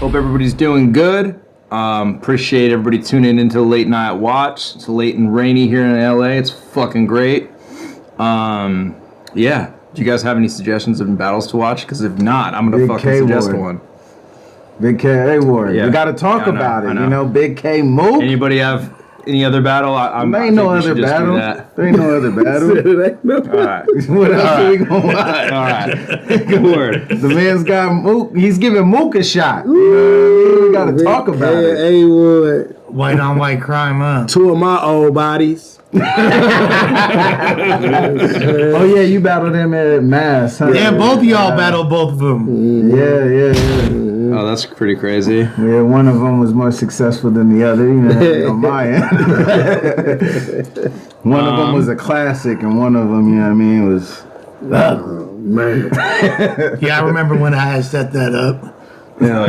Hope everybody's doing good. Appreciate everybody tuning into Late Night Watch. It's late and rainy here in LA. It's fucking great. Yeah. Do you guys have any suggestions of battles to watch? Because if not, I'm gonna fucking suggest one. Big K Award. Yeah. We got to talk about it. You know, Big K Mook. Anybody have any other battle? There ain't no other battle. There ain't no other battle. All right. What else are we gonna watch? All right. Good word. The man's got Mook. He's giving Mook a shot. You know what I mean? We got to talk about it. A-Wood. White on white crime, huh? 2 of my old bodies. Oh yeah, you battled him at Mass, huh? Yeah, both of y'all battled both of them. Yeah. Oh, that's pretty crazy. Yeah, one of them was more successful than the other, you know, on my end. One of them was a classic, and one of them, you know what I mean, was... Oh, man. Yeah, I remember when I had set that up. Yeah.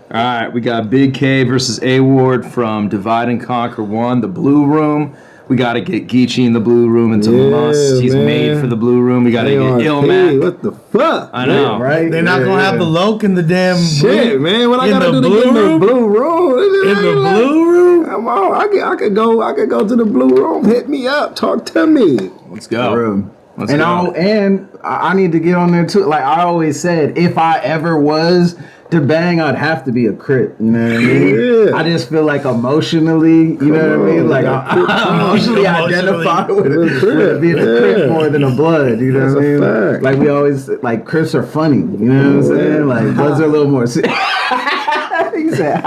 All right, we got Big K versus A-Ward from Divide and Conquer 1, the Blue Room. We got to get GEECHI in the Blue Room into must. He's made for the Blue Room. We got to get ILLMAC. What the fuck? I know. Right? They're not going to have the Loke in the damn shit, man. What I got to do to get in the Blue Room? In the Blue Room? Come on. I could go to the Blue Room. Hit me up. Talk to me. Let's go. And I need to get on there too. Like I always said, if I ever was to bang, I'd have to be a Crip. You know what I mean? Yeah. I just feel like emotionally, you know what I mean? Like I emotionally identify with being a Crip more than a Blood. You know what I mean? Fact. Like we always like Crips are funny. You know what I'm saying? Like Bloods are a little more. He said,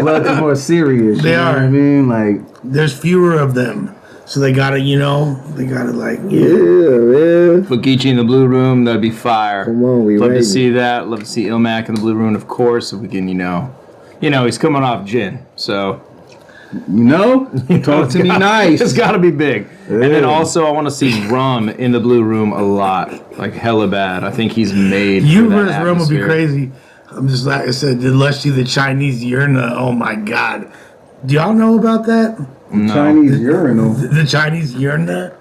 Bloods are more serious. They are. What I mean, like there's fewer of them. So they gotta, like, man. Put GEECHI in the Blue Room, that'd be fire. Come on, we love ready. to see that. Love to see ILLMAC in the Blue Room, of course. If we can, he's coming off gin, so talk to me nice. It's got to be big. Yeah. And then also, I want to see Rum in the Blue Room a lot, like hella bad. I think he's made. You versus Rum would be crazy. I'm just like I said, did LUSH see the Chinese urna? Oh my god, do y'all know about that? No. Chinese urinal. The Chinese urna?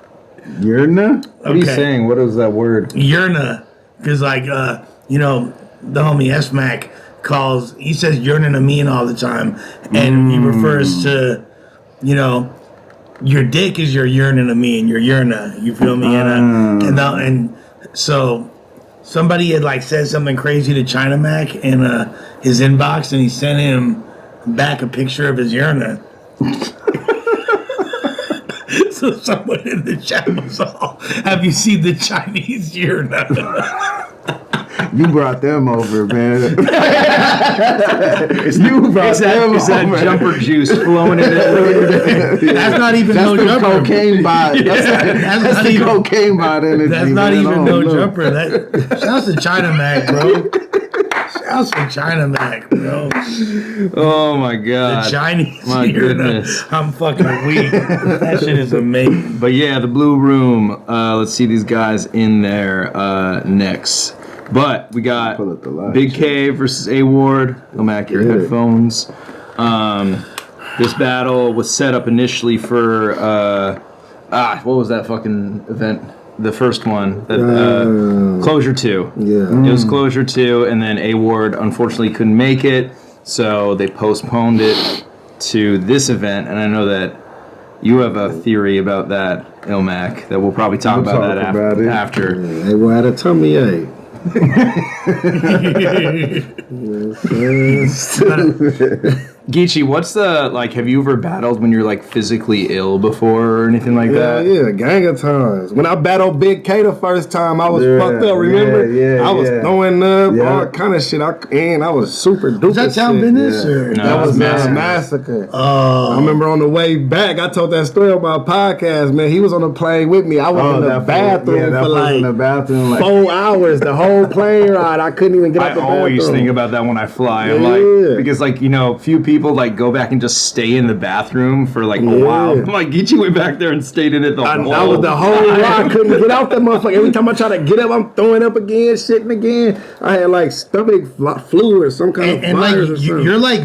Urna? What are you saying? What is that word? Urna. Because, like, the homie S-Mac he says urinamin all the time. And he refers to, your dick is your urinamin, your urna. You feel me? And so somebody had, like, said something crazy to China Mac in his inbox, and he sent him back a picture of his urna. So someone in the chat was all, have you seen the Chinese urna? You brought them over, man. It's that jumper juice flowing in it. That's not even that's no the jumper. Cocaine bot. That's the cocaine bot energy. That's not even no jumper. Shouts to China Mac, bro. Shouts to China Mac, bro. Oh my god. The Chinese. My goodness. I'm fucking weak. That shit is amazing. But yeah, the Blue Room. Let's see these guys in there next. But we got Big K versus A-Ward. ILLMAC, your headphones. This battle was set up initially for what was that fucking event? The first one, Closure 2. Yeah. It was Closure 2, and then A-Ward unfortunately couldn't make it, so they postponed it to this event. And I know that you have a theory about that, ILLMAC, that we'll probably talk about after. They were at a tummy ache. GEECHI, what's have you ever battled when you're like physically ill before or anything like that? Yeah, gang of times. When I battled Big K the first time, I was fucked up, remember? I was throwing up, all kind of shit. I was super duper. Was that Town Business? Or? No, that was Massacre. I remember on the way back, I told that story on my podcast, man. He was on the plane with me. I was in the bathroom for like 4 hours, the whole plane ride. I couldn't even get out the bathroom. I always think about that when I fly. I'm like, because few people like go back and just stay in the bathroom for like a while. I'm like, GEECHI went back there and stayed in it the whole That was the whole ride. I couldn't get out that motherfucker. Every time I try to get up, I'm throwing up again, shitting again. I had like stomach flu or some kind of virus or something. You're like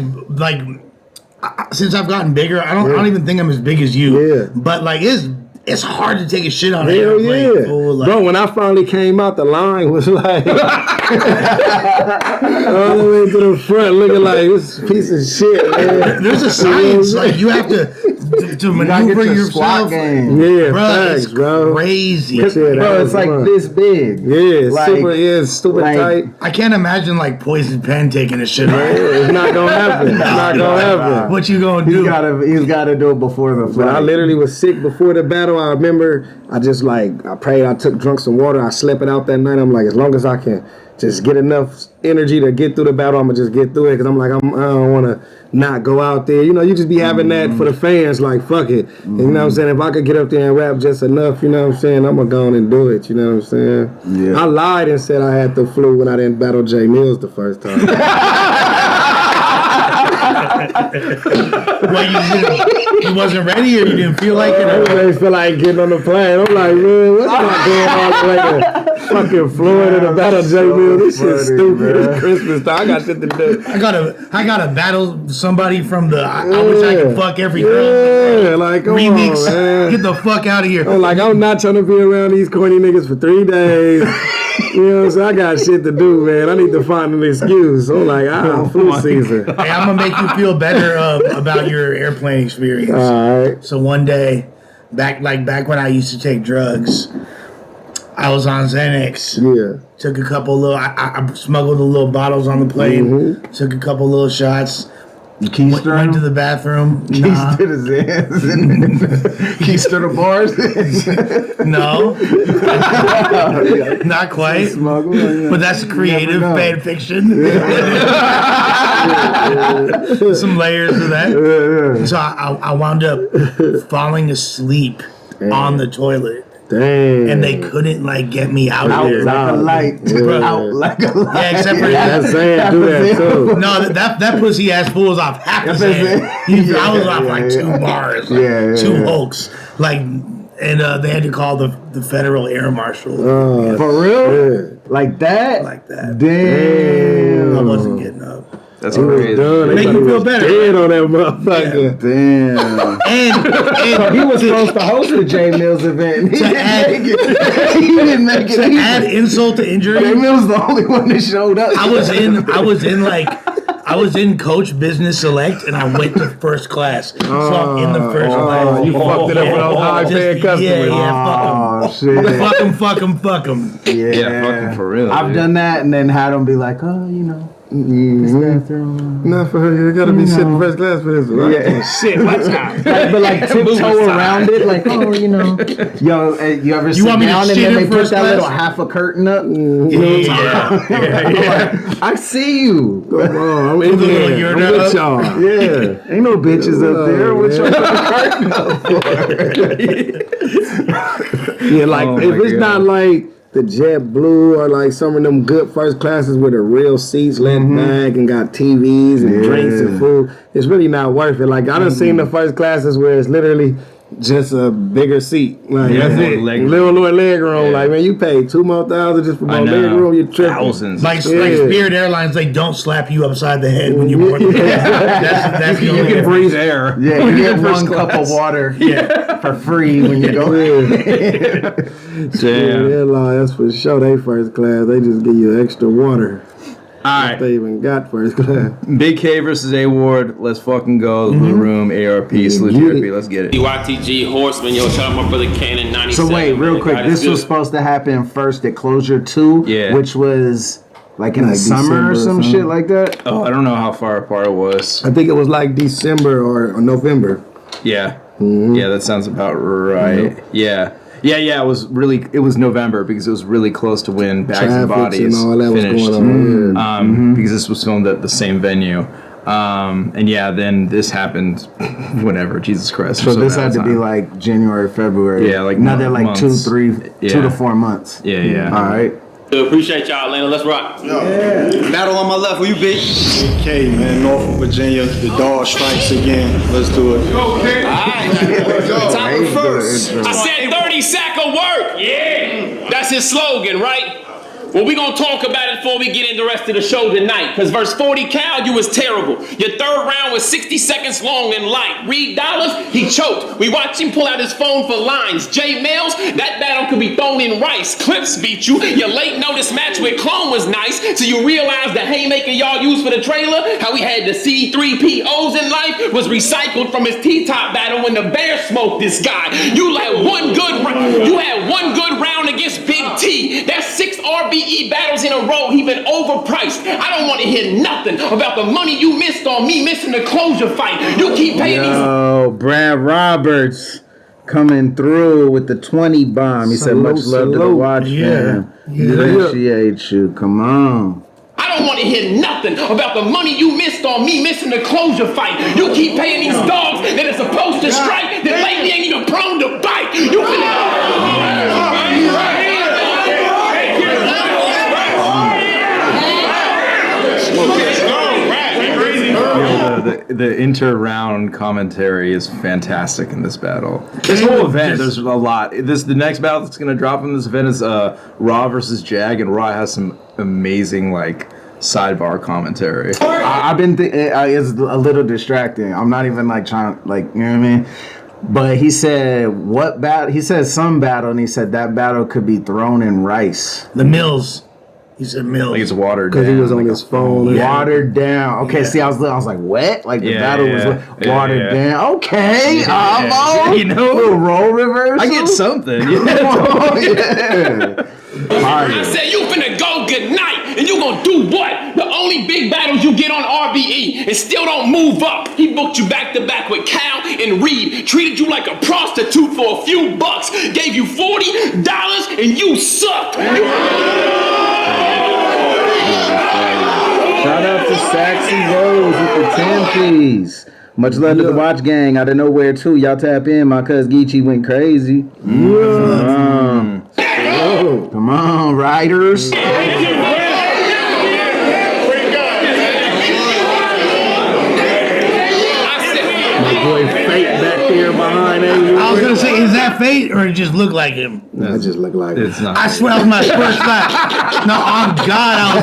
since I've gotten bigger, I don't even think I'm as big as you. Yeah. But like it's it's hard to take a shit on it. Hell yeah. Bro, when I finally came out, the line was like all the way to the front, looking like this piece of shit, man. There's a science, like you have to maneuver yourself. Yeah, bro, thanks, it's bro. Crazy. Bro, it's like this big. Yeah, like, stupid tight. I can't imagine like Poison Pen taking a shit. Right? It's not gonna happen. It's not gonna happen. What you gonna do? He's gotta do it before the flight. But I literally was sick before the battle. I remember I just I prayed, drunk some water, I slept it out that night. I'm like, as long as I can just get enough energy to get through the battle, I'm gonna just get through it. Cause I'm like, I don't wanna not go out there. You know, you just be having that for the fans, like, fuck it. And you know what I'm saying? If I could get up there and rap just enough, you know what I'm saying, I'm gonna go on and do it, you know what I'm saying? Yeah. I lied and said I had the flu when I didn't battle Jay Mills the first time. Well, you wasn't ready, or you didn't feel like it? I didn't feel like getting on the plane. I'm like, man, what's not going on all the way to fucking Florida to battle Jay Mills? This shit's stupid. It's Christmas time. I got shit to do. I gotta battle somebody from the I wish I could fuck every girl. Yeah, like, come remix. on, man. Get the fuck out of here. I'm like, I'm not trying to be around these corny niggas for 3 days. You know what I'm saying? I got shit to do, man. I need to find an excuse. I'm like, flu season. Hey, I'm gonna make you feel better about your airplane experience. All right. So one day, back when I used to take drugs, I was on Xanax. Yeah. Took a couple little. I smuggled the little bottles on the plane. Took a couple little shots. Went to the bathroom. Keys to the Zans. Keys to the bars. No. Not quite. But that's creative fan fiction. Some layers of that. So I wound up falling asleep on the toilet. Dang. And they couldn't get me out there. Like a light. Out like a light. Yeah, except for that Zan do that too. No, that pussy ass fool was off half a Zan. I was off like 2 bars. 2 hulks. And they had to call the federal air marshal. For real? Yeah. Like that? Like that. Damn. I wasn't getting up. That's crazy. Make you feel better. Dead on that motherfucker. Yeah. Damn. And so he was supposed to host the Jay Mills event. He didn't make it. To add insult to injury. Jay Mills was the only one that showed up. I was in Coach Business Select, and I went to first class. So I'm in the first class. You fucked it up with those high-paying customers. Yeah, fuck them. Fuck them. Yeah, fucking for real. I've done that and then had them be like, oh, you know. This bathroom. Not for her. You gotta be sitting first class for this, right? Yeah. Shit, what's up? But tiptoe around it, like, oh, you know. Yo, you ever sit down and then they put that little half a curtain up? Yeah. I see you. Come on, I'm in there. I'm with y'all. Yeah. Ain't no bitches up there. What y'all put the curtain up for? Yeah, like, if it's not like the JetBlue or like some of them good first classes with the real seats laid back and got TVs and drinks and food, it's really not worth it. Like, I done seen the first classes where it's literally just a bigger seat. Like, that's it. Little leg room. Yeah. Like, man, you paid $2,000 more just for more leg room. You're tripping. Thousands. Like Spirit Airlines, they don't slap you upside the head when you board the plane. That's you can breathe air. Yeah, you get 1 cup of water for free when you go in. Damn. That's for sure. They first class. They just give you extra water. All right. They even got first class. Big K versus A Ward. Let's fucking go. The Blue Room, ARP, Salute ARP. Let's get it. YTG Horseman, yo, shout out my brother Cannon 97. So wait, real quick. This was supposed to happen first at Closure 2, which was like in the summer or some shit like that. Oh, I don't know how far apart it was. I think it was like December or November. Yeah. Yeah, that sounds about right. Yeah. It was November because it was really close to when Bags and Bodies and all that finished. Was going on. Because this was filmed at the same venue. Then this happened whenever, Jesus Christ. So this had to be like January, February. Yeah, like another like months. 2 to 4 months. Yeah. All right. Appreciate y'all, Atlanta. Let's rock. Battle on my left. Who you beat? Okay, man. Norfolk, Virginia. The dog strikes again. Let's do it. Okay. All right. Top first. I said 30 sack of work. Yeah. That's his slogan, right? Well, we're going to talk about it before we get into the rest of the show tonight. Because verse 40, Cal, you was terrible. Your third round was 60 seconds long and light. Reed Dollars, he choked. We watched him pull out his phone for lines. Jay Mills, that battle could be thrown in rice. Clips beat you. Your late notice match with Clone was nice. So you realized the haymaker y'all used for the trailer, how we had the C3POs in life, was recycled from his T-top battle when the bear smoked this guy. You had one good round against Big T. That's 6 RBE battles in a row. He been overpriced. I don't want to hear nothing about the money you missed on me missing the closure fight. You keep paying these. Oh, Brad Roberts coming through with the 20 bomb. He said, much love to the watch fam. Appreciate you. Come on. I don't want to hear nothing about the money you missed on me missing the closure fight. You keep paying these dogs that are supposed to strike that lately ain't even prone to bite. You The inter-round commentary is fantastic in this battle. This whole event, there's a lot. The next battle that's gonna drop in this event is Raw versus Jag, and Raw has some amazing like sidebar commentary. I've been it's a little distracting. I'm not even like trying, like, you know what I mean. But he said what battle? He said some battle, and he said that battle could be thrown in rice. The Mills. He said Mills. Like it's watered down. Because he was on his phone. Watered down. Okay, see, I was like, what? Like the battle was watered down. Okay, you know, little role reversal. I get something. I said you finna go good night, and you gonna do what? The only big battles you get on RBE and still don't move up. He booked you back to back with Cal and Reed, treated you like a prostitute for a few bucks, gave you $40, and you sucked. Shout out to Saxy Rose with the 10 piece. Much love to the Watch Gang. Out of nowhere too. Y'all tap in. My cuz GEECHI went crazy. Come on, riders. My boy Fate back there behind A. I was gonna say, is that Fate or it just look like him? I just look like It's not. I swear that was my first thought. No, on God,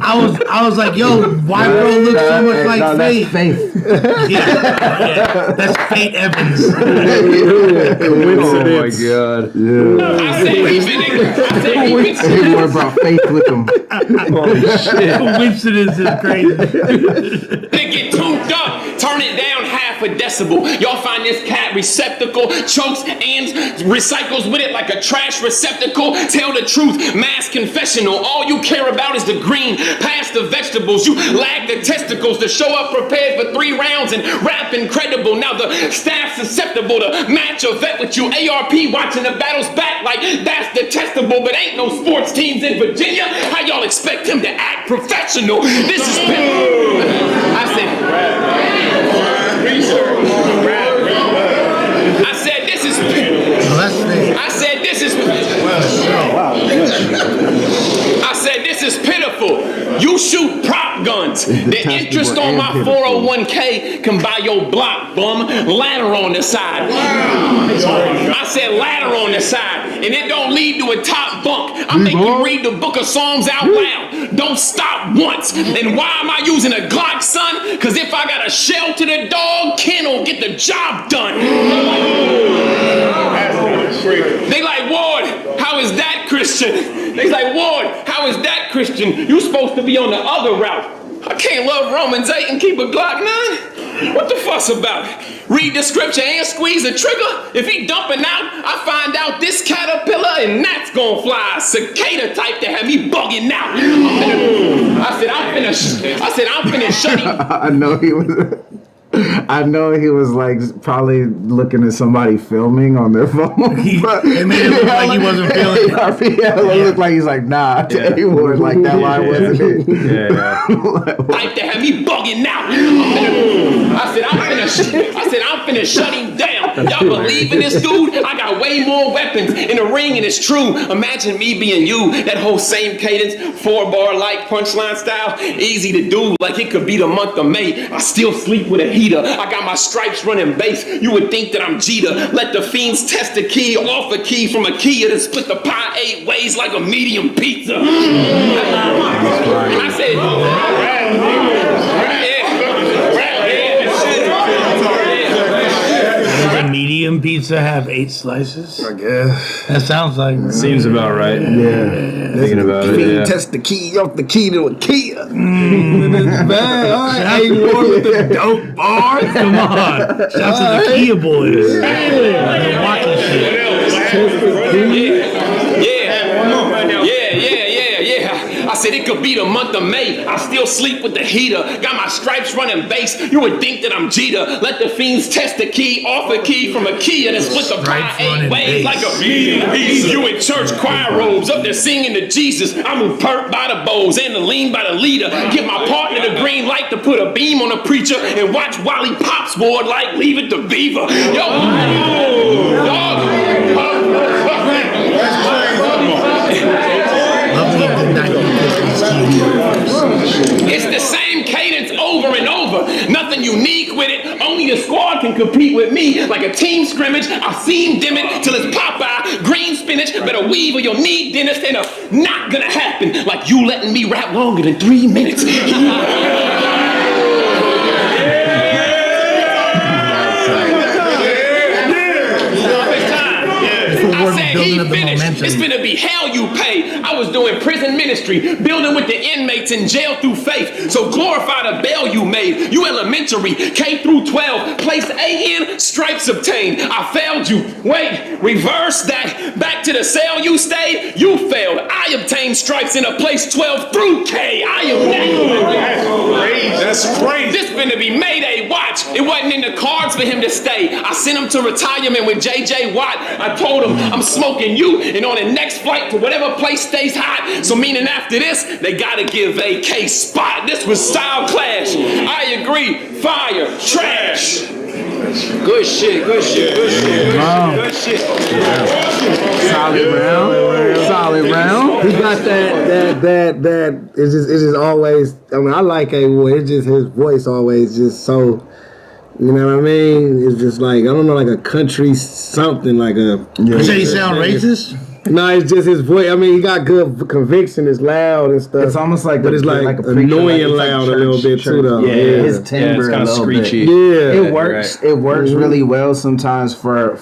I was like, yo, why bro look so much like Fate? That's Faith. Yeah, that's Fate Evans. Oh my god. I said he finna. He more brought Faith with him. Holy shit. Coincidence is crazy. They get tuned up, turn it down half a decibel. Y'all find this cat receptacle, chokes and recycles with it like a trash receptacle. Tell the truth, mass confessional. All you care about is the green, past the vegetables. You lack the testicles to show up prepared for 3 rounds and rap incredible. Now the staff's susceptible to match a vet with you. ARP watching the battles back like that's detestable, but ain't no sports teams in Virginia. How y'all expect him to act professional? This is I said this is pitiful. You shoot prop guns. The interest on my 401k can buy your block, bum. Ladder on the side. I said ladder on the side, and it don't lead to a top bunk. I make you read the book of Psalms out loud. Don't stop once. And why am I using a Glock, son? Because if I got a shell to the dog, Ken will get the job done. They like, Ward, how is that Christian? They like, Ward, how is that Christian? You supposed to be on the other route. I can't love Romans 8 and keep a Glock 9. What the fuss about? Read the scripture and squeeze a trigger. If he dumping out, I find out this caterpillar and that's gonna fly. Cicada type to have me bugging out. I said I'm finna shut him. I know he was like probably looking at somebody filming on their phone. It made it look like he wasn't feeling it. It looked like he's like, nah, he was like that line wasn't it. Type to have me bugging out. I said I'm finna shut him down. Y'all believe in this dude? I got way more weapons in the ring, and it's true. Imagine me being you. That whole same cadence, 4-bar like punchline style, easy to do. Like it could be the month of May. I still sleep with a heat heater. I got my stripes running bass. You would think that I'm Jeter. Let the fiends test the key off a key from a Kia to split the pie 8 ways like a medium pizza. And I said, Does a medium pizza have 8 slices? I guess. That sounds like. Seems about right. Yeah. Thinking about it. Yeah. Test the key off the key to a Kia. It's bad. All right. Hey, boy, with the dope bars. Come on. Shout to the Kia boys. They're watching shit. I said it could be the month of May. I still sleep with the heater. Got my stripes running bass. You would think that I'm Jeter. Let the fiends test the key off a key from a Kia and split the pie 8 ways like a medium pizza. You in church choir robes up there singing to Jesus. I move perk by the bows and the lean by the leader. Get my partner the green light to put a beam on a preacher and watch while he pops board like Leave It to Beaver. Yo, dog. It's the same cadence over and over. Nothing unique with it. Only the squad can compete with me. Like a team scrimmage, I seam dim it till it's Popeye. Green spinach, better weave or you'll need dentist. And not gonna happen. Like you letting me rap longer than 3 minutes. I said he finished. It's finna be hell you pay. I was doing prison ministry, building with the inmates in jail through faith. So glorify the bail you made. You elementary, K through 12, place A in, stripes obtained. I failed you. Wait, reverse that. Back to the cell you stayed. You failed. I obtained stripes in a place 12 through K. I am That's crazy. This finna be Mayday. Watch. It wasn't in the cards for him to stay. I sent him to retirement with JJ Watt. I told him I'm smoking you and on the next flight to whatever place stays hot. So meaning after this, they gotta give AK spot. This was style clash. I agree. Fire. Trash. Good shit. Good shit. Good shit. Good shit. Solid round. He got that. It's just always. I mean, I like A-Boy. It's just his voice always just so. You know what I mean? It's just like, I don't know, like a country something, like a... You say he sound racist? No, it's just his voice. I mean, he got good conviction. It's loud and stuff. It's almost like, but it's like a annoying loud a little bit too, though. Yeah, his timbre it's kind of screechy. Bit. It works. Right. It works really well sometimes for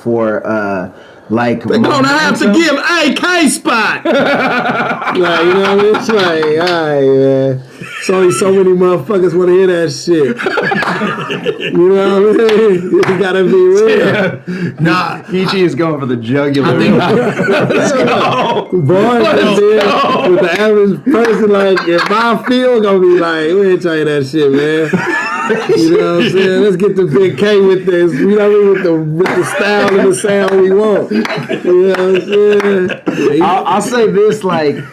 like they're gonna have to give AK spot. Like, you know what I mean? It's like, all right, man. It's only so many motherfuckers want to hear that shit. You know what I mean? You gotta be real. Nah, GEECHI is going for the jugular. Let's go. Boy, with the average person, like, if my field gonna be like, we ain't tell you that shit, man. You know what I'm saying? Let's get the Big K with this. You know what I mean? With the style and the sound we want. You know what I'm saying? I'll say this, like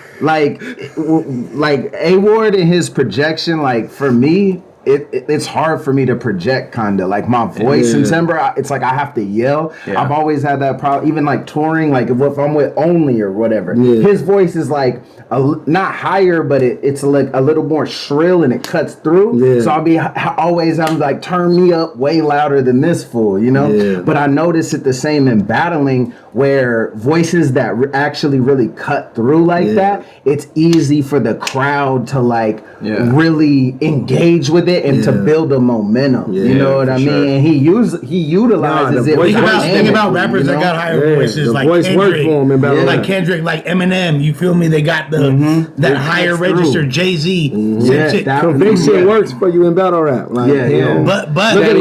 A-Ward and his projection, like for me, it's hard for me to project, kind of like my voice and timbre. It's like I have to yell. Yeah. I've always had that problem, even like touring, like if I'm with Only or whatever. Yeah. His voice is like not higher, but it's like a little more shrill and it cuts through. Yeah. So I'll be always I'm like, turn me up way louder than this fool, you know. Yeah. But I notice it the same in battling, where voices that actually really cut through like that, it's easy for the crowd to like really engage with it and to build a momentum. You know what I mean? And he utilizes it. Think about rappers that got higher voices, like voice Kendrick, for him like Kendrick, like Eminem. You feel me? They got that higher register. Jay-Z. Conviction works for you in battle rap. Like, but look at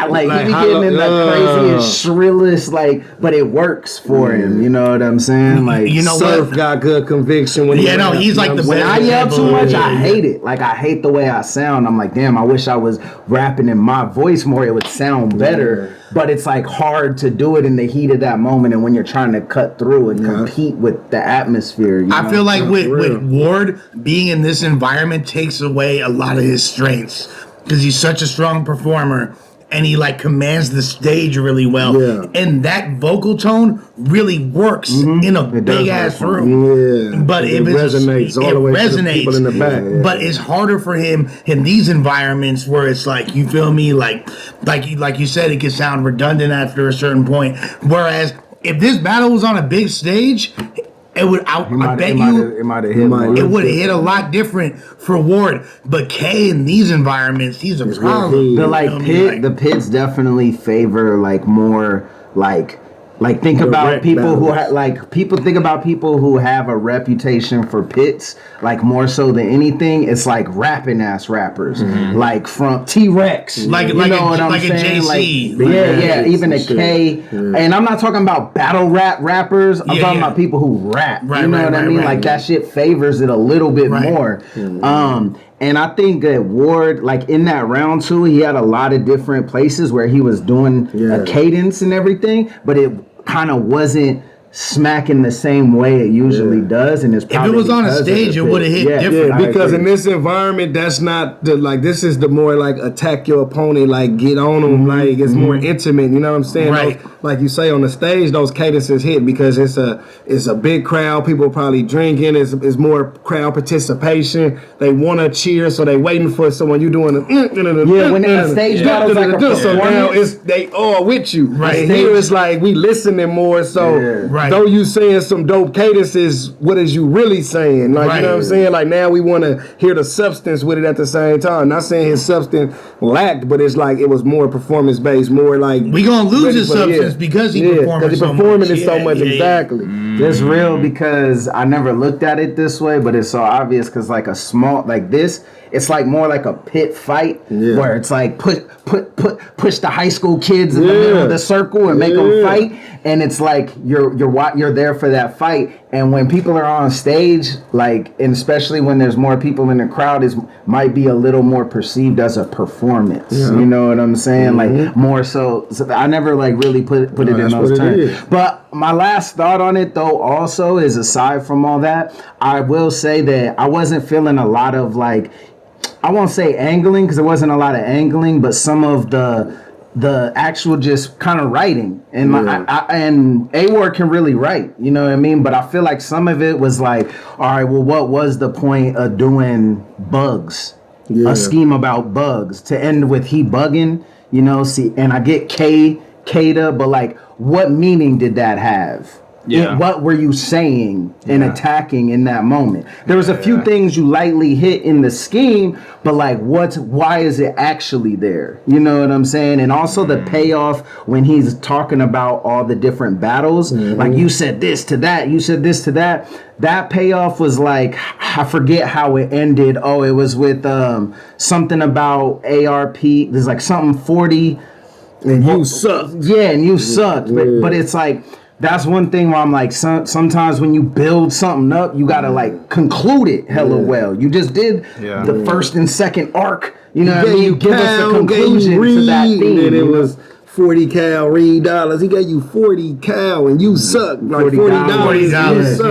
like he be getting in the craziest, shrillest, like, but it works for him. You know what I'm saying? Like, you know, Surf got good conviction when he's like the when I yell too much, I hate it. Like, I hate the way I sound. I'm like, damn, I wish I was rapping in my voice more. It would sound better. But it's like hard to do it in the heat of that moment, and when you're trying to cut through and compete with the atmosphere. You know? I feel like with Ward being in this environment takes away a lot of his strengths because he's such a strong performer. and he like commands the stage really well. Yeah. And that vocal tone really works in a big ass room. Yeah. But if it resonates all the way to the people in the back. But it's harder for him in these environments where it's like, you feel me, like you said, it can sound redundant after a certain point. Whereas if this battle was on a big stage, it would I bet you it might have hit. It would have hit a lot different for Ward. But K in these environments, he's a problem. The pits definitely favor like more like think about people who think about people who have a reputation for pits like more so than anything. It's like rapping ass rappers like from T-Rex, like a JC, even a K. And I'm not talking about battle rappers. I'm talking about people who rap. You know what I mean? Like that shit favors it a little bit more. And I think that Ward, like in that round two, he had a lot of different places where he was doing a cadence and everything, but it kind of wasn't smacking the same way it usually does, and it's probably if it was on a stage, it would have hit different. Yeah, because in this environment, that's not the this is the more like attack your opponent, like get on them, like it's more intimate. You know what I'm saying? Right. Like you say on the stage, those cadences hit because it's a big crowd. People probably drinking. It's more crowd participation. They want to cheer, so they waiting for someone. You doing when a stage battle's like a so now they all with you. Right. And here it's like we listening more. So though you saying some dope cadences, what is you really saying? Like you know what I'm saying? Like now we want to hear the substance with it at the same time. Not saying his substance lacked, but it's like it was more performance based, more like we gonna lose his substance because he performing so much. It so much. Exactly. It's real because I never looked at it this way, but it's so obvious because like a small like this, it's like more like a pit fight where it's like push the high school kids in the middle of the circle and make them fight, and it's like you're there for that fight. And when people are on stage, like, and especially when there's more people in the crowd, it might be a little more perceived as a performance. You know what I'm saying? Like more so I never like really put it in those terms. But my last thought on it though also is, aside from all that, I will say that I wasn't feeling a lot of like, I won't say angling because there wasn't a lot of angling, but some of the actual just kind of writing. And and A-Ward can really write, you know what I mean? But I feel like some of it was like, all right, well, what was the point of doing bugs? A scheme about bugs to end with he bugging, you know? See, and I get Kata, but like, what meaning did that have? Yeah. What were you saying and attacking in that moment? There was a few things you lightly hit in the scheme, but like why is it actually there? You know what I'm saying? And also the payoff when he's talking about all the different battles, like you said this to that, you said this to that. That payoff was like, I forget how it ended. Oh, it was with something about ARP. There's like something 40 and you suck. Yeah, and you sucked. But it's like, that's one thing where I'm like, sometimes when you build something up, you gotta like conclude it hella well. You just did the first and second arc. You know what I mean? You give us a conclusion to that theme. And it was 40 cal Reed dollars. He gave you 40 cal and you suck. Like $40. You suck.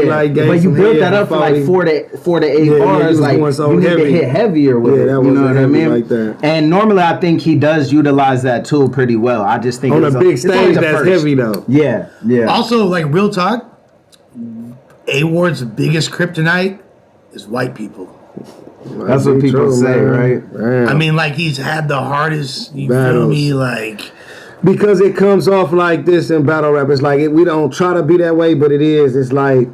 Like, but you built that up for like 4 to 8 bars. Like you need to hit heavier with it. You know what I mean? Like that. And normally I think he does utilize that tool pretty well. I just think on a big stage that's heavy though. Yeah. Also, like real talk, A-Ward's biggest kryptonite is white people. That's what people say, right? Man. I mean, like he's had the hardest. You feel me? Like because it comes off like this in battle rap. It's like we don't try to be that way, but it is. It's like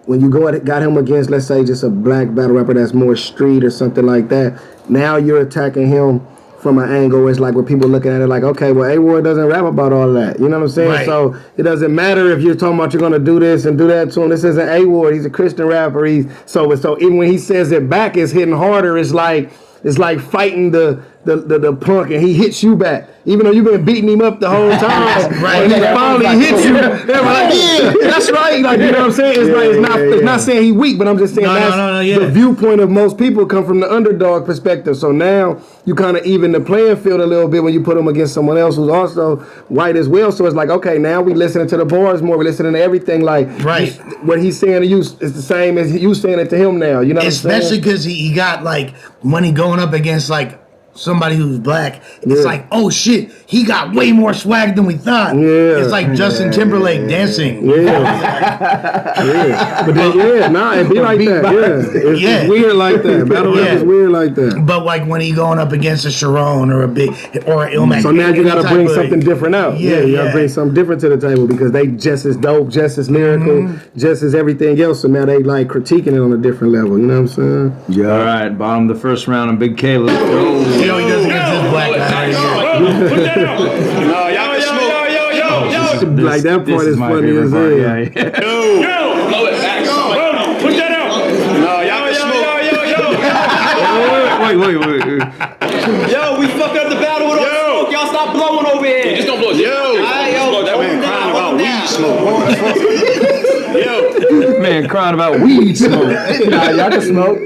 when you got him against, let's say, just a black battle rapper that's more street or something like that. Now you're attacking him from an angle where it's like where people looking at it like, okay, well, A-Ward doesn't rap about all that. You know what I'm saying? Right. So it doesn't matter if you're talking about you're gonna do this and do that to him. This isn't A-Ward. He's a Christian rapper. So even when he says it back, it's hitting harder. It's like fighting the punk, and he hits you back, even though you've been beating him up the whole time. Right. And he finally hits you. They're like, yeah, that's right. Like, you know what I'm saying? It's not saying he weak, but I'm just saying the viewpoint of most people come from the underdog perspective. So now you kind of even the playing field a little bit when you put him against someone else who's also white as well. So it's like, okay, now we listening to the bars more. We listening to everything. Like, what he's saying to you is the same as you saying it to him now. You know what I'm saying? Especially because he got like when he going up against like somebody who's black, it's like, oh shit, he got way more swag than we thought. Yeah. It's like Justin Timberlake dancing. Yeah. But then, it be like that. Yeah. It's weird like that. Battle rap is weird like that. But like when he going up against a Sharon or a Big or an ILLMAC. So now you gotta bring something different out. Yeah, you gotta bring something different to the table because they just as dope, just as lyrical, just as everything else. So now they like critiquing it on a different level. You know what I'm saying? Yeah. All right, bottom of the first round and Big K. Let's go. You know he does against this black guy. Put that out. No, y'all can smoke. Like that part is funny as hell. Blow it back. Put that out. No, y'all can smoke. Wait. Yo, we fucked up the battle with all the smoke. Y'all stop blowing over here. Just don't blow it. That man crying about weed smoke. Man crying about weed smoke. Nah, y'all can smoke.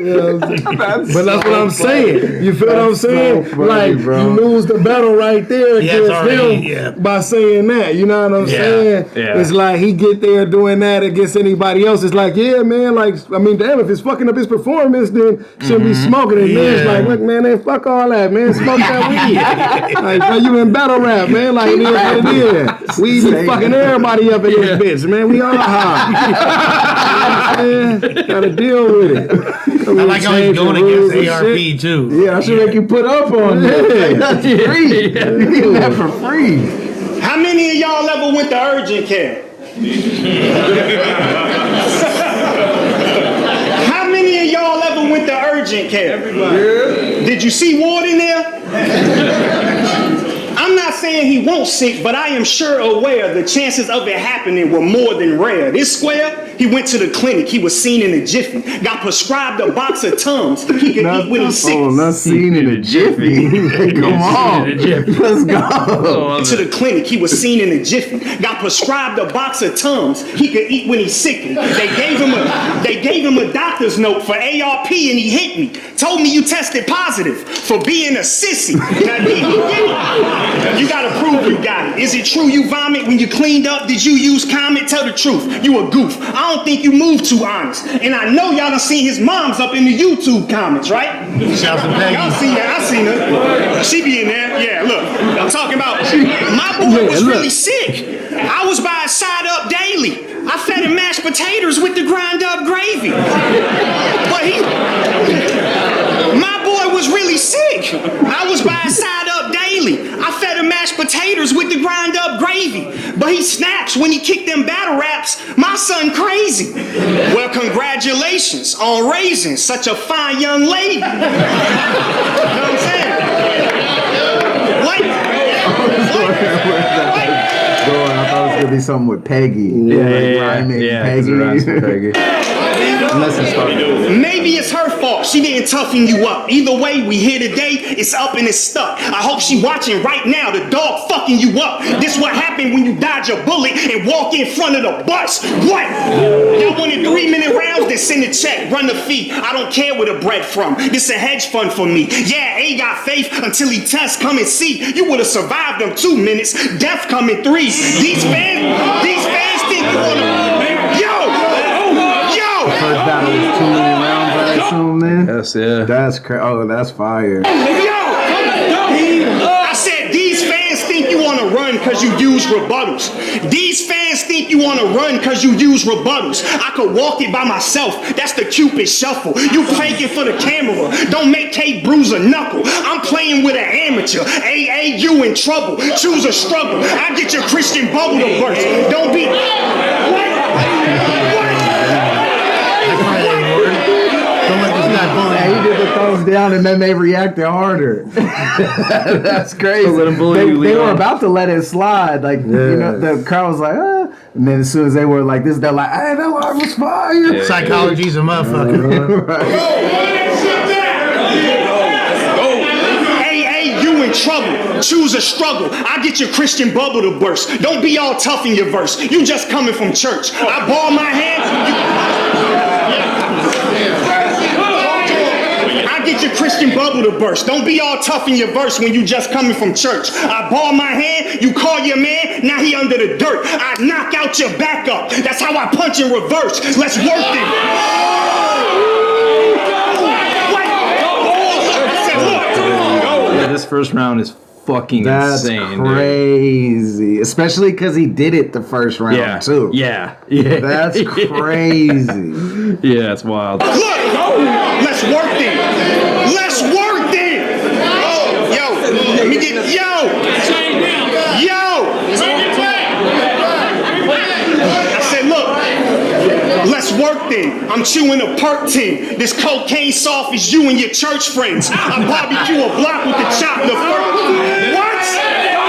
But that's what I'm saying. You feel what I'm saying? So funny, like bro. you lose the battle right there against already, him by saying that. You know what I'm saying? Yeah. It's like he get there doing that against anybody else. It's like, yeah, man. Like, I mean, damn, if it's fucking up his performance, then shouldn't be smoking. And then it's like, look, man, fuck all that, man. Smoke that weed. Like, bro, you in battle rap, man. Like, it is what it is. We be fucking everybody up in this bitch, man. We all high. Gotta deal with it. I like how he's going against ARP too. Yeah, I should make you put up on that. That's free. You getting that for free. How many of y'all ever went to urgent care? How many of y'all ever went to urgent care? Everybody. Yeah. Did you see Ward in there? I'm not saying he won't sick, but I am sure aware the chances of it happening were more than rare. This square, he went to the clinic. He was seen in a jiffy. Got prescribed a box of Tums he could eat when he's sick. Oh, not seen in a jiffy. Come on. Let's go. To the clinic, he was seen in a jiffy. Got prescribed a box of Tums he could eat when he's sickly. They gave him a doctor's note for ARP and he hit me. Told me you tested positive for being a sissy. Now, did he get it? You gotta prove you got it. Is it true you vomit when you cleaned up? Did you use comment? Tell the truth. You a goof. I don't think you move too honest. And I know y'all done seen his mom's up in the YouTube comments, right? Y'all seen that? I seen her. She be in there. Yeah, look. I'm talking about my boy was really sick. I was by his side up daily. I fed him mashed potatoes with the ground up gravy. But my boy was really sick. I was by his side up daily. I fed him mashed potatoes with the grind up gravy. But he snaps when he kicked them battle raps. My son crazy. Well, congratulations on raising such a fine young lady. You know what I'm saying? What? I thought it was gonna be something with Peggy. Peggy. Maybe it's her fault. She didn't toughen you up. Either way, we here today. It's up and it's stuck. I hope she watching right now. The dog fucking you up. This what happened when you dodge a bullet and walk in front of the bus. What? Y'all wanted 3-minute rounds? Then send a check. Run the fee. I don't care where the bread from. This a hedge fund for me. Yeah, A got faith until he tests. Come and see. You would have survived them 2 minutes. Death come in 3. These fans think you wanna. First battle was 2-minute rounds, I assume, man. Yes, yeah. That's crazy. Oh, that's fire. I said these fans think you want to run because you use rebuttals. These fans think you want to run because you use rebuttals. I could walk it by myself. That's the Cupid shuffle. You faking for the camera. Don't make Kate bruise a knuckle. I'm playing with an amateur. AA, you in trouble. Choose a struggle. I get your Christian bubble to burst. Don't be. What? He did the thumbs down and then they reacted harder. That's crazy. They were about to let it slide. Like, you know, the crowd was like, ah. And then as soon as they were like this, they're like, hey, that line was fire. Psychology's a motherfucker. You in trouble. Choose a struggle. I get your Christian bubble to burst. Don't be all tough in your verse. You just coming from church. I ball my hand. I get your Christian bubble to burst. Don't be all tough in your verse when you just coming from church. I ball my hand. You call your man. Now he under the dirt. I knock out your backup. That's how I punch in reverse. Let's work it. first round is fucking insane. That's crazy. Especially because he did it the first round, too. Yeah. That's crazy. Yeah, it's wild. Look! Let's work then! Let's work then! Yo! Let me get... Yo! I said, look, let's work then. I'm chewing a perk tin. This cocaine soft is you and your church friends. I barbecue a block with the chop. The first... What?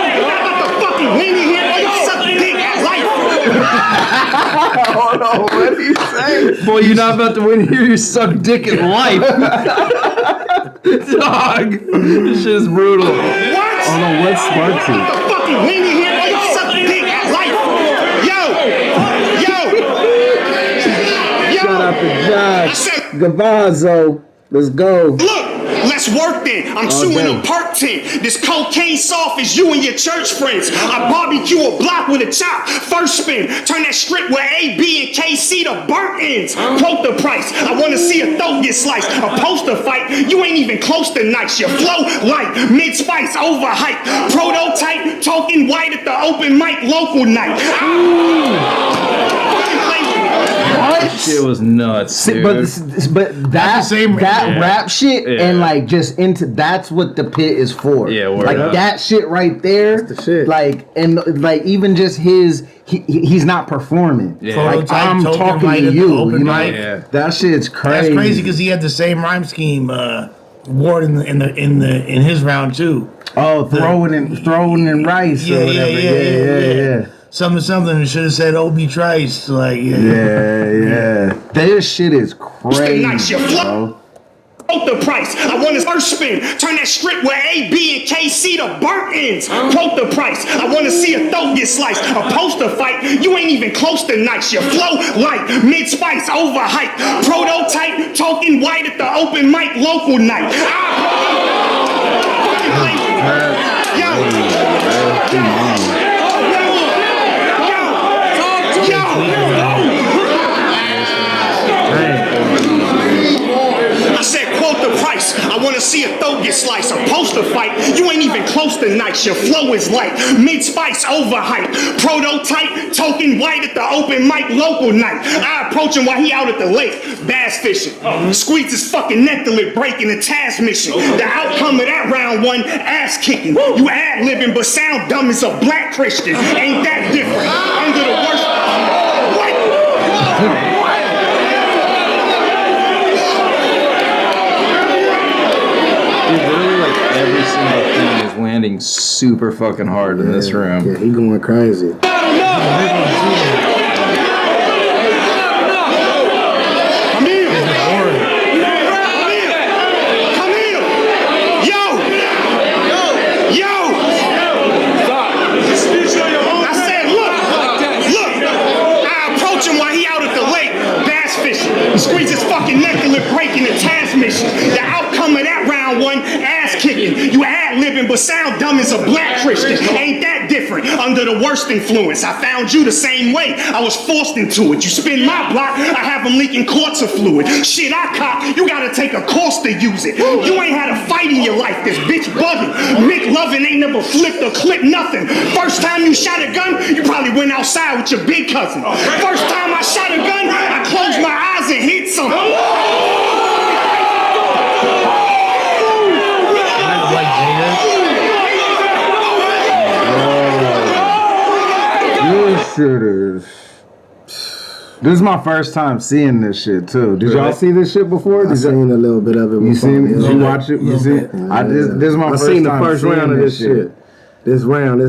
I'm about to fucking win in here. You suck dick at life. Hold on, what did he say? Boy, you're not about to win here. You suck dick in life. Dog. This shit is brutal. What? Hold on, what's Sparks? I'm about to fucking win in here. You suck dick at life. Shout out to Josh Gavazzo. Let's go. Look, let's work then. I'm chewing a perk tin. This cocaine soft is you and your church friends. I barbecue a block with a chop. First spin. Turn that strip with A, B, and KC to burnt ends. Quote the price. I want to see a throat get sliced. A poster fight. You ain't even close to nice. Your flow light. Mid-spice overhyped. Prototype. Talking white at the open mic local night. What? Shit was nuts, dude. But that rap shit and like just into that's what the pit is for. Yeah, like that shit right there. That's the shit. Like and like even just he's not performing. Yeah. Like I'm talking to you. You know, that shit's crazy. That's crazy because he had the same rhyme scheme. Ward in his round too. Oh, throwing in rice or whatever. Yeah. Something should have said Obi Trice. Like yeah. This shit is crazy, bro. Quote the price. I want his first spin. Turn that strip with A, B, and KC to burnt ends. Quote the price. I want to see a throat get sliced. A poster fight. You ain't even close to nice. Your flow light. Mid-spice overhyped. Prototype. Talking white at the open mic local night. I said, quote the price. I want to see a throat get sliced. A poster fight. You ain't even close to nice. Your flow is light. Mid-spice overhyped. Prototype. Token white at the open mic local night. I approach him while he out at the lake. Bass fishing. Squeeze his fucking neck to lip, breaking the task mission. The outcome of that round one, ass kicking. You ad-libbing but sound dumb as a black Christian. Ain't that different? Under the worst. What? Every single thing is landing super fucking hard in this room. Yeah, he going crazy. Come here. Yo. I said, look. I approach him while he out at the lake, bass fishing. Squeeze his fucking neck and lip, breaking the task mission. The outcome of that round one, ass kicking. You ad-libbing but sound dumb as a black Christian. Ain't that different? Under the worst influence. I found you the same way. I was forced into it. You spin my block, I have them leaking quarts of fluid. Shit I cop, you gotta take a course to use it. You ain't had a fight in your life, this bitch bugging. Mick Lovin' ain't never flipped or clipped nothing. First time you shot a gun, you probably went outside with your big cousin. First time I shot a gun, I closed my eyes and hit something. This shit is. This is my first time seeing this shit too. Did y'all see this shit before? I seen a little bit of it. You seen? Did you watch it? You see? This is my first time. I seen the first round of this shit. This round, he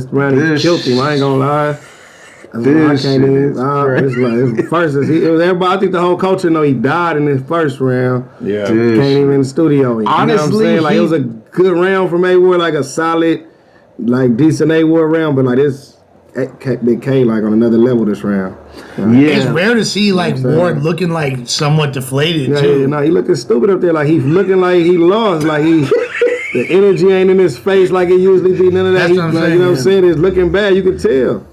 killed him. I ain't gonna lie. This shit is everybody. I think the whole culture know he died in his first round. Yeah, this came even in the studio. Honestly, you know what I'm saying? Like it was a good round from A-Ward, like a solid, like decent A-Ward round, but like this Big K like on another level this round. It's rare to see like Ward looking like somewhat deflated too. Yeah, no, he looking stupid up there. Like he's looking like he lost. Like the energy ain't in his face like it usually be. None of that. You know what I'm saying? It's looking bad. You can tell.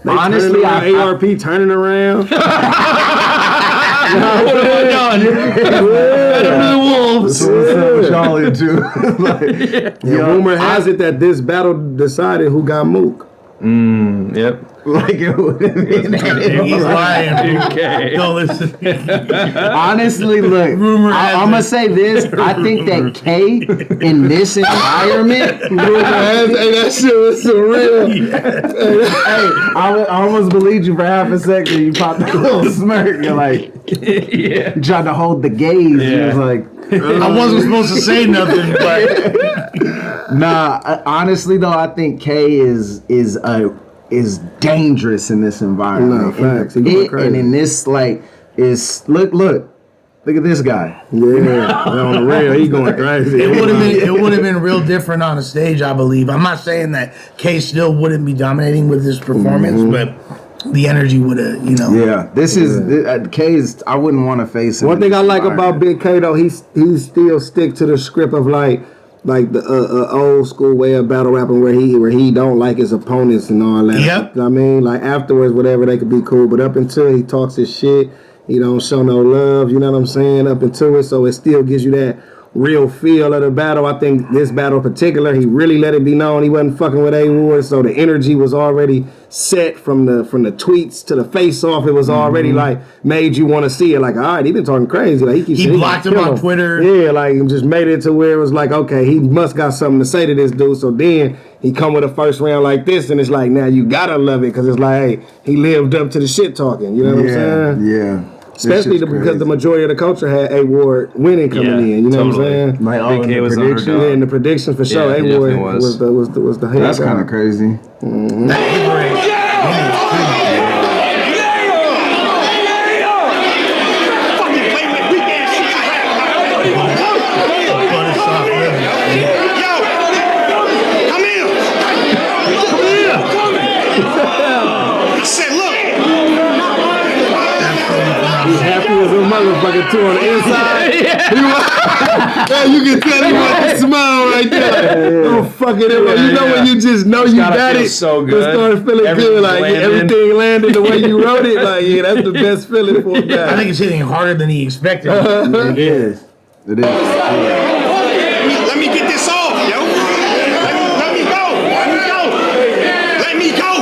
They honestly, ARP turning around. What have I done? Better to the wolves. y'all into. Like, rumor has it that this battle decided who got Mook. Yep. Like it would have been. He's lying. Okay. Don't listen. Honestly, look, I'm gonna say this. I think that K in this environment, hey, that shit was surreal. Hey, I almost believed you for half a second. You popped a little smirk. You're like, you tried to hold the gaze. You was like, I wasn't supposed to say nothing, but nah. Honestly, though, I think K is dangerous in this environment. No, facts. And in this, like, is look at this guy. Yeah, on the rail, he going crazy. It would have been real different on a stage, I believe. I'm not saying that K still wouldn't be dominating with his performance, but the energy would have, Yeah, this is K's. I wouldn't want to face him. One thing I like about Big K though, he still stick to the script of like the old school way of battle rapping where he don't like his opponents and all that. Yep. I mean, like afterwards, whatever, they could be cool, but up until he talks his shit, he don't show no love. You know what I'm saying? Up until it, so it still gives you that real feel of the battle. I think this battle in particular, he really let it be known he wasn't fucking with A-Ward, so the energy was already set from the tweets to the face-off. It was already like made you want to see it. Like, all right, he been talking crazy. Like he blocked him on Twitter. Yeah, like just made it to where it was like, okay, he must got something to say to this dude. So then he come with a first round like this, and it's like now you gotta love it because it's like, hey, he lived up to the shit talking. You know what I'm saying? Yeah. Especially because the majority of the culture had A-Ward winning coming in. You know what I'm saying? Like all in the predictions. Yeah, in the predictions for sure. Yeah, A-Ward was the head. That's kind of crazy. as a motherfucker too on the inside. Yeah, you can tell he want to smile right there. Oh, fuck it. You know when you just know you got it. So good. Just start feeling good. Like everything landed the way you wrote it. Like, yeah, that's the best feeling for a guy. I think it's hitting harder than he expected. It is. It is. Let me get this off, yo. Let me go. Let me go. Let me go.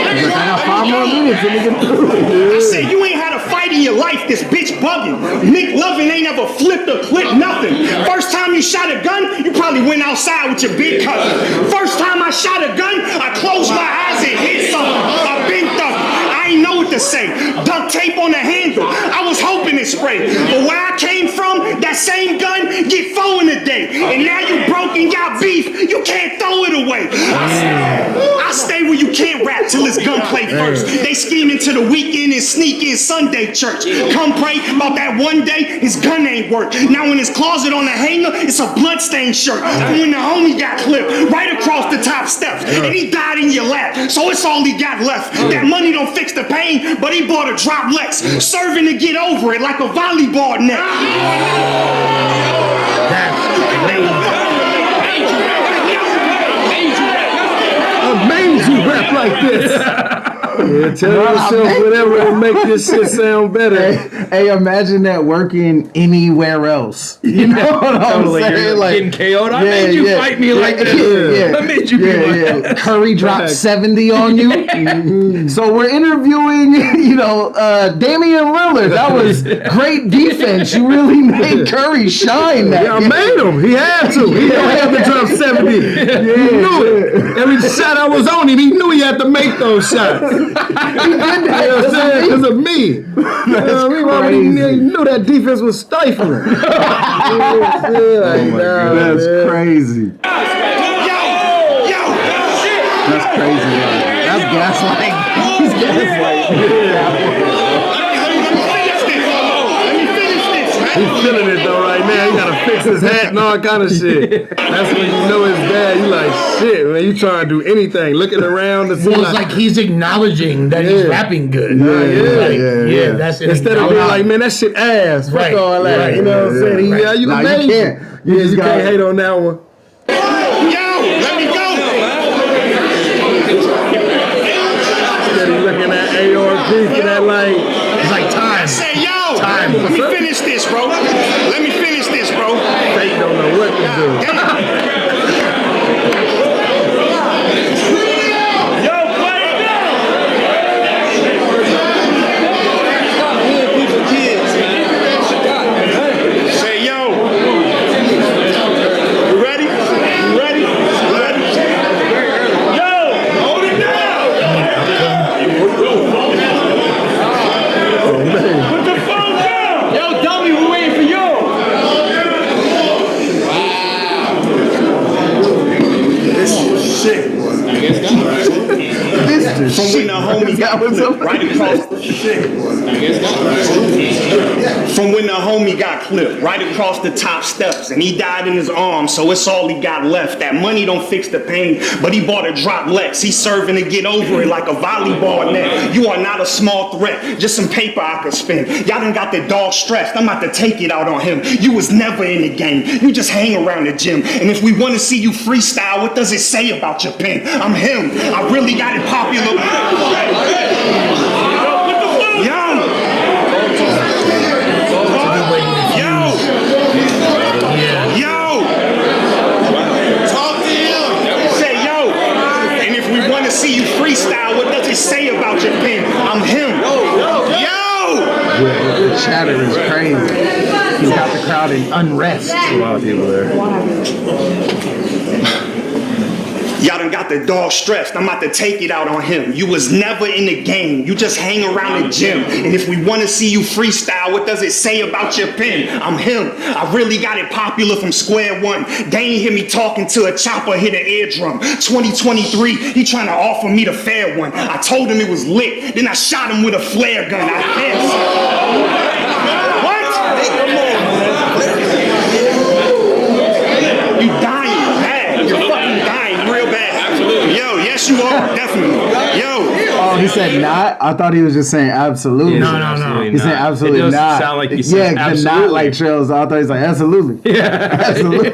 I got 5 more minutes and we can do it. I said you ain't had a fight in your life. This bitch bugging. Nick Lovin ain't ever flipped a clip, nothing. First time you shot a gun, you probably went outside with your big cousin. First time I shot a gun, I closed my eyes and hit something. I been thumping. I ain't know what to say. Duct tape on the handle. I was hoping it sprayed. But where I came from, that same gun get 4 in a day. And now you broke and got beef. You can't throw it away. I stay where you can't rap till it's gunplay first. They scheme into the weekend and sneak in Sunday church. Come pray about that one day his gun ain't work. Now in his closet on the hanger, it's a bloodstained shirt. And when the homie got clipped right across the top steps, and he died in your lap, so it's all he got left. That money don't fix the pain, but he bought a drop Lex, serving to get over it like a volleyball net. I made you rap like this. Yeah, tell yourself whatever to make this shit sound better. Hey, imagine that working anywhere else. You know what I'm saying? Like getting KO'd. I made you fight me like this. I made you be like that. Curry dropped 70 on you. So we're interviewing, Damian Lillard. That was great defense. You really made Curry shine that game. I made him. He had to. He had to drop 70. He knew it. Every shot I was on him, he knew he had to make those shots. Because of me. He knew that defense was stifling. That's crazy. That's crazy. That's gaslighting. He's gaslighting. He's feeling it though right now. He gotta fix his hat and all kind of shit. That's when you know it's bad. You like, shit, man. You trying to do anything, looking around to see. It's like he's acknowledging that he's rapping good. Yeah. That's instead of being like, man, that shit ass. Fuck all that. Right. You know what I'm saying? Yeah, you can't. You can't hate on that one. Let me go. Instead of looking at ARP for that, like, it's like time. Say, yo. time. Let me finish this, bro. Let me finish this, bro. Fate don't know what to do. Yo, play it down. Say, yo. You ready? You ready? You ready? Yo, hold it down. Put the phone down. Yo, dummy, we're waiting for you. Shit. From when the homie got clipped right across the From when the homie got clipped right across the top steps and he died in his arms, so it's all he got left. That money don't fix the pain, but he bought a drop Lex. He's serving to get over it like a volleyball net. You are not a small threat, just some paper I could spend. Y'all done got the dog stressed. I'm about to take it out on him. You was never in the game. You just hang around the gym. And if we want to see you freestyle, what does it say about your pen? I'm him. I really got it popular. Yo. Talk to him. Say, yo. And if we want to see you freestyle, what does it say about your pen? I'm him. Yo. The chatter is crazy. He's got the crowd in unrest. A lot of people there. Y'all done got the dog stressed. I'm about to take it out on him. You was never in the game. You just hang around the gym. And if we want to see you freestyle, what does it say about your pen? I'm him. I really got it popular from square one. They ain't hear me talking to a chopper hit an eardrum. 2023, he trying to offer me the fair one. I told him it was lit. Then I shot him with a flare gun. I guess. What? You dying bad. You're fucking dying real bad. Absolutely. Yo, yes you are, definitely. Yo. Oh, he said not? I thought he was just saying absolutely. No. He said absolutely it does not. sound like he said the absolutely. not like trails. I thought he was like absolutely. Yeah. Absolutely.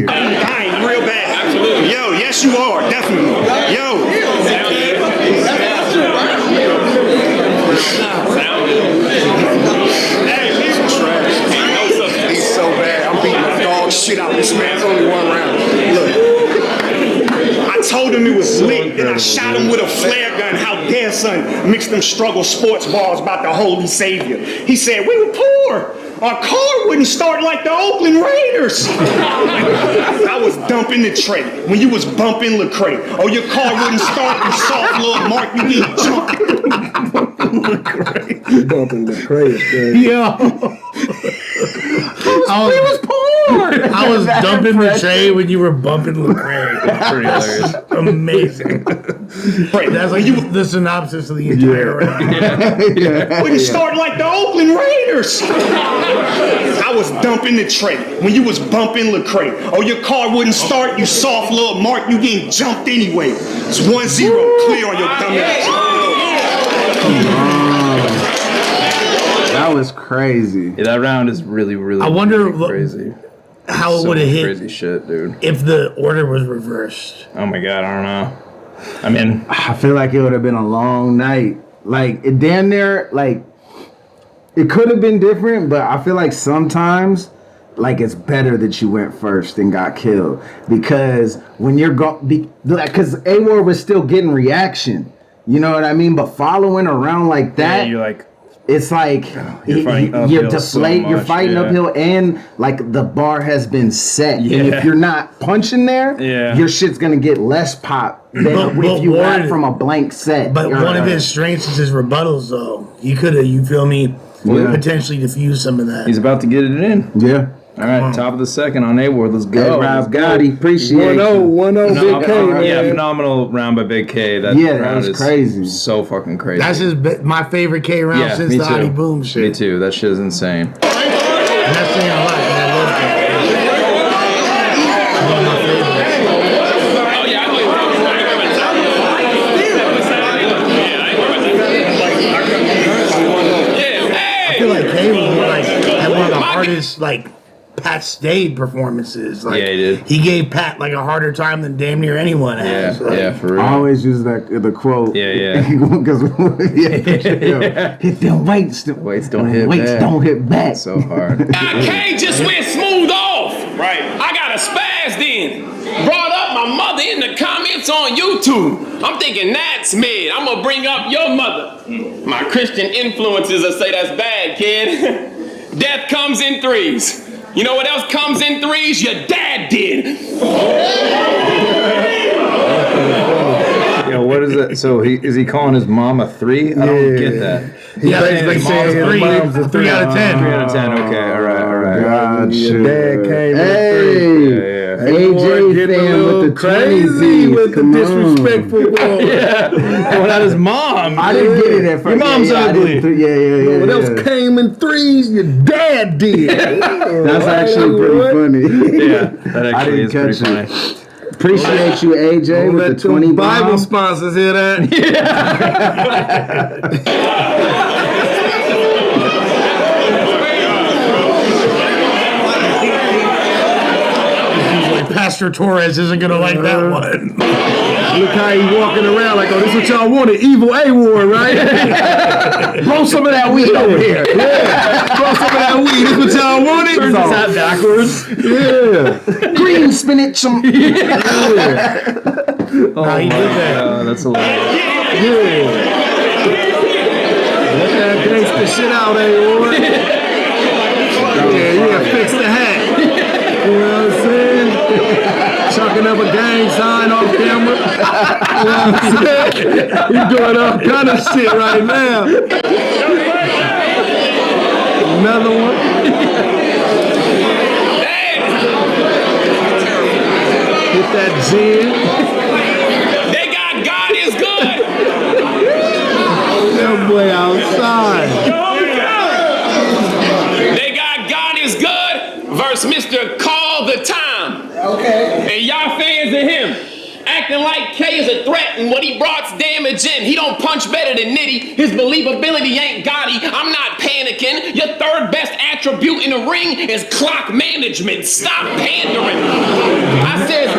Dying real bad. Absolutely. Yo, yes you are, definitely. Yo. He's so bad. I'm beating the dog shit out of this man. It's only one round. Look. I told him it was lit, then I shot him with a flare gun. How dare, son, mix them struggle sports balls about the holy savior. He said, we were poor. Our car wouldn't start like the Oakland Raiders. I was dumping the tray when you was bumping Lecrae. Oh, your car wouldn't start, you soft little Mark, you need jump. Bumping the crazy. Yo. We was poor. I was dumping the tray when you were bumping Lecrae. Pretty hilarious. Amazing. That's like the synopsis of the entire round. Wouldn't start like the Oakland Raiders. I was dumping the tray when you was bumping Lecrae. Oh, your car wouldn't start, you soft little Mark, you getting jumped anyway. It's 1-0 clear on your dumb ass. That was crazy. Yeah, that round is really, really, I wonder really crazy. how it So would have much hit crazy shit, dude. if the order was reversed. Oh my god, I don't know. I mean, I feel like it would have been a long night. Like, it damn near, like, it could have been different, but I feel like sometimes, like, it's better that you went first and got killed. Because when you're because A-Ward was still getting reaction. You know what I mean? But following around like that, yeah, you're like, it's like You're fighting you uphill deflate, so you're much, fighting yeah. uphill, and like the bar has been set. Yeah. And if you're not punching there, Yeah. your shit's gonna get less pop than But if you Ward- rap from a blank set. But one of his strengths is his rebuttals, though. He could have, you feel me, Yeah. potentially diffuse some of that. he's about to get it in. Yeah. All right, top of the second on A-Ward. Let's Hey, go. Rob Gotti, appreciate 1-0, you. 1-0, Big K, man. Yeah, phenomenal round by Big K. That Yeah, that round was is crazy. So fucking crazy. That's my favorite K round yeah, since me the too. Adi Boom shit. Me too. That shit is insane. And that's saying a lot. 'Cause I love K. One of my favorites. Oh yeah, I know you're wrong. I feel like K was like had one of the hardest like Pat Stayed performances. Like, Yeah, he did. He gave Pat like a harder time than damn near anyone has. Yeah, for real. I always use the quote. Yeah. Because hit them weights. Weights don't hit weights back. don't hit back. So hard. K just went smooth off. Right. I got a spaz then. Brought up my mother in the comments on YouTube. I'm thinking that's mid. I'm gonna bring up your mother. My Christian influences will say that's bad, kid. Death comes in threes. You know what else comes in threes? Your dad did. Yeah, what is that? So is he calling his mom a 3? I don't get that. Yeah, he's saying his mom's a 3 out of 10. 3 out of 10. Okay, all right. God, Your dad came Hey. AJ fan with the crazy with the disrespectful boy. Well, not his mom. I didn't get it at first. Your mom's ugly. Yeah. What else came in threes? Your dad did. That's actually pretty funny. Yeah, that actually is pretty funny. Appreciate you, AJ, with the 20 Bible bomb. sponsors hear that? Pastor Torres isn't gonna like that one. Look how he walking around like, oh, this what y'all wanted, evil A-Ward, right? Blow some of that weed over here. Yeah, throw some of that weed. This what y'all wanted? Turns his hat backwards. Yeah. Green spinach. Some. Oh my God, that's hilarious. Yeah. Let that gangsta shit out, A-Ward. Yeah, fix the hat. You know what I'm saying? Chucking up a gang sign off camera. You know what I'm saying? He's doing all kind of shit right now. Another one. Hit that gin. They got God is good. That boy outside. They got God is good versus Mr. Call the Time. Okay. And y'all fans of him. Acting like K is a threat and what he brought's damage in. He don't punch better than Nitty. His believability ain't gaudy. I'm not panicking. Your third best attribute in the ring is clock management. Stop pandering. I said,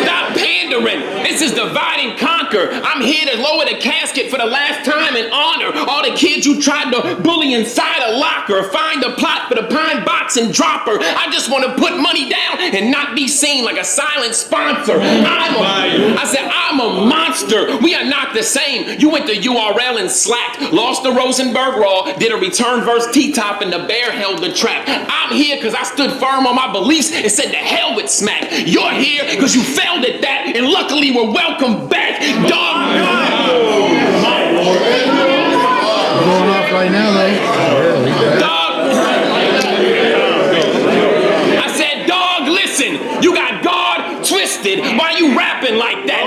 stop pandering. This is divide and conquer. I'm here to lower the casket for the last time and honor all the kids you tried to bully inside a locker. Find a plot for the pine box and drop her. I just want to put money down and not be seen like a silent sponsor. I'm a monster. We are not the same. You went to URL and slacked, lost the Rosenberg Raw, did a return verse T-top, and the bear held the trap. I'm here because I stood firm on my beliefs and said to hell with smack. You're here because you failed at that, and luckily we're welcome back. Dog. Going off right now, though. Dog. I said, dog, listen. You got God twisted. Why you rapping like that?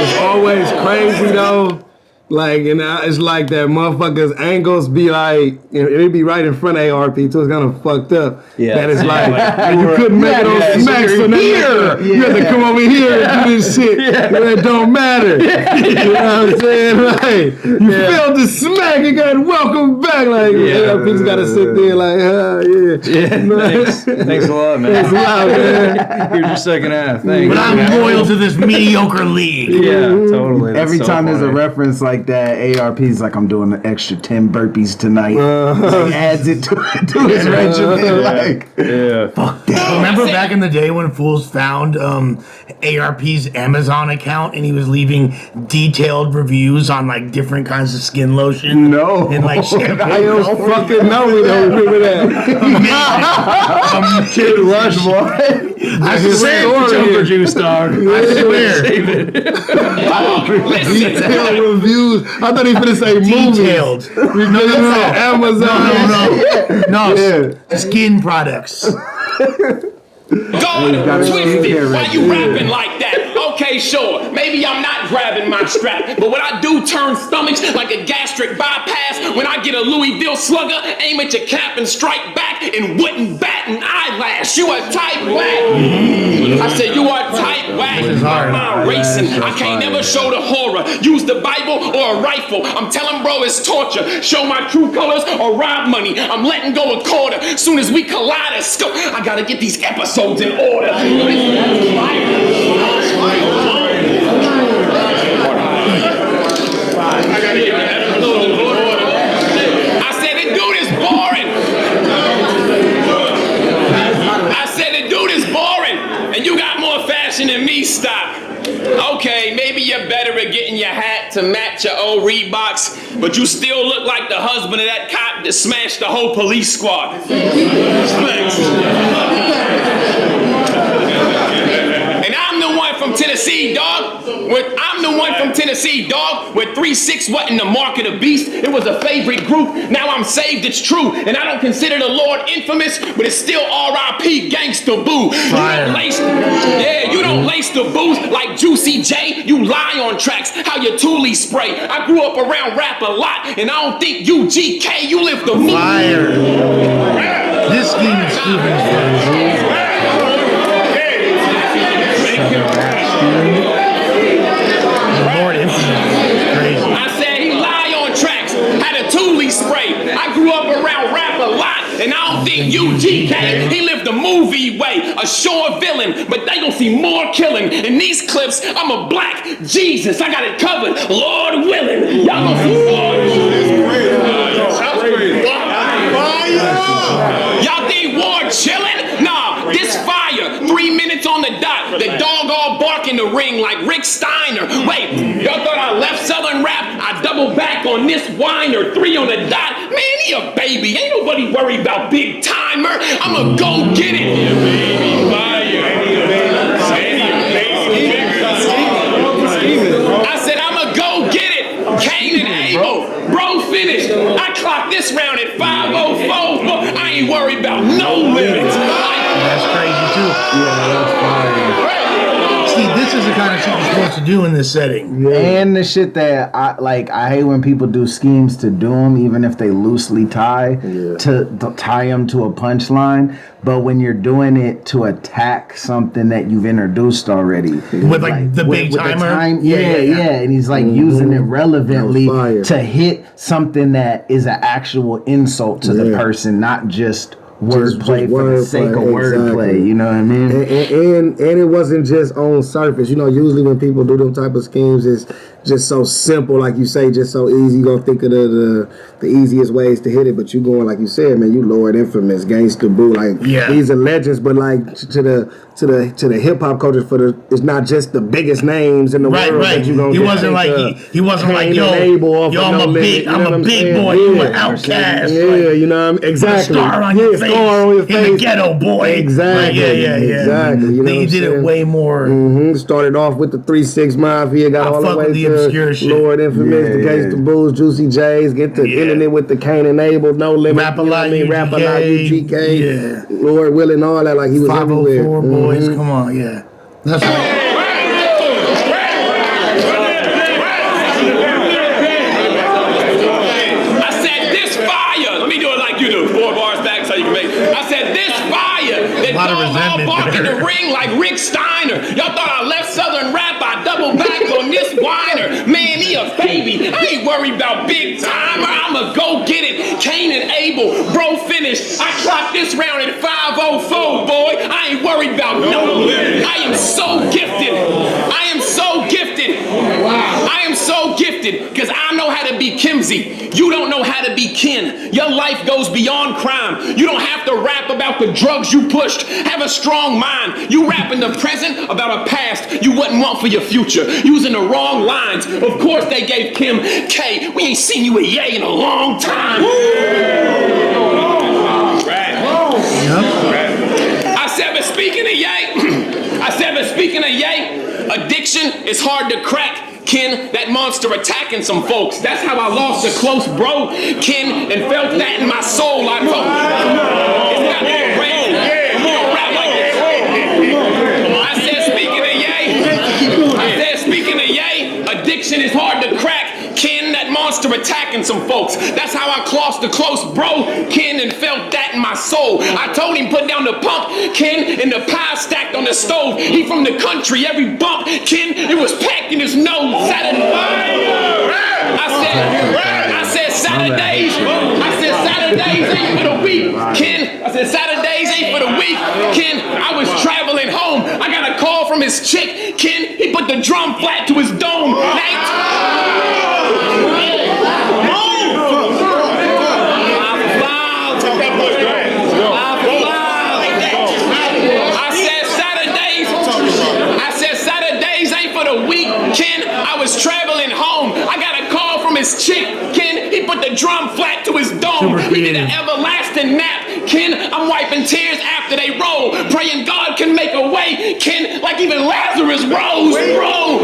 It's always crazy though. Like, and it's like that motherfuckers' angles be like, it be right in front of ARP too. It's kind of fucked up. Yeah. That it's like, you couldn't make it on Smack, so now you have to come over here and do this shit. It don't matter. You know what I'm saying? Like, you failed to Smack, you got welcome back. Like, ARP's got to sit there like, Thanks a lot, man. Thanks a lot, man. Here's your second half. Thanks. But I'm loyal to this mediocre league. Yeah, totally. That's Every so time there's a funny. reference like that, ARP's like, I'm doing an extra 10 burpees tonight. Like, adds it to his regimen. Like, fuck that. Remember back in the day when fools found ARP's Amazon account and he was leaving detailed reviews on like different kinds of skin lotion? No. And like shampoo. I don't fucking know. We don't remember that. Kid Lush, boy. I swear, Jumper juice, dog. I swear. Detailed reviews. I thought he was going to say movies. Detailed. No. Amazon. No. Skin products. God twisted. Why you rapping like that? Okay, sure, maybe I'm not grabbing my strap, but when I do turn stomachs like a gastric bypass, when I get a Louisville slugger, aim at your cap and strike back and wouldn't bat an eyelash. You a tight whack. I said, you are tight whack. My mind racing. I can't never show the horror. Use the Bible or a rifle. I'm telling bro it's torture. Show my true colors or rob money. I'm letting go a quarter. Soon as we kaleidoscope, I gotta get these episodes in order. I said the dude is boring. I said the dude is boring, and you got more fashion than me. Stop. Okay, maybe you're better at getting your hat to match your old Reeboks, but you still look like the husband of that cop that smashed the whole police squad. Thanks. And I'm the one from Tennessee, dog. I'm the one from Tennessee, dog. With 3-6 wasn't the mark of the beast. It was a favorite group. Now I'm saved, it's true. And I don't consider the Lord infamous, but it's still R.I.P. Gangsta Boo. You don't lace the booze like Juicy J. You lie on tracks, how you Thule spray. I grew up around rap a lot, and I don't think you GK, you live the movie. Fire. This game is Stevens. I said he lie on tracks, had a Thule spray. I grew up around rap a lot, and I don't think you GK, he lived the movie way. A sure villain, but they gon' see more killing. In these clips, I'm a black Jesus, I got it covered, Lord willing. Y'all gon' see more. Y'all think war chillin'? Nah, this fire. 3 minutes on the dot. The dog all bark in the ring like Rick Steiner. Wait, y'all thought I left Southern rap? I double back on this whiner. 3 on the dot. Man, he a baby. Ain't nobody worried about Big Timer. I'ma go get it. I said I'ma go get it. Cain and Abel. Bro finished. I clocked this round at 5:04. I ain't worried about no limits. That's crazy too. Yeah, that's fire. See, this is the kind of shit you're supposed to do in this setting. Yeah. And the shit that I hate when people do schemes to do them, even if they loosely tie to tie them to a punchline. But when you're doing it to attack something that you've introduced already, with like the big timer, yeah, and he's like using it relevantly to hit something that is an actual insult to the person, not just wordplay for the sake of wordplay, you know what I mean? And it wasn't just on surface. You know, usually when people do them type of schemes, it's just so simple, like you say, just so easy. You gonna think of the easiest ways to hit it, but you going like you said, man. You Lord Infamous, Gangsta Boo, like these are legends. But like to the hip hop culture, it's not just the biggest names in the world. Right. That you gonna he wasn't like yo, I'm a big boy. You an outcast. Yeah, you know what I mean? Exactly. Scar on your face. In the ghetto, boy. Exactly. Exactly. You know you did it way more. Started off with the 3-6 Mafia, got all the way to obscure shit. Lord Infamous, the Gangsta Bulls, Juicy J's, get to ending it with the Cain and Abel, No Limit, Rap a lot, Rap a lot, UGK, Lord willing, all that, like he was everywhere. 504 boys, come on, That's right. I said this fire. Let me do it like you do. 4 bars back so you can make it. I said this fire. That dog all bark in the ring like Rick Steiner. Y'all thought I left Southern rap. I double back on this whiner. Man, he a baby. I ain't worried about Big Timer. I'ma go get it. Cain and Abel, bro finished. I clocked this round at 5:04, boy. I ain't worried about no limit. I am so gifted. I am so gifted. I am so gifted because I know how to be Kimsey. You don't know how to be Ken. Your life goes beyond crime. You don't have to rap about the drugs you pushed. Have a strong mind. You rap in the present about a past you wouldn't want for your future. Using the wrong lines. Of course they gave Kim K. We ain't seen you a yay in a long time. I said, but speaking of yay, addiction is hard to crack. Ken, that monster attacking some folks. That's how I lost a close bro, Ken, and felt that in my soul. I told it's not crazy. We don't rap like this. I said, speaking of yay, equation is hard to crack. Ken, that monster attacking some folks. That's how I crossed the close, bro. Ken, and felt that in my soul. I told him put down the pump. Ken, and the pie stacked on the stove. He from the country, every bump. Ken, it was packed in his nose. Saturday. I said Saturdays. I said Saturdays ain't for the week. Ken, I said Saturdays ain't for the week. Ken, I was traveling home. I got a call from his chick. Ken, he put the drum flat to his dome. I said Saturdays ain't for the week. Ken, I was traveling home. I got a call from his chick. Ken, he put the drum flat to his dome. He did an everlasting nap. Ken, I'm wiping tears after they roll. Praying God can make a way. Ken, like even Lazarus rose. Bro.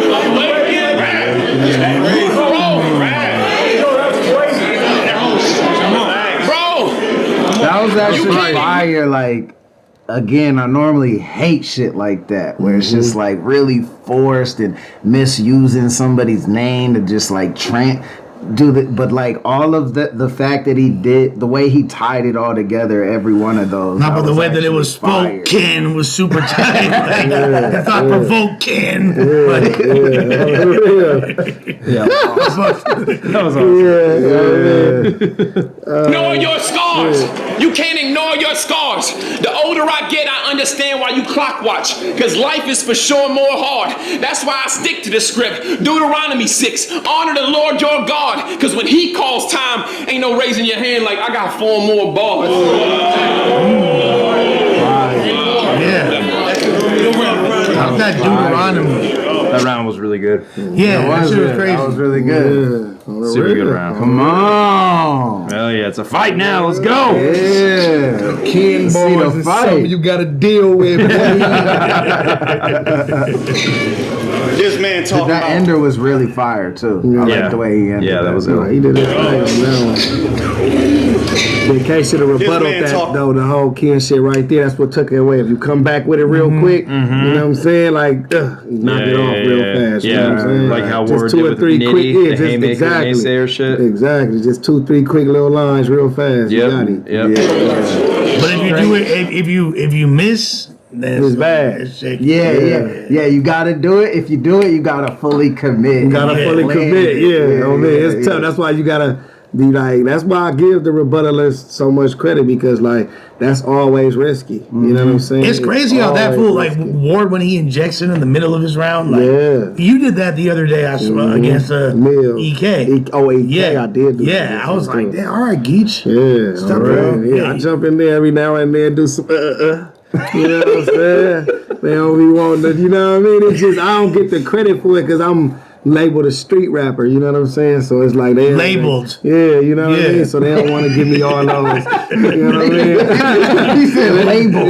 That was actually fire. Like, again, I normally hate shit like that, where it's just like really forced and misusing somebody's name to just like but like all of the fact that he did, the way he tied it all together, every one of those. Not but the way that it was spoken was super tight. Like, I thought provoking. That was awesome. Ignore your scars. You can't ignore your scars. The older I get, I understand why you clock watch. Because life is for sure more hard. That's why I stick to the script. Deuteronomy 6. Honor the Lord your God. Because when he calls time, ain't no raising your hand like I got 4 more bars. How's that Deuteronomy? That round was really good. Yeah, that shit was crazy. That was really good. Super good round. Come on. Hell yeah, it's a fight now. Let's go. Yeah. Ken boys is something you got to deal with. This man talking that about ender was really fire too. I like the way he ended. Yeah, that was it. He did it. In case of the rebuttal that though, the whole Ken shit right there, that's what took it away. If you come back with it real quick, you know what I'm saying? Like, knock it off real fast. You know what I'm saying? Like how just Ward 2 did or with 3 quick, the haymaker, naysayer shit. Exactly. Just 2-3 quick little lines real fast. Yep. You got it. Yep. Yeah. But if you do it, if you miss, then it's bad. Yeah. You gotta do it. If you do it, you gotta fully commit. You gotta fully commit. It's tough. That's why you gotta be like. That's why I give the rebuttalist so much credit, because like that's always risky. You know what I'm saying? It's crazy how that fool, like Ward, when he injects it in the middle of his round. Like, you did that the other day. I saw against EK. EK. I did. I was like, damn, all right, Geech. Stop right. I jump in there every now and then, do some You know what I'm saying? They don't be wanting to, you know what I mean? It's just, I don't get the credit for it because I'm labeled a street rapper, you know what I'm saying? So it's like they labeled. You know what I mean? So they don't want to give me all those. You know what I mean? He said labeled.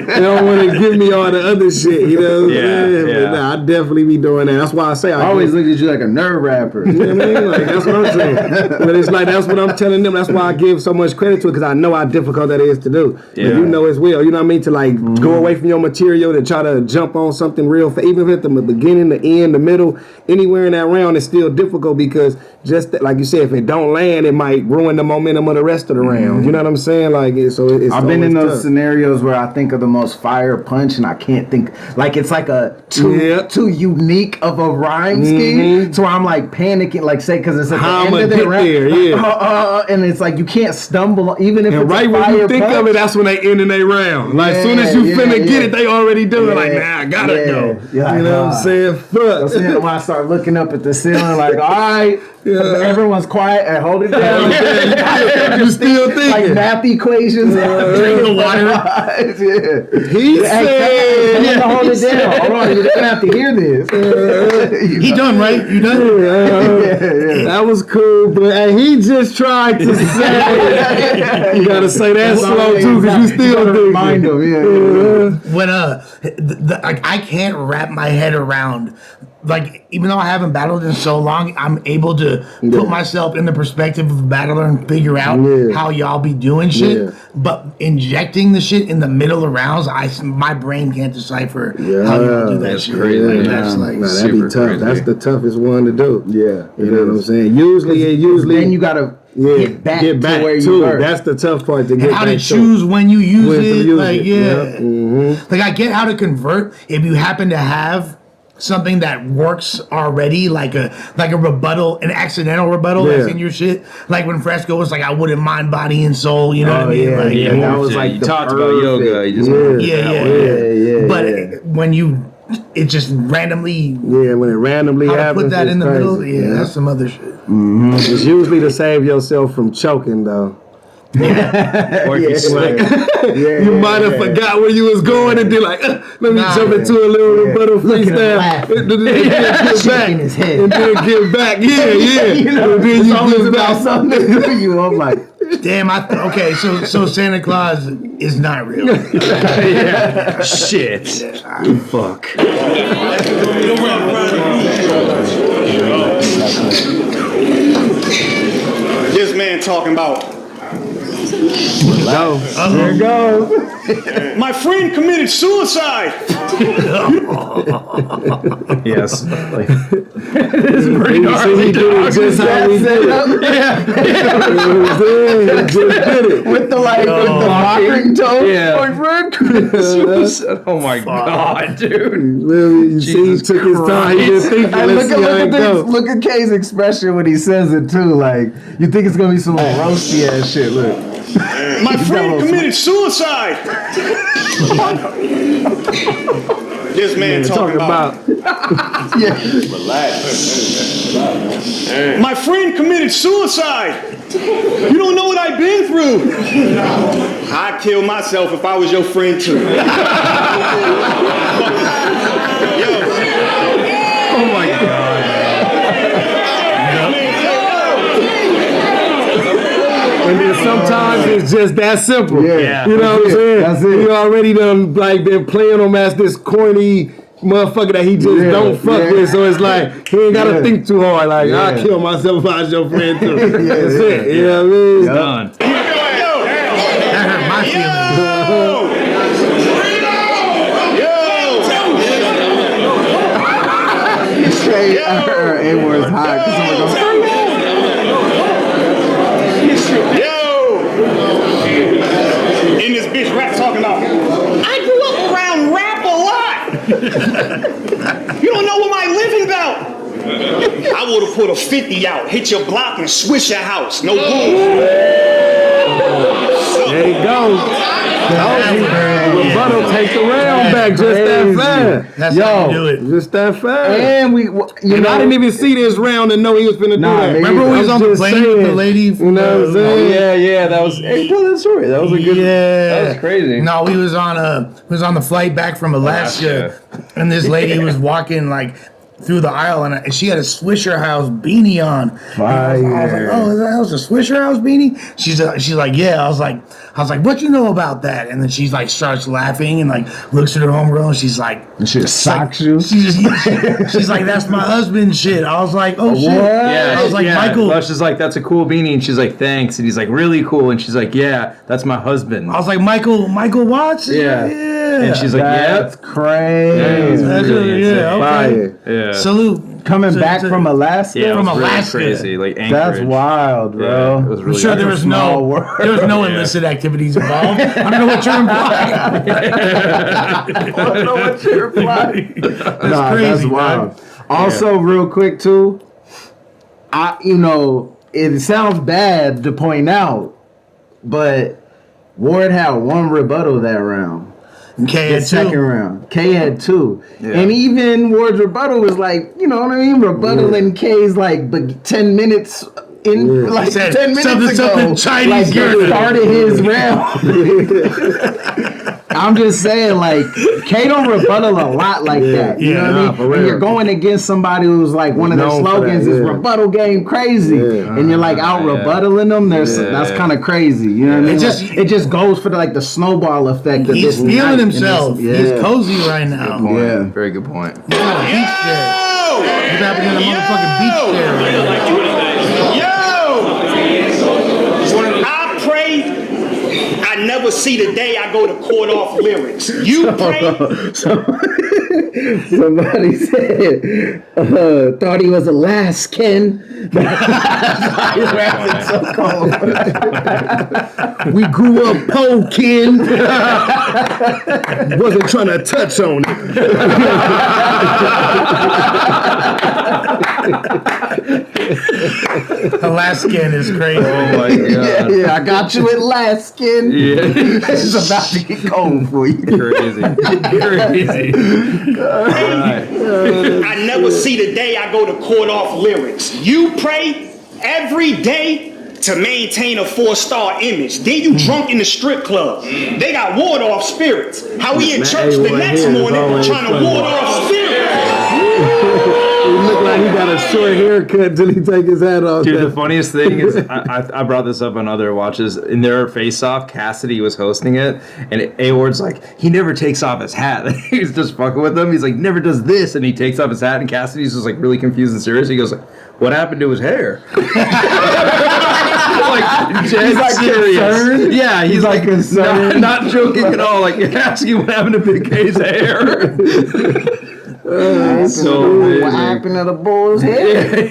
They don't want to give me all the other shit. You know what I'm saying? But nah, I definitely be doing that. That's why I say I always look at you like a nerd rapper. You know what I mean? Like that's what I'm saying. But it's like that's what I'm telling them. That's why I give so much credit to it, because I know how difficult that is to do. But you know as well. You know what I mean? To like go away from your material to try to jump on something real. Even if it's the beginning, the end, the middle, anywhere in that round is still difficult, because just like you said, if it don't land, it might ruin the momentum of the rest of the round. You know what I'm saying? Like it's I've been in those scenarios where I think of the most fire punch and I can't think, like it's like a too unique of a rhyme scheme, so I'm like panicking, like say because it's at the end of the round, and it's like you can't stumble even if it's right when you think of it, that's when they end in their round. Like as soon as you finna get it, they already do it. Like nah, I gotta go. You know what I'm saying? Fuck. When I start looking up at the ceiling, like all right. Everyone's quiet and hold it down. You still thinking like math equations. Drink the water. He said, hold it down. Hold on, you didn't have to hear this. He done, right? You done? That was cool, but he just tried to say. You gotta say that slow too, because you still thinking. Remind him, When I can't wrap my head around like, even though I haven't battled in so long, I'm able to put myself in the perspective of a battler and figure out how y'all be doing shit. Yeah. But injecting the shit in the middle of rounds, my brain can't decipher how you do that shit. Crazy. Like, that's like that'd be tough. Crazy. That's the toughest one to do. Yeah, you know what I'm saying. Usually, then you gotta get back to where you were. That's the tough part to get how back to choose when you use it. Like, Mm-hmm. like I get how to convert if you happen to have something that works already, like a rebuttal, an accidental rebuttal that's in your shit. Like when Fresco was like, I wouldn't mind body and soul, you know what I mean? Yeah, like, that was like you talked about yoga. You just But when it just randomly, when it randomly how happens, to put that in the crazy. middle, that's some other shit. Mm-hmm. It's usually to save yourself from choking, though. Or if you slick. You might have forgot where you was going and be like, let me jump into a little rebuttal freestyle. And then get back. Yeah. You know, and then it's you always get about back. something to do. You, I'm like, damn, okay, so Santa Claus is not real. Shit. Fuck. This man talking about. there it goes. My friend committed suicide. Yes. It's pretty hard. He did it just how we did it. Just did it. With the mocking tone. Yeah. My friend. Oh my god, dude. Really, you see, he took his time. He didn't think. Look at K's expression when he says it too. Like, you think it's gonna be some roasty ass shit. Look. My friend committed suicide. This man talking about. My friend committed suicide. You don't know what I've been through. I'd kill myself if I was your friend too. Oh my god. And then sometimes it's just that simple. Yeah. You know what I'm saying? That's it. You already done been playing him as this corny motherfucker that he just don't fuck with. So it's like he ain't gotta think too hard. Like I'll kill myself if I was your friend too. That's it. You know what I mean? It's done. That hurt my feelings. A-Word's high because someone goes, in this bitch rap talking about, I grew up around rap a lot. You don't know what my living about. I would have put a 50 out, hit your block and switch your house. No bull. There you go. Rebuttal take the round back just that fast. That's how you do it. Just that fast. and I didn't even see this round and know he was finna do that. Remember when he was on the plane with the lady? You know what I'm saying? Yeah, that was. Hey, tell that story. That was a good. That was crazy. No, we was on the flight back from Alaska, and this lady was walking like through the aisle, and she had a Swisher House beanie on. I was like, oh, that was a Swisher House beanie? She's like, yeah. I was like, what you know about that? And then she's like, starts laughing and like looks at her homegirl, and she's like, she socks you. she's like, that's my husband's shit. I was like, oh shit. Yeah, I was like, Michael. Lush is like, that's a cool beanie, and she's like, thanks, and he's like, really cool, and she's like, yeah, that's my husband. I was like, Michael Watts? Yeah. And she's like, that's crazy. Okay. Yeah. Salute. Coming back from Alaska. Yeah, from it was really Alaska. Crazy, like Anchorage. That's wild, bro. Yeah, it was really I'm sure there was no illicit activities involved. I don't know what you're implying. I don't know what you're implying. That's crazy. That's wild. Also, real quick too, it sounds bad to point out, but Ward had one rebuttal that round. K had second round. K had two. Yeah. And even Ward's rebuttal was like, you know what I mean? Rebuttal in K's like 10 minutes in, like 10 minutes ago. Chinese like started his round. I'm just saying, like, K don't rebuttal a lot like that. You know what I mean? And you're going against somebody who's like, one of their slogans is rebuttal game crazy. And you're like out rebuttaling them. That's kind of crazy. You know what I mean? It just goes for the snowball effect of He's this. feeling himself. He's cozy right now. Very good point. Yeah. What's happening in the motherfucking beach chair? I pray I never see the day I go to court off lyrics. You pray. Somebody said, thought he was Alaskan. We grew up poor, Ken. Wasn't trying to touch on it. Alaskan is crazy. Oh my god. Yeah, I got you at Alaskan. Yeah. It's about to get cold for you. Crazy. Crazy. I never see the day I go to court off lyrics. You pray every day to maintain a 4-star image. Then you drunk in the strip club. They got ward off spirits. How we in church the next morning trying to ward off spirits. He look like he got a short haircut till he take his hat off. Dude, the funniest thing is, I brought this up on other watches. In their face-off, Cassidy was hosting it, and A-Ward's like, he never takes off his hat. He's just fucking with him. He's like, never does this, and he takes off his hat, and Cassidy's just like really confused and serious. He goes, what happened to his hair? Like, he's like serious. Concerned? Yeah, he's like concerned. Not joking at all. Like, asking what happened to Big K's hair. So what happened to the bull's head?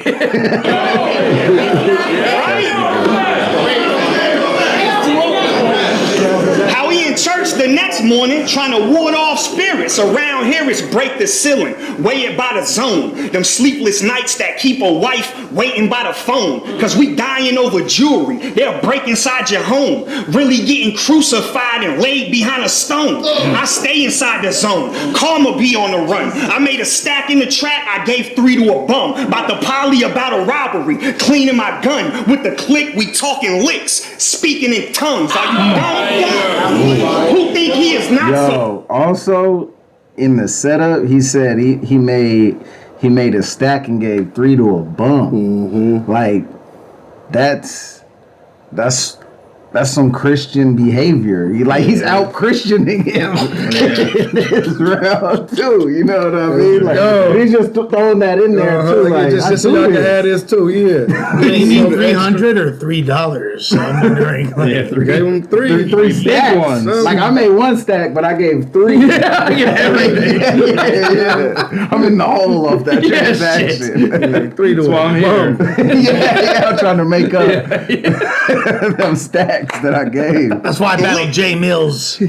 How we in church the next morning trying to ward off spirits. Around here it's break the ceiling, weigh it by the zone. Them sleepless nights that keep a wife waiting by the phone. Cause we dying over jewelry, they'll break inside your home. Really getting crucified and laid behind a stone. I stay inside the zone, karma be on the run. I made a stack in the trap, I gave 3 to a bum. About the poly about a robbery, cleaning my gun. With the click we talking licks, speaking in tongues. Are you dumb? Who think he is not so? Also in the setup, he said he made a stack and gave 3 to a bum. Mm-hmm. Like that's some Christian behavior. He's out Christianing him in this round too. You know what I mean? Like he's just throwing that in there too. Like just so y'all can have this too. Yeah. Did he need $300 or $3? So I'm wondering. Gave him three stacks. Ones. Like I made 1 stack, but I gave 3. Yeah, I'm in the hole of that transaction. 3 to 1. Yeah, I'm trying to make up them stacks that I gave. That's why I battled Jay Mills.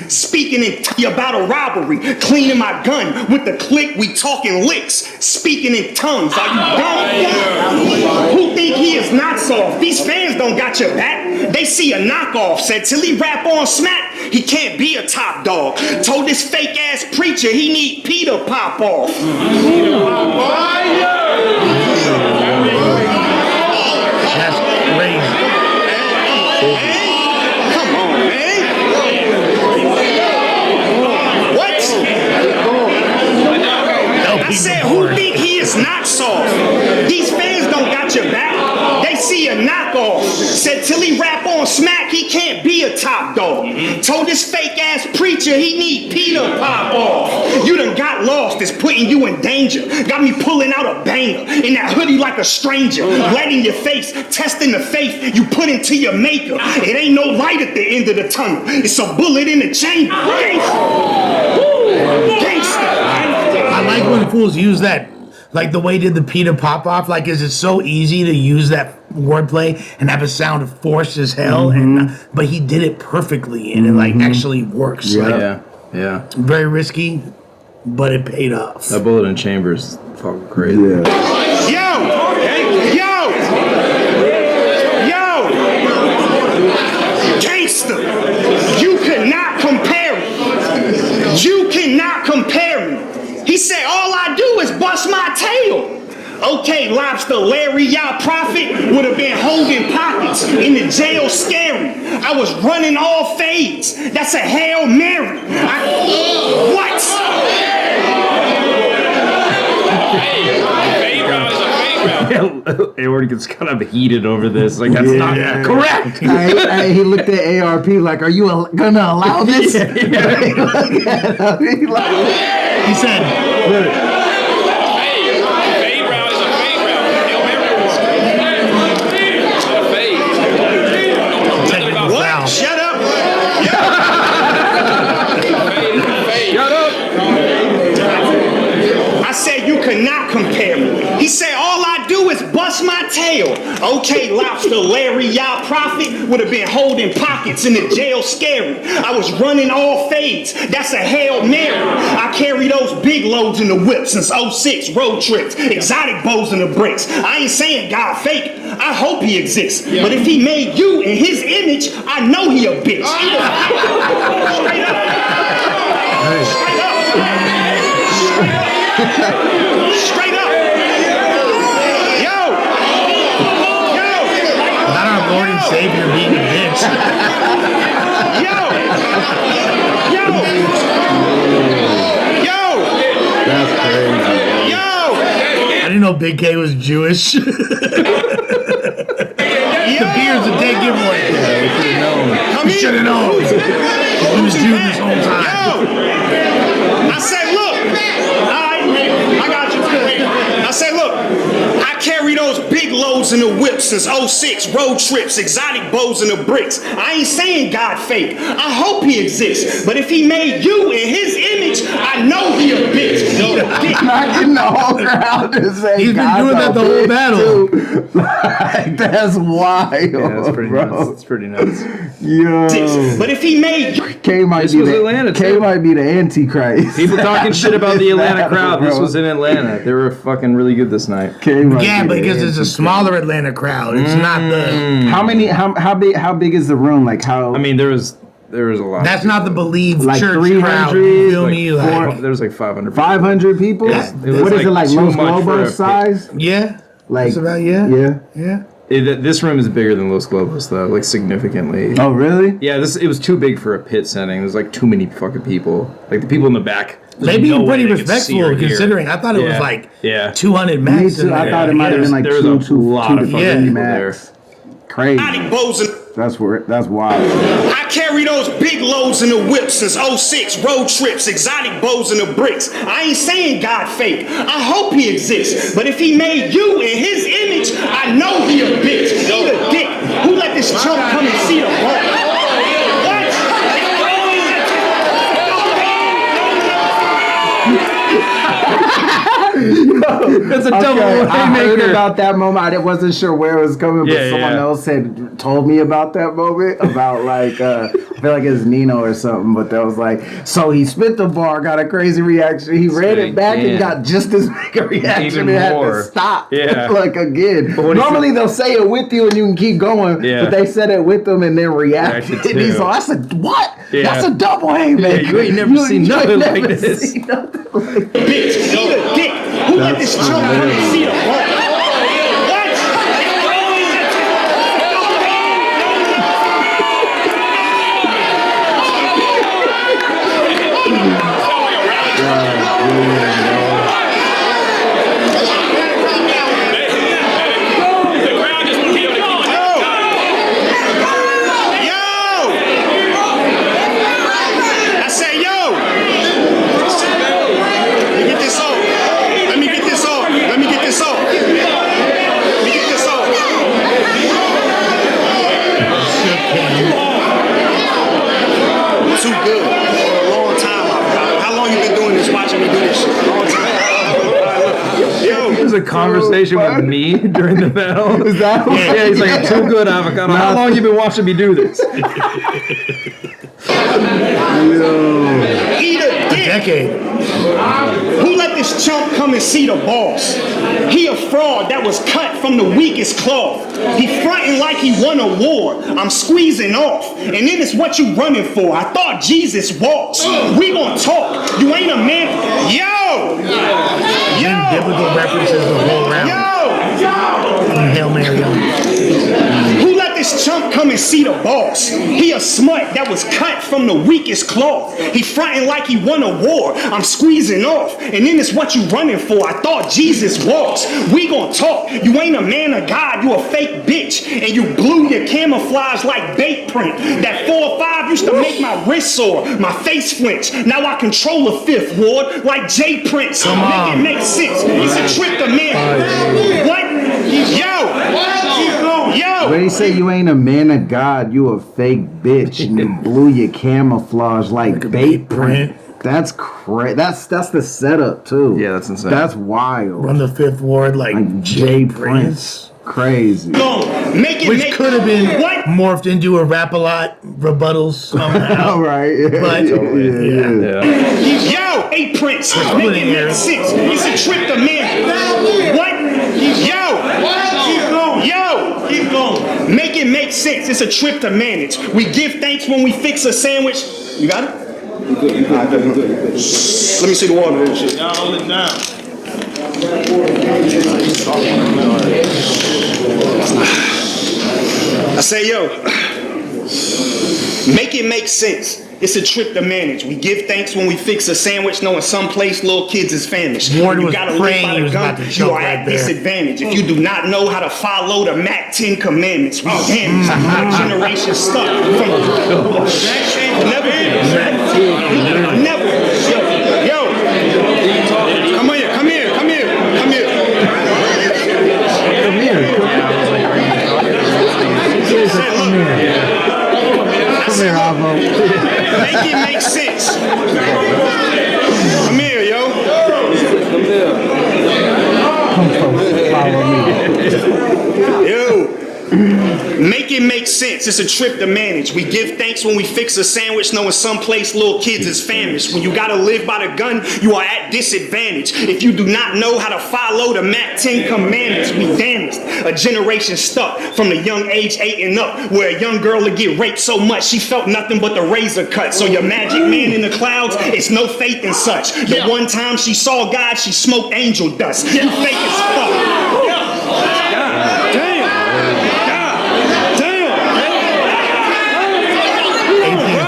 Speaking in about a robbery, cleaning my gun. With the click we talking licks, speaking in tongues. Are you dumb? Who think he is not soft? These fans don't got your back. They see a knockoff. Said till he rap on smack, he can't be a top dog. Told this fake ass preacher he need Peter pop off. That's crazy. Come on, man. What? I said, who think he is not soft? These fans don't got your back. They see a knockoff. Said till he rap on smack, he can't be a top dog. Told this fake ass preacher he need Peter pop off. You done got lost, it's putting you in danger. Got me pulling out a banger in that hoodie like a stranger. Letting your face, testing the faith you put into your maker. It ain't no light at the end of the tunnel. It's a bullet in the chamber. I like when fools use that. Like the way did the Peter pop off? Like, is it so easy to use that wordplay and have it sound forced as hell? And but he did it perfectly, and it like actually works. Yeah, yeah. Very risky, but it paid off. That bullet in chambers, fucking crazy. Yo, gangster, you cannot compare me. You cannot compare me. He said, all I do is bust my tail. Okay, Lobster Larry, y'all prophet would have been holding pockets in the jail scary. I was running all fades. That's a Hail Mary. What? A-Ward gets kind of heated over this. Like, that's not correct. He looked at ARP like, are you gonna allow this? He said, Fade route is a fade route. Hail Mary is a fade. technical foul. Shut up. Shut up. I said you cannot compare me. He said all I do is bust my tail. Okay, Lobster Larry, y'all prophet would have been holding pockets in the jail scary. I was running all fades. That's a Hail Mary. I carry those big loads in the whip since 06, road trips, exotic bows in the bricks. I ain't saying God fake. I hope he exists. But if he made you in his image, I know he a bitch. Straight up. Straight up. Straight up. Yo. Not our Lord and Savior being a bitch. Yo. That's crazy. Yo. I didn't know Big K was Jewish. The beer's a dead giveaway. We should have known. He was Jewish this whole time. I said, look. Alright, I got you. I said, look. I carry those big loads in the whip since 06, road trips, exotic bows in the bricks. I ain't saying God fake. I hope he exists. But if he made you in his image, I know he a bitch. He a dick. I'm not getting the whole crowd to say He's been God's doing that the whole battle. Like, that's wild, Yeah, that's pretty bro. nuts. It's pretty nuts. Yo. But if he made you, K might This be was the Atlanta, K too. might be the Antichrist. People talking shit about the Atlanta Battle, crowd. This bro. was in Atlanta. They were fucking really good this night. K might Yeah, be the because it's a Antichrist. smaller Atlanta crowd. It's not the. How many? How big is the room? Like how? I mean, there was a lot. That's not the believed Like church 300, crowd. You feel like me? there was like 500. people. 500 people. Yeah. It was What is it like? too Los much for Globos a size? Yeah. Like That's about yeah. yeah. This room is bigger than Los Globos though, like significantly. Oh really? Yeah, it was too big for a pit setting. There's like too many fucking people. Like the people in the back. Maybe no way pretty they could see respectful or hear. considering. I thought it was Yeah. like Yeah. 200 Me max. too. in I there. thought it might have been like There's two a to lot of three fucking people max. Crazy. exotic bows in That's wild. I carry those big loads in the whip since 06, road trips, exotic bows in the bricks. I ain't saying God fake. I hope he exists. But if he made you in his image, I know he a bitch. He a dick. Who let this chump come and see the ball? That's a double I heard haymaker. about that moment. I wasn't sure where it was coming, but Yeah, someone yeah. else had told me about that moment. About like, I feel like it's Nino or something, but that was like, so he spit the bar, got a crazy reaction. He ran it back and got just as big a reaction. Even and had more. to stop. Yeah. Like again. But when he Normally they'll say it with you and you can keep going, Yeah. but they said it with them and then reacted. Reacted And he's too. like, I said, what? Yeah. That's a double haymaker. Yeah, you ain't never seen nothing like this. Seen nothing like Bitch, he a dick. Who let this chump come and see the ball? The crowd just want to be able to keep it. I said, yo. Let me get this off. Let me get this off. Let me get this off. Let me get this off. Too good. For a long time. How long you been doing this, watching me do this shit? A long time. Yo. There's a conversation with me during the battle. Is that what- Yeah, he's like, too good, avocado. How long you been watching me do this? Eat a dick. Decade. Who let this chump come and see the boss? He a fraud that was cut from the weakest cloth. He fronting like he won a war. I'm squeezing off. And then it's what you running for. I thought Jesus walks. We gon' talk. You ain't a man. Yo! Biblical references the whole round. Hail Mary. Who let this chump come and see the boss? He a smut that was cut from the weakest cloth. He fronting like he won a war. I'm squeezing off. And then it's what you running for. I thought Jesus walks. We gon' talk. You ain't a man of God. You a fake bitch. And you blew your camera camouflage like bait print. That 4 or 5 used to make my wrist sore, my face flinch. Now I control the 5th ward like J Prince. Make it make sense. It's a trip to man. What? Yo. When he say you ain't a man of God, you a fake bitch, and you blew your camouflage like bait print. That's crazy. That's the setup too. Yeah, that's insane. That's wild. Run the 5th ward like J Prince. Crazy. Which could have been morphed into a rap-a-lot rebuttals somehow. Right. Yeah. But Yeah. Yo, A Prince. Make it make sense. It's a trip to man. What? Keep going. Make it make sense. It's a trip to manage. We give thanks when we fix a sandwich. You got it? Let me see the water. Y'all hold it down. I say, yo, make it make sense. It's a trip to manage. We give thanks when we fix a sandwich, knowing someplace little kids is famished. Warren You was gotta praying live by he the was gun. about to You choke are right at there. disadvantage if you do not know how to follow the Mac 10 commandments. We damaged. Our generation stuck from never. Yo. Come here. Make it make sense. Come here, yo. Yo. Make it make sense. It's a trip to manage. We give thanks when we fix a sandwich, knowing someplace little kids is famished. When you gotta live by the gun, you are at disadvantage. If you do not know how to follow the Mac 10 commandments, we damaged. A generation stuck from the young age 8 and up, where a young girl would get raped so much she felt nothing but the razor cut. So your magic man in the clouds, it's no faith in such. The one time she saw God, she smoked angel dust. You fake as fuck.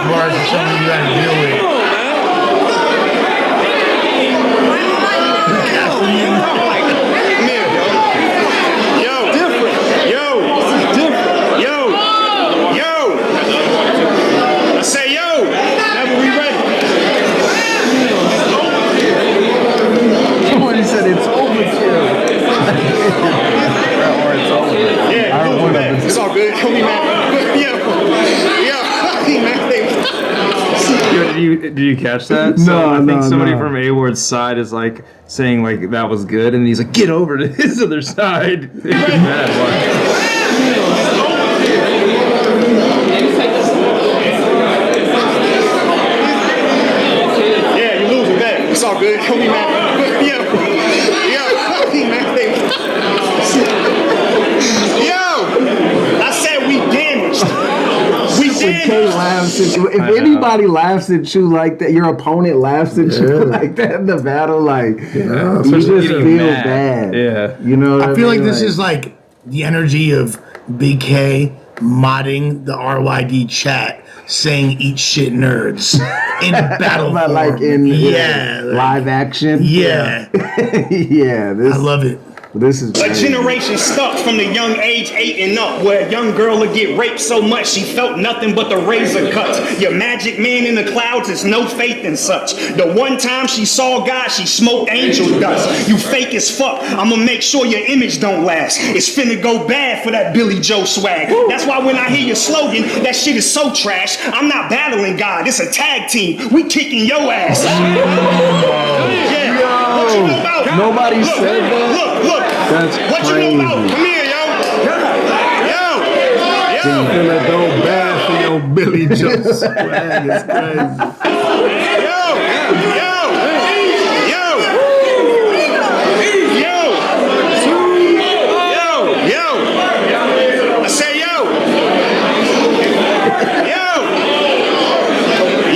Bars are something you gotta deal with. I say yo. Never we ready. Somebody said it's overkill. Or it's over. Yeah, I don't want to. it's all good. Call me man. Yo, did you catch that? No, I think somebody no. from A Ward's side is like saying like that was good, and he's like, get over to his other side. He's mad. Yeah, you losing back. It's all good. Call me man. I said we damaged. If anybody laughs at you like that, your opponent laughs at you like that in the battle, like you just feel bad. Yeah, you know. What I feel like this is like the energy of Big K modding the RYD chat, saying "eat shit nerds" in battle form. Like in live action. Yeah, yeah. I love it. This is a generation stuck from the young age 8 and up, where a young girl would get raped so much she felt nothing but the razor cuts. Your magic man in the clouds is no faith in such. The one time she saw God, she smoked angel dust. You fake as fuck. I'ma make sure your image don't last. It's finna go bad for that Billy Joe swag. That's why when I hear your slogan, that shit is so trash. I'm not battling God. It's a tag team. We kicking your ass. Yeah. What you know about? Nobody said that. Look. That's what crazy. you know about? Come here, yo. You finna go bad for your Billy Joe swag. It's crazy. Yo. I say yo.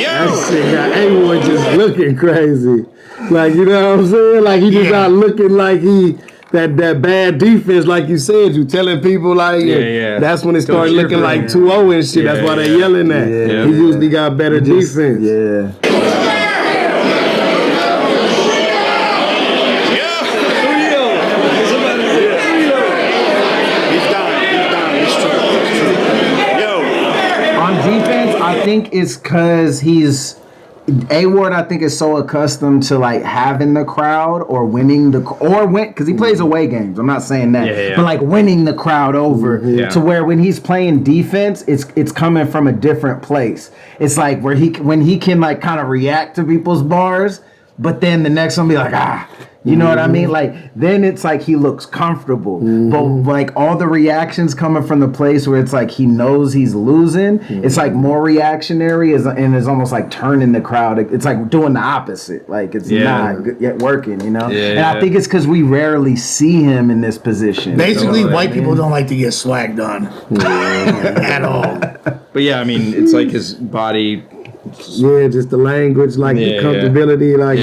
That shit got A-Ward just looking crazy. Like, you know what I'm saying? Like, he just not looking like he... That bad defense, like you said, you telling people like, that's when it started looking like 2-0 and shit. That's why they yelling at. He usually got better defense. Yeah. think it's because he's A-Ward. I think is so accustomed to like having the crowd or winning because he plays away games. I'm not saying that, but like winning the crowd over to where when he's playing defense, it's coming from a different place. It's like when he can like kind of react to people's bars, but then the next one be like you know what I mean? Like, then it's like he looks comfortable. But, like, all the reactions coming from the place where it's like he knows he's losing, it's like more reactionary and it's almost like turning the crowd. It's like doing the opposite. Like, it's not yet working, you know? And I think it's because we rarely see him in this position. Basically, white people don't like to get swagged on at all. But, yeah, I mean, it's like his body. Yeah, just the language, like the comfortability, like,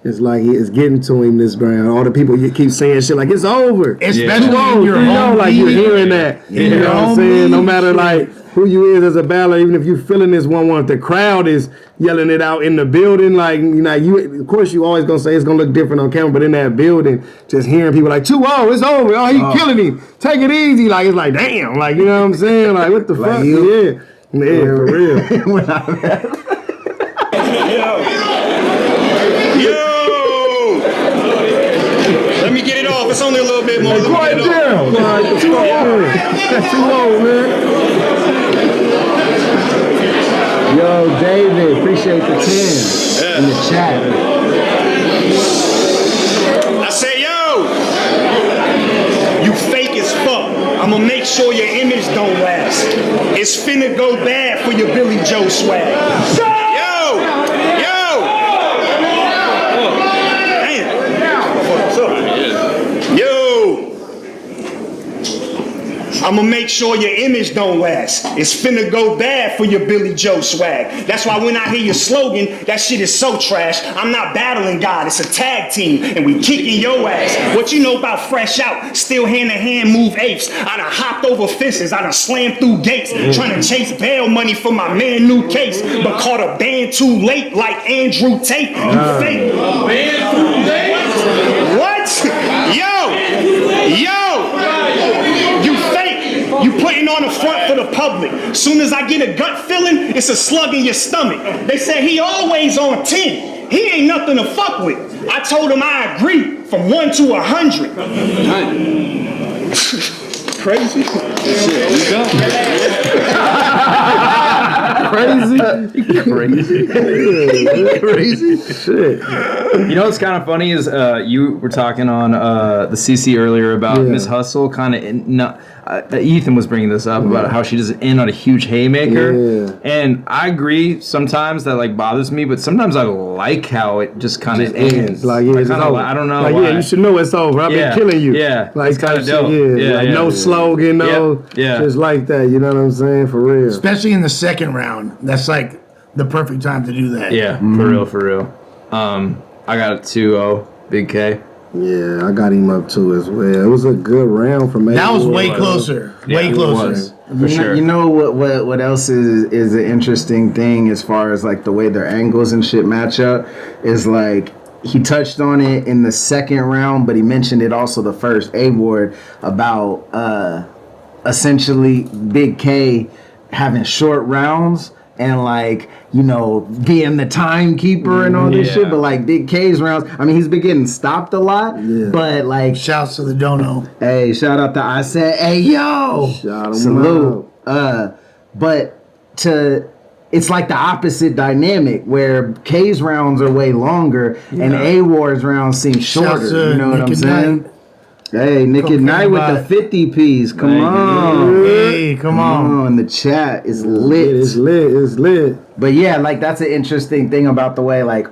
it's like it's getting to him this round. All the people you keep saying shit like it's over. Especially when you're like you're hearing that. You know what I'm saying? No matter like who you is as a battler, even if you're feeling this 1-1, if the crowd is yelling it out in the building, like you of course you always gonna say it's gonna look different on camera, but in that building, just hearing people like 2-0, it's over. Oh, he killing him. Take it easy. Like it's like damn. Like you know what I'm saying? Like what the fuck? Yeah, for real. Let me get it off. It's only a little bit more. Quiet down. Too old, man. Yo, David, appreciate the 10 in the chat. I say, yo, you fake as fuck. I'ma make sure your image don't last. It's finna go bad for your Billy Joe swag. I'ma make sure your image don't last. It's finna go bad for your Billy Joe swag. That's why when I hear your slogan, that shit is so trash. I'm not battling God, it's a tag team, and we kicking your ass. What you know about fresh out? Still hand-to-hand move apes. I done hopped over fences, I done slammed through gates, trying to chase bail money for my man new case, but caught a band too late like Andrew Tate. You fake. What? Yo! You fake. You putting on a front for the public. Soon as I get a gut feeling, it's a slug in your stomach. They say he always on 10. He ain't nothing to fuck with. I told him I agree from 1 to 100. Crazy? Crazy shit. You know what's kind of funny is you were talking on the CC earlier about Miss Hustle kind of Ethan was bringing this up about how she doesn't end on a huge haymaker, and I agree sometimes that like bothers me, but sometimes I like how it just kind of ends. Like I don't know. Like why. you should know it's over. I've been killing you. Yeah, like it's kind of dope. No slogan, just like that. You know what I'm saying? For real. Especially in the second round, that's like the perfect time to do that. Yeah, for real. I got a 2-0, Big K. Yeah, I got him up too as well. It was a good round for me. That was way closer. Way closer. For sure. You know what else is an interesting thing as far as like the way their angles and shit match up is like he touched on it in the second round, but he mentioned it also the first A-Ward about essentially Big K having short rounds and like, you know, being the timekeeper and all this shit, but like Big K's rounds, I mean, he's been getting stopped a lot, but like, shouts to the dono. Hey, shout out to I said, hey yo, salute. But it's like the opposite dynamic where K's rounds are way longer and A-Ward's rounds seem shorter. You know what I'm saying? Hey, Nick at Night with the 50 piece. Come on. Hey, come on. The chat is lit. It's lit. But yeah, like that's an interesting thing about the way like,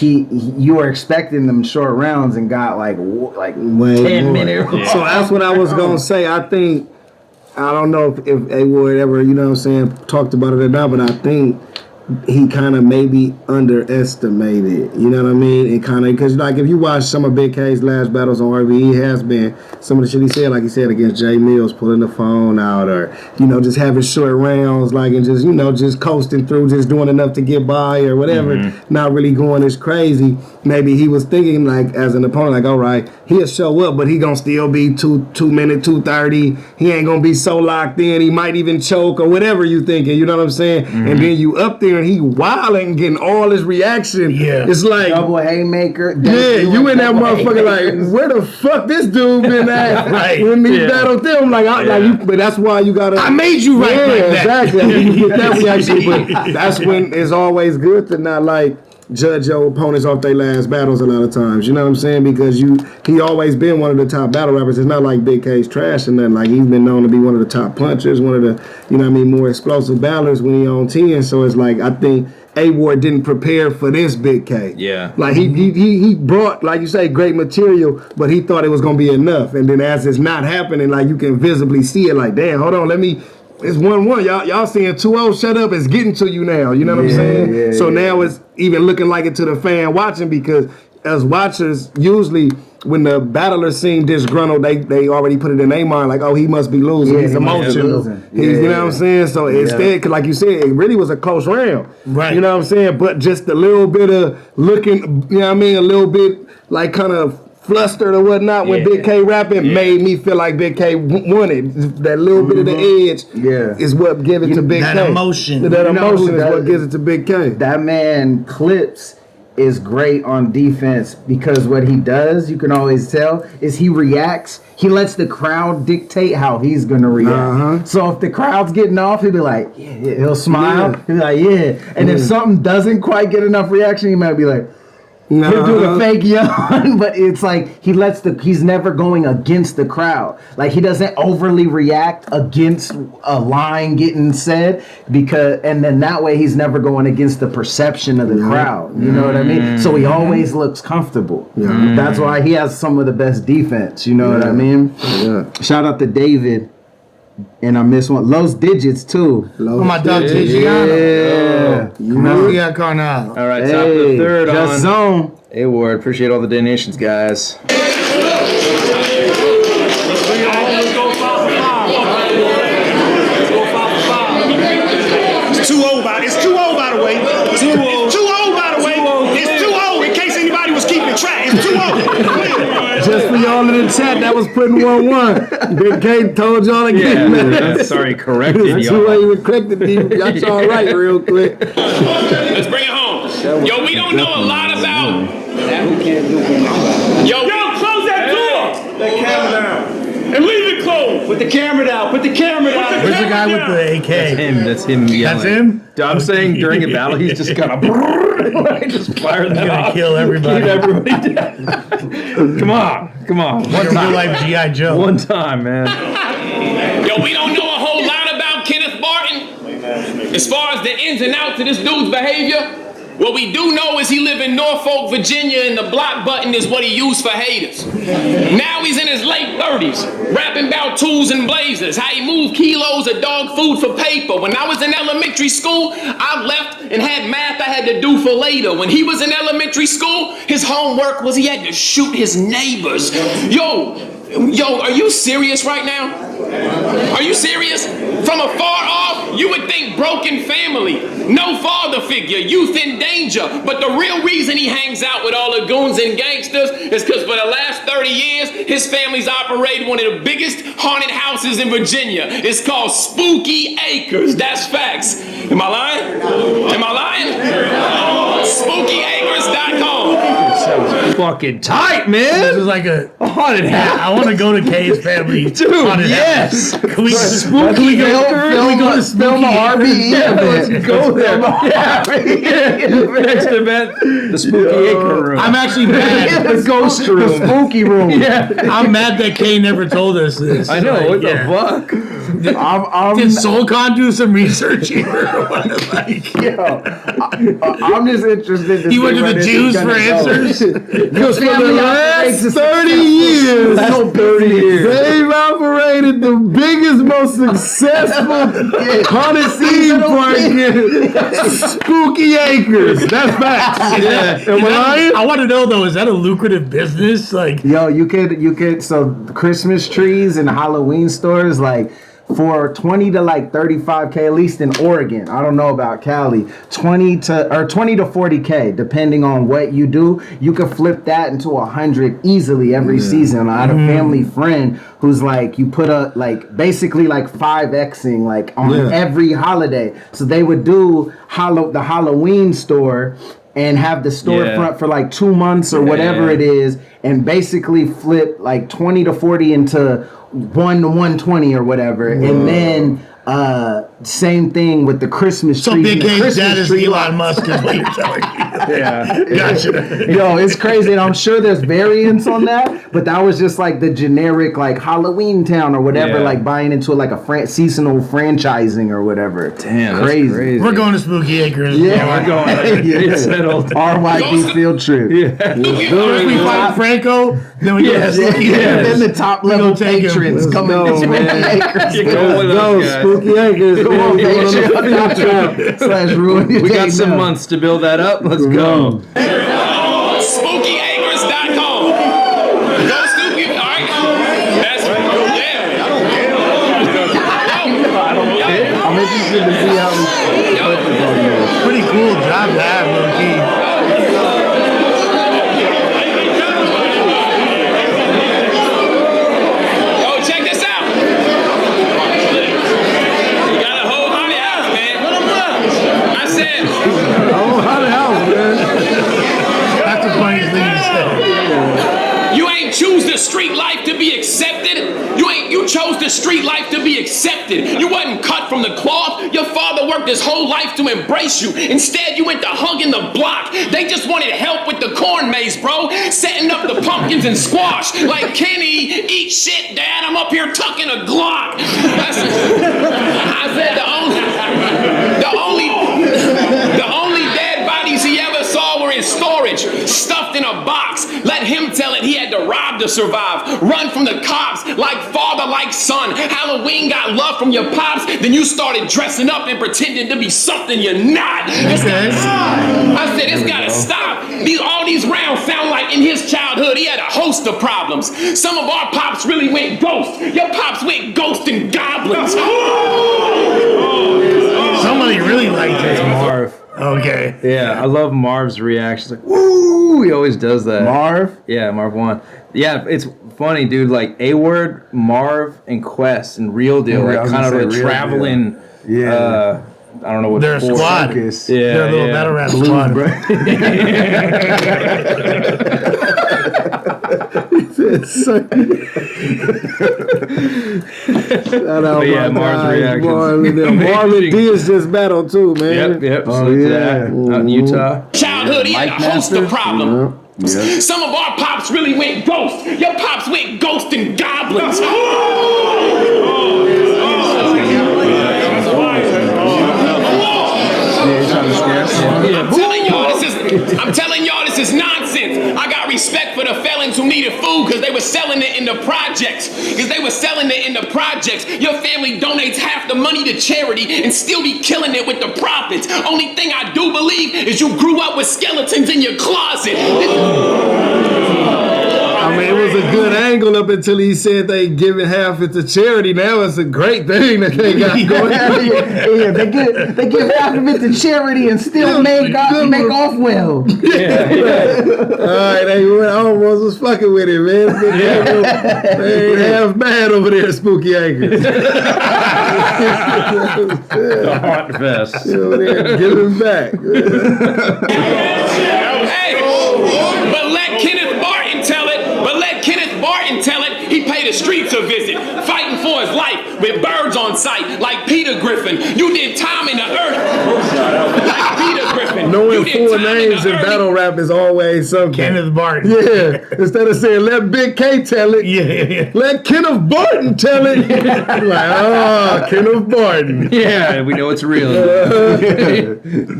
you were expecting them short rounds and got like way 10 minutes. So that's what I was gonna say. I don't know if A-Ward ever, you know what I'm saying, talked about it or not, but I think he kind of maybe underestimated, you know what I mean? And kind of, because like if you watch some of Big K's last battles on RV, he has been, some of the shit he said, like he said against Jay Mills, pulling the phone out, or, you know, just having short rounds, like, and just, you know, just coasting through, just doing enough to get by or whatever, not really going as crazy. Maybe he was thinking, like, as an opponent, like, all right, he'll show up, but he gonna still be 2 minute, 2:30. He ain't gonna be so locked in. He might even choke or whatever you thinking, you know what I'm saying? And then you up there and he wilding, getting all his reaction. Yeah. It's like double haymaker. Yeah, you in that motherfucker like, where the fuck this dude been at? Right. When he battled them, but that's why you gotta. I made you right like that. Exactly. You get that reaction, but that's when it's always good to not like judge your opponents off their last battles a lot of times. You know what I'm saying? Because he always been one of the top battle rappers. It's not like Big K's trash and nothing. Like, he's been known to be one of the top punchers, one of the, you know what I mean, more explosive battlers when he on 10. So it's like, I think A-Ward didn't prepare for this Big K. Yeah. Like, he brought, like you say, great material, but he thought it was going to be enough. And then as it's not happening, like, you can visibly see it like, damn, hold on, it's 1-1. Y'all seeing 2-0, shut up, it's getting to you now. You know what I'm saying? So now it's even looking like it to the fan watching, because as watchers, usually when the battlers seem disgruntled, they already put it in their mind like, oh, he must be losing. Yeah, He's emotional. You know what I'm saying? So instead, cause like you said, it really was a close round. Right. You know what I'm saying? But just a little bit of looking, you know what I mean? A little bit like kind of flustered or whatnot when Big K rapping made me feel like Big K won it. That little bit of the edge is what gives it to Big K. That emotion. That emotion is what gives it to Big K. That man Clips is great on defense, because what he does, you can always tell, is he reacts. He lets the crowd dictate how he's gonna react. So if the crowd's getting off, he'll be like, yeah. He'll smile. He'll be like, yeah. And if something doesn't quite get enough reaction, he might be like, he'll do the fake yawn, but it's like he's never going against the crowd. Like, he doesn't overly react against a line getting said, and then that way he's never going against the perception of the crowd. You know what I mean? So he always looks comfortable. That's why he has some of the best defense. You know what I mean? Shout out to David. And I missed one. Los Digits too. Oh, my dog Yeah. We got Carnal. All right, top of the third just on zone. A-Ward. Appreciate all the donations, guys. It's 2-0 by the way. It's 2-0 by the way. It's 2-0 in case anybody was keeping track. It's 2-0. Just for y'all in the chat, that was putting 1-1. Big K told y'all again. Sorry, corrected y'all. Two way we corrected you. Got y'all right real quick. Let's bring it home. Yo, we don't know a lot about. Yo, close that door! That camera down. And leave it closed. Put the camera down. Put the camera down. Where's the guy with the AK? That's him yelling. That's him? I'm saying during a battle, he's just gonna just fire that Gonna off. kill everybody. Keep everybody down. Come on. One time. Like G.I. Joe. One time, man. Yo, we don't know a whole lot about Kenneth Barton. As far as the ins and outs of this dude's behavior, what we do know is he live in Norfolk, Virginia, and the block button is what he used for haters. Now he's in his late 30s, rapping about tools and blazers, how he moved kilos of dog food for paper. When I was in elementary school, I left and had math I had to do for later. When he was in elementary school, his homework was he had to shoot his neighbors. Yo, are you serious right now? Are you serious? From afar off, you would think broken family, no father figure, youth in danger. But the real reason he hangs out with all the goons and gangsters is because for the last 30 years, his family's operated one of the biggest haunted houses in Virginia. It's called Spooky Acres. That's facts. Am I lying? Am I lying? SpookyAcres.com. Fucking tight, man. This is like a haunted house. I want to go to K's family. Dude, haunted yes. House. Can we go to Film a RBE event. Let's go there. Next event, the Spooky Acre Room. I'm actually mad. The ghost room. The spooky room. I'm mad that K never told us this. I know, Like, what the fuck? Did Soulcon do some research here? I'm just interested to He went to the Jews for answers? Because for the last 30 years, they've operated the biggest, most successful haunted theme park in Spooky Acres. That's facts. Am I lying? I want to know though, is that a lucrative business? Like, yo, you could. So Christmas trees and Halloween stores, like, for 20 to like 35K, at least in Oregon. I don't know about Cali. 20 to 40K, depending on what you do. You could flip that into 100 easily every season. I had a family friend who's like, you put a basically 5Xing like on every holiday. So they would do the Halloween store and have the storefront for like 2 months or whatever it is, and basically flip like 20 to 40 into 1 to 120 or whatever. And then same thing with the Christmas tree. So Big K's dad is Elon Musk is what you're telling me. Gotcha. Yo, it's crazy, and I'm sure there's variants on that, but that was just like the generic like Halloween town or whatever, like buying into like a seasonal franchising or whatever. Damn, crazy. that's crazy. We're going to Spooky Acres. Yeah, we're going. It's settled. RYP field trip. First we find Franco, then we go to Spooky Acres. Then the top level patrons coming to Spooky Acres. Go Spooky Acres. Come on, /ruin. We got some months to build that up. Let's go. SpookyAcres.com. Go Spooky. All right. That's I'm interested to see how we Pretty cool job to have, low-key. Choose the street life to be accepted. You chose the street life to be accepted. You wasn't cut from the cloth. Your father worked his whole life to embrace you. Instead, you went to hugging the block. They just wanted help with the corn maze, bro. Setting up the pumpkins and squash. Like, Kenny, eat shit, Dad. I'm up here tucking a Glock. I said the only dead bodies he ever saw were in storage, stuffed in a box. Let him tell it. He had to rob to survive, run from the cops, like father, like son. Halloween got love from your pops, then you started dressing up and pretending to be something you're not. I said, it's gotta stop. All these rounds sound like in his childhood he had a host of problems. Some of our pops really went ghost. Your pops went ghost and goblins. Somebody really liked this. Marv. Okay. Yeah, I love Marv's reactions. Like, woo! He always does that. Marv? Yeah, Marv 1. Yeah, it's funny, dude. Like, A-Word, Marv, and Quest, and Real Deal, like, kind of a traveling, I don't know what they're a squad. Circus. Yeah, they're a little battle rap squad. Marv's reactions. Marlon D is just battle too, man. Yep. Out in Utah. Childhood, he had a host of problems. Yeah. Some of our pops really went ghost. Your pops went ghost and goblins. I'm telling y'all this is nonsense. I got respect for the felons who needed food because they were selling it in the projects. Your family donates half the money to charity and still be killing it with the profits. Only thing I do believe is you grew up with skeletons in your closet. I mean, it was a good angle up until he said they giving half it to charity. Now it's a great thing that they got going. They give half of it to charity and still make off well. All right, they almost was fucking with it, man. They ain't half bad over there at Spooky Acres. The hot vest. Over there giving back. Hey, but let Kenneth Barton tell it. He paid the streets a visit, fighting for his life with birds on sight, like Peter Griffin. You did time in the earth, like Peter Griffin. Knowing full names in battle rap is always something. Kenneth Barton. Yeah. Instead of saying let Big K tell it, let Kenneth Barton tell it. Like, Kenneth Barton. Yeah, we know it's real.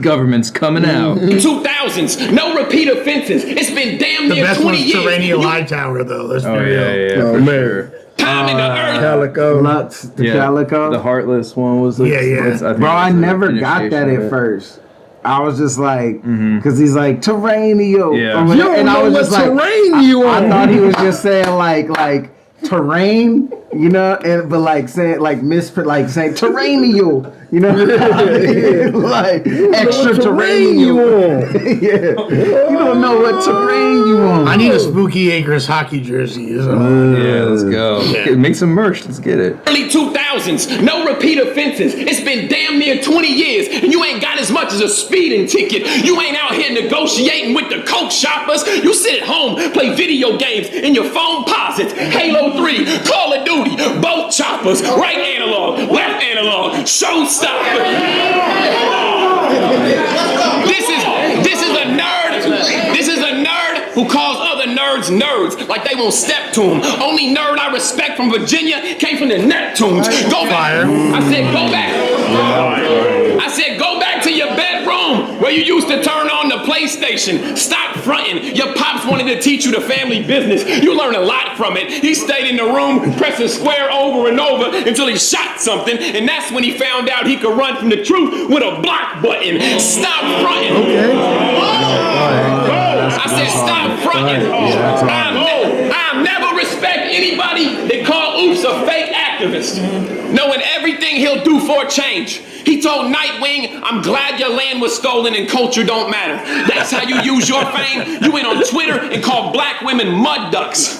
Government's coming out. 2000s, no repeat offenses. It's been damn The near best 20 one's years. Terranial Hightower, though. Let's be real. Oh, man. Time in the earth. Calico. Lux, the Calico. The Heartless one was. Bro, I never got that at first. I was just like, because he's like Terranial. Yeah. You don't and I know was what just like, terrain you on. I thought he was just saying like terrain, you know, and but like saying like saying terranial, you know, like extraterrestrial. Yeah, you don't know what terrain you on. I need a Spooky Acres hockey jersey. Yeah, let's go. Make some merch. Let's get it. Early 2000s, no repeat offenses. It's been damn near 20 years, and you ain't got as much as a speeding ticket. You ain't out here negotiating with the coke shoppers. You sit at home, play video games in your phone posits. Halo 3, Call of Duty, both choppers, right analog, left analog, showstopper. This is a nerd. This is a nerd who calls other nerds nerds like they won't step to him. Only nerd I respect from Virginia came from the Neptunes. Go back. I said go back. I said go back to your bedroom where you used to turn on the PlayStation. Stop fronting. Your pops wanted to teach you the family business. You learn a lot from it. He stayed in the room pressing square over and over until he shot something, and that's when he found out he could run from the truth with a block button. Stop fronting. I said stop fronting. I'll never respect anybody that call Oops a fake activist, knowing everything he'll do for a change. He told Nightwing, I'm glad your land was stolen and culture don't matter. That's how you use your fame. You went on Twitter and called black women mud ducks.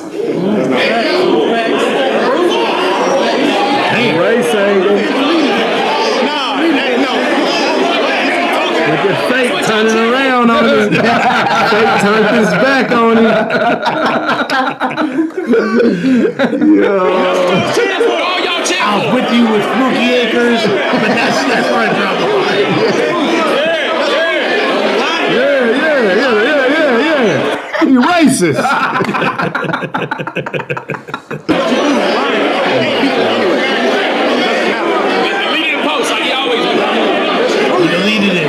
Hey, race angle. Look at Fake turning around on him. Fake turned his back on him. I was with you with Spooky Acres, but that's where I dropped the line. Yeah. You racist. Deleted post like he always does. You deleted it.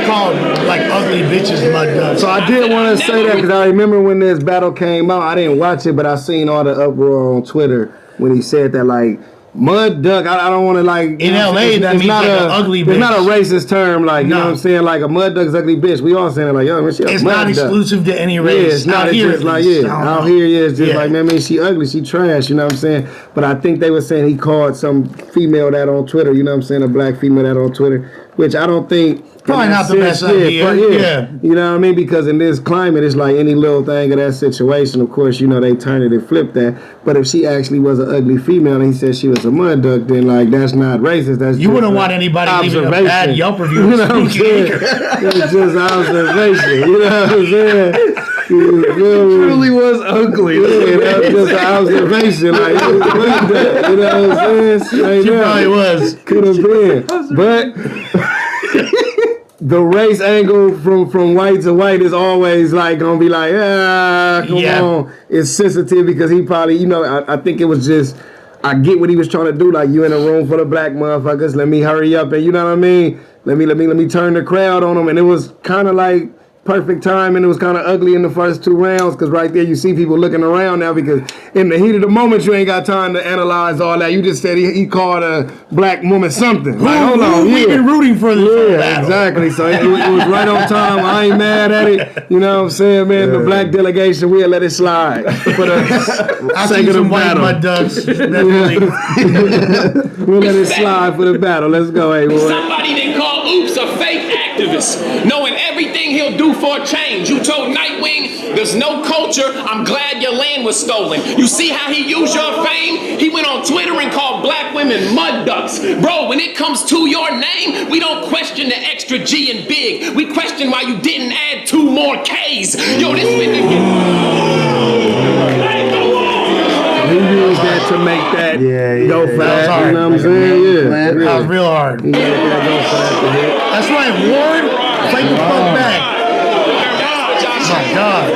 Called like ugly bitches mud ducks. So I did want to say that because I remember when this battle came out, I didn't watch it, but I seen all the uproar on Twitter when he said that like mud duck. I don't want to like in LA that means like an ugly bitch. It's not a racist term, like you know what I'm saying. Like a mud duck's ugly bitch. We all saying it like yo, man, she a it's mud not duck. exclusive to any race. Yeah, it's not. It's just like out here, it's just like man, she ugly, she trash. You know what I'm saying? But I think they were saying he called some female that on Twitter. You know what I'm saying? A black female that on Twitter, which I don't think. Probably not the best idea. Yeah. You know what I mean? Because in this climate, it's like any little thing of that situation. Of course, you know, they turn it and flip that. But if she actually was an ugly female and he said she was a mud duck, then like that's not racist. That's you wouldn't want anybody leaving a bad Yelp review. You know what I'm saying? It's just observation. You know what I'm saying? It truly was ugly. Yeah, that was just an observation. Like, you know what I'm saying? Like, she probably was. Could have been. But the race angle from white to white is always like gonna be like, come on. It's sensitive because he probably, you know, I think it was just, I get what he was trying to do. Like, you in a room full of black motherfuckers, let me hurry up and you know what I mean? Let me turn the crowd on them. And it was kind of like perfect time, and it was kind of ugly in the first two rounds because right there you see people looking around now because in the heat of the moment you ain't got time to analyze all that. You just said he called a black woman something. Like, hold on, we've been rooting for this. Yeah, exactly. So it was right on time. I ain't mad at it. You know what I'm saying, man? The black delegation, we'll let it slide for the sake of the battle. Mud ducks, definitely. We'll let it slide for the battle. Let's go, hey boy. Somebody didn't call Oops a fake act. activist, knowing everything he'll do for a change. You told Nightwing, there's no culture, I'm glad your land was stolen. You see how he used your fame? He went on Twitter and called black women mud ducks. Bro, when it comes to your name, we don't question the extra G and big. We question why you didn't add 2 more K's. Yo, this finna get... He used that to make that go for that. You know what I'm saying? Yeah. That was real hard. That's right, Ward. Fight the fuck back. Oh my God.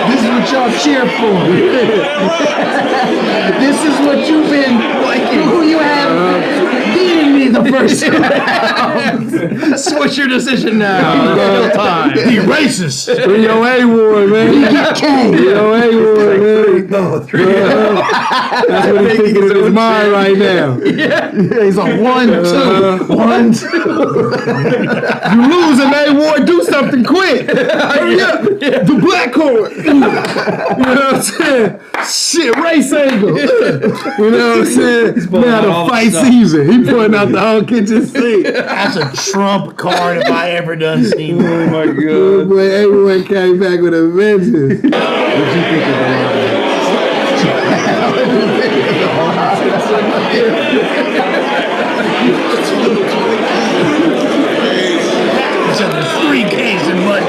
This is what y'all cheer for. This is what you've been liking. Who you have beating me the first round. Switch your decision now. Real time. You racist. 308 war, man. 308 war, man. That's what he's thinking in his mind right now. Yeah, he's on 1, 2, 1, 2. You losing, A Ward, do something quick. Hurry up. The black court. You know what I'm saying? Shit, race angle. You know what I'm saying? Now the fight season. He pointing out the whole kitchen sink. That's a Trump card if I ever done seen. Oh my God. Boy, everyone came back with a vengeance. What you think of the 3 Ks in mud.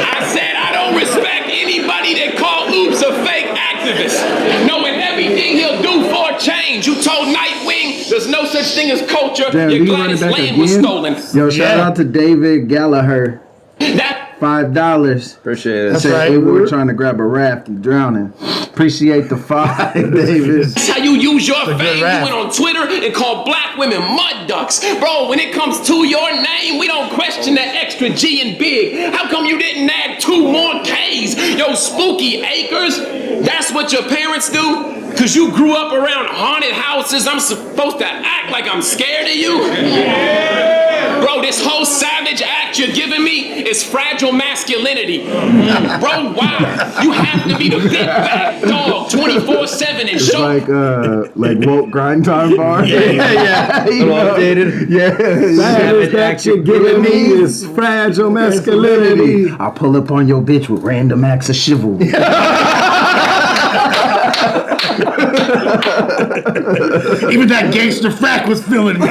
I said I don't respect anybody that called Oops a fake activist, knowing everything he'll do for a change. You told Nightwing there's no such thing as culture. Damn, You're glad his land was stolen. Yo, shout out to David Gallagher. $5. Appreciate it. That's right. We were trying to grab a raft and drowning. Appreciate the 5, David. That's how you use your fame. You went on Twitter and called black women mud ducks. Bro, when it comes to your name, we don't question the extra G and big. How come you didn't add 2 more K's? Yo, Spooky Acres, that's what your parents do? Cause you grew up around haunted houses, I'm supposed to act like I'm scared of you? Yeah. Bro, this whole savage act you're giving me is fragile masculinity. Bro, why? You have to be the big bad dog 24/7 and show. Like woke grind time bar. Yeah. You know, Updated. Yeah. savage that you're giving me is fragile masculinity. I'll pull up on your bitch with random acts of chivalry. Even that gangster frack was feeling me.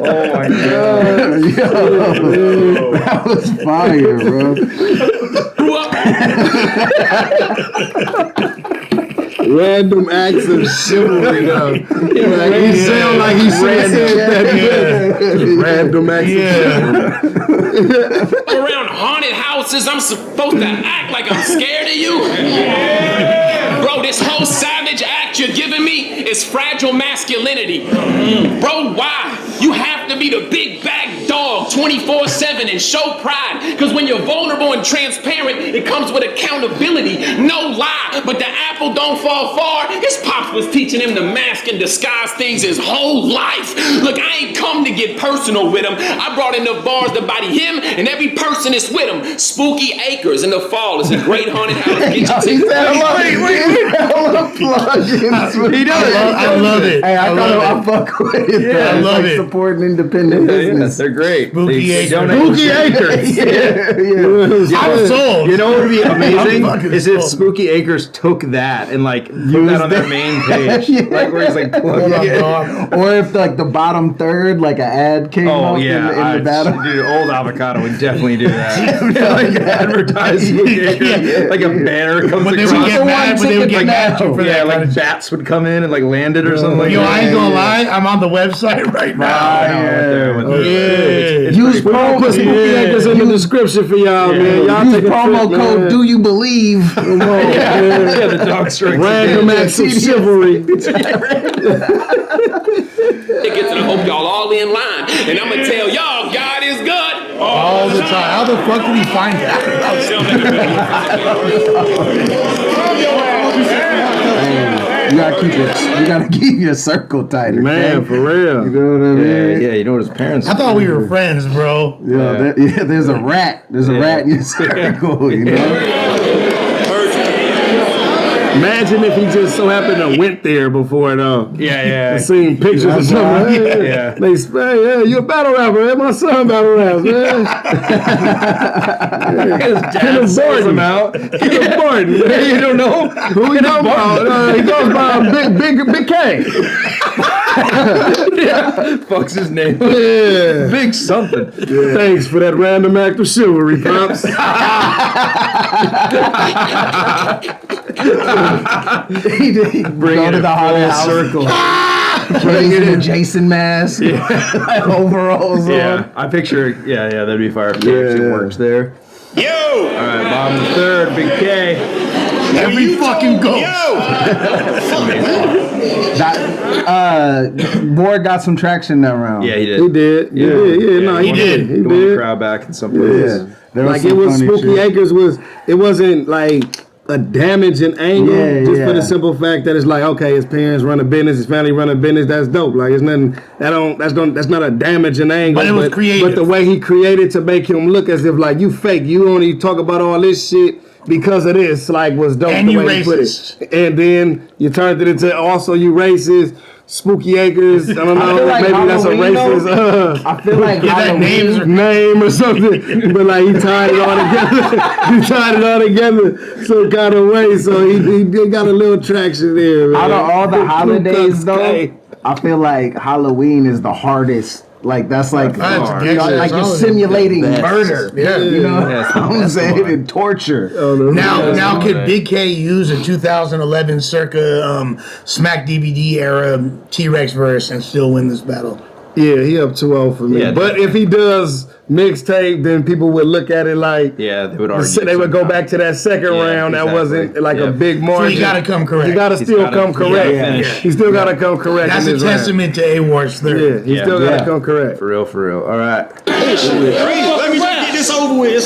Oh my God. Yo, that was fire, bro. Grew up. Random acts of chivalry, though. Like, he sound like he said that. Random acts of chivalry. Around haunted houses, I'm supposed to act like I'm scared of you? Bro, this whole savage act you're giving me is fragile masculinity. Bro, why? You have to be the big bad dog 24/7 and show pride. Because when you're vulnerable and transparent, it comes with accountability. No lie, but the apple don't fall far. His pops was teaching him to mask and disguise things his whole life. Look, I ain't come to get personal with him. I brought in the bars to body him and every person that's with him. Spooky Acres in the fall is a great haunted house. Get your tickets. He does. I love it. Hey, I fuck with it. Yeah, I love it. Supporting independent business. They're great. Spooky Acres. Spooky Acres. I'm sold. You know what would be amazing fucking is if sold. Spooky Acres took that and like put that on their main page, like where he's like plugging it. Or if like the bottom third, like an ad came Oh up yeah, in the bottom. dude, old avocado would definitely do that. Like advertise Spooky Acres, like a banner comes When they would across. get mad, when they would get mad at you for Yeah, that. like bats would come in and like land it or something like Yo, that. I ain't gonna lie, I'm on the website right now. Use promo Put Spooky Acres in the description for y'all, man. Y'all use take a promo trip, code man. Do You Believe? Come on, man. Yeah, the dog strikes. Random acts of chivalry. Tickets, and I hope y'all all in line. And I'm gonna tell y'all, God is good. All the time. How the fuck did he find that? You gotta keep your circle tighter, Man, okay? for real. You know what I mean? Yeah, you know what his parents. I thought we were friends, bro. Yeah, there's a rat. There's a rat in your circle, you know? Imagine if he just so happened to went there before though. Yeah. Seen pictures or something. Yeah. They say, hey, you a battle rapper. Hey, my son battle raps, man. His dad sells him out. Kenneth Barton. You don't know? Who he talking about? He goes by Big K. Yeah. Fuck's his name. Yeah. Big something. Yeah. Thanks for that random act of chivalry, Pops. He bring to the Hollywood circle. Putting in a Jason mask, overalls on. I picture. Yeah, that'd be fire. It works there. Yo! All right, bottom of the third, Big K. Every fucking ghost. Yo! Board got some traction that round. Yeah, he did. He did. He did. He won the crowd back in some places. Like it was Spooky Acres it wasn't like a damaging angle, just for the simple fact that it's like, okay, his parents run a business, his family run a business, that's dope. Like it's nothing that's not a damaging angle. But it was creative. But the way he created to make him look as if like you fake, you only talk about all this shit because of this, like was dope and the you way he put racist. it. And then you turned it into also you racist. Spooky Acres, I don't know, like maybe that's a Halloween, racist I feel like name or something, but like he tied it all together. He tied it all together some kind of way, so he got a little traction there. Man. Out of all the holidays, though, I feel like Halloween is the hardest. Like that's like like you're simulating murder. Yeah, you know what I'm saying, and torture. Now could Big K use a 2011 circa Smack DVD era T-Rex verse and still win this battle? Yeah, he up 2-0 for me. Yeah, but if he does mixtape, then people would look at it like they would argue. They would go back to that second round. That wasn't like a big margin. So he got to come correct. He got to still come correct. He still got to come correct. That's a testament to A-Ward's third. Yeah, he still got to come correct. For real. All right. Let me just get this over with.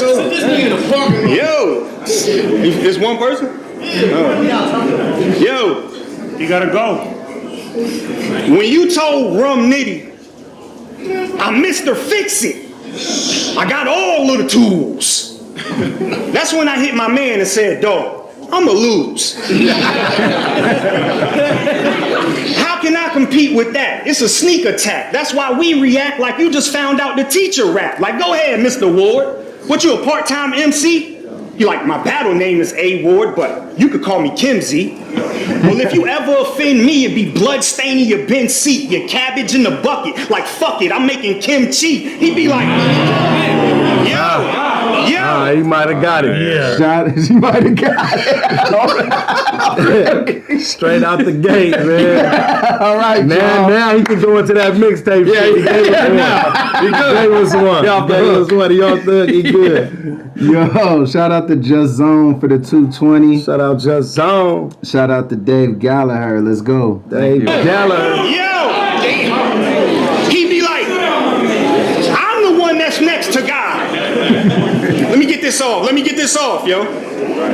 Yo, it's one person. Yo, You gotta go. when you told Rum Nitty, I'm Mr. Fix It, I got all of the tools. That's when I hit my man and said, dog, I'ma lose. How can I compete with that? It's a sneak attack. That's why we react like you just found out the teacher rap. Like, go ahead, Mr. Ward. What, you a part-time MC? You like, my battle name is A Ward, but you could call me Kimsey. Well, if you ever offend me, it'd be blood staining your bin seat, your cabbage in the bucket. Like, fuck it, I'm making kimchi. He'd be like, yo. He might have got it. Yeah. He might have got it. Straight out the gate, man. All right, now he can go into that mixtape. He gave us one. He on thug. He good. Yo, shout out to Just Zone for the 220. Shout out Just Zone. Shout out to Dave Gallagher. Let's go. Dave Gallagher. Yo, he'd be like, I'm the one that's next to God. Let me get this off, yo.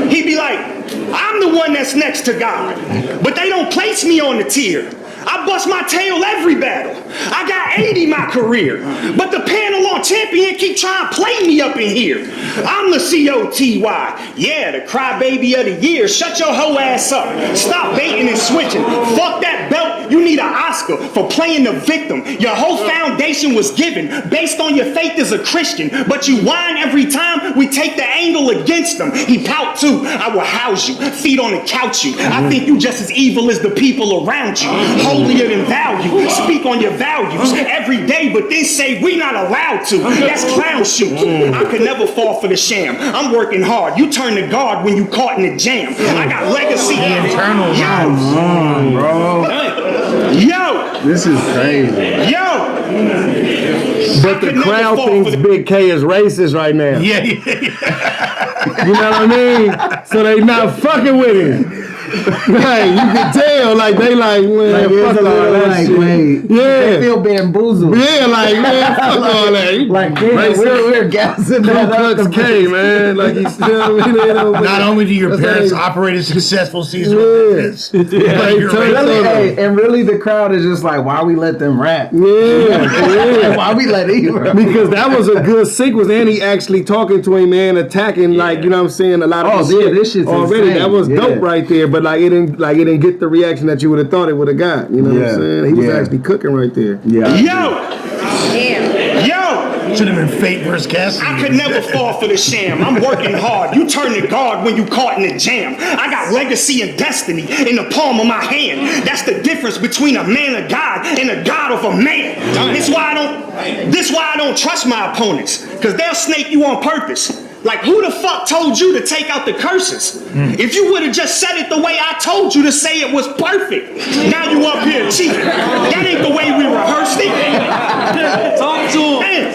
He'd be like, I'm the one that's next to God, but they don't place me on the tier. I bust my tail every battle. I got 80 my career, but the panel on champion keep trying to play me up in here. I'm the COTY. Yeah, the crybaby of the year. Shut your hoe ass up. Stop baiting and switching. Fuck that belt. You need an Oscar for playing the victim. Your whole foundation was given based on your faith as a Christian, but you whine every time we take the angle against them. He pout too. I will house you, feed on the couch you. I think you just as evil as the people around you. Holier than value. Speak on your values every day, but then say we not allowed to. That's clown shoot. I could never fall for the sham. I'm working hard. You turn to God when you caught in the jam. I got legacy. The internal bro. Yo. This is crazy. Yo. But the crowd thinks Big K is racist right now. Yeah. You know what I mean? So they not fucking with him. Like, you can tell, like, they like, man, fuck all that shit. Wait, they feel bamboozled. Yeah, like, man, fuck all that. Like, damn, we're gassing that up. K, man. Like, you still, not only do your parents operate a successful season, and really the crowd is just like, why we let them rap? Yeah. Why we let him rap? Because that was a good sequence, and he actually talking to him, man, attacking, like, you know what I'm saying, a lot of this shit's already. insane. That was dope right there, but like it didn't get the reaction that you would have thought it would have got. You know what I'm saying? He was actually cooking right there. Yeah. Yo! Should have been Fate versus Cassidy. I could never fall for the sham. I'm working hard. You turn to God when you caught in the jam. I got legacy and destiny in the palm of my hand. That's the difference between a man of God and a God of a man. This why I don't trust my opponents, because they'll snake you on purpose. Like, who the fuck told you to take out the curses? If you would have just said it the way I told you to say it was perfect. Now you up here cheating. That ain't the way we rehearsed it. Talk to him.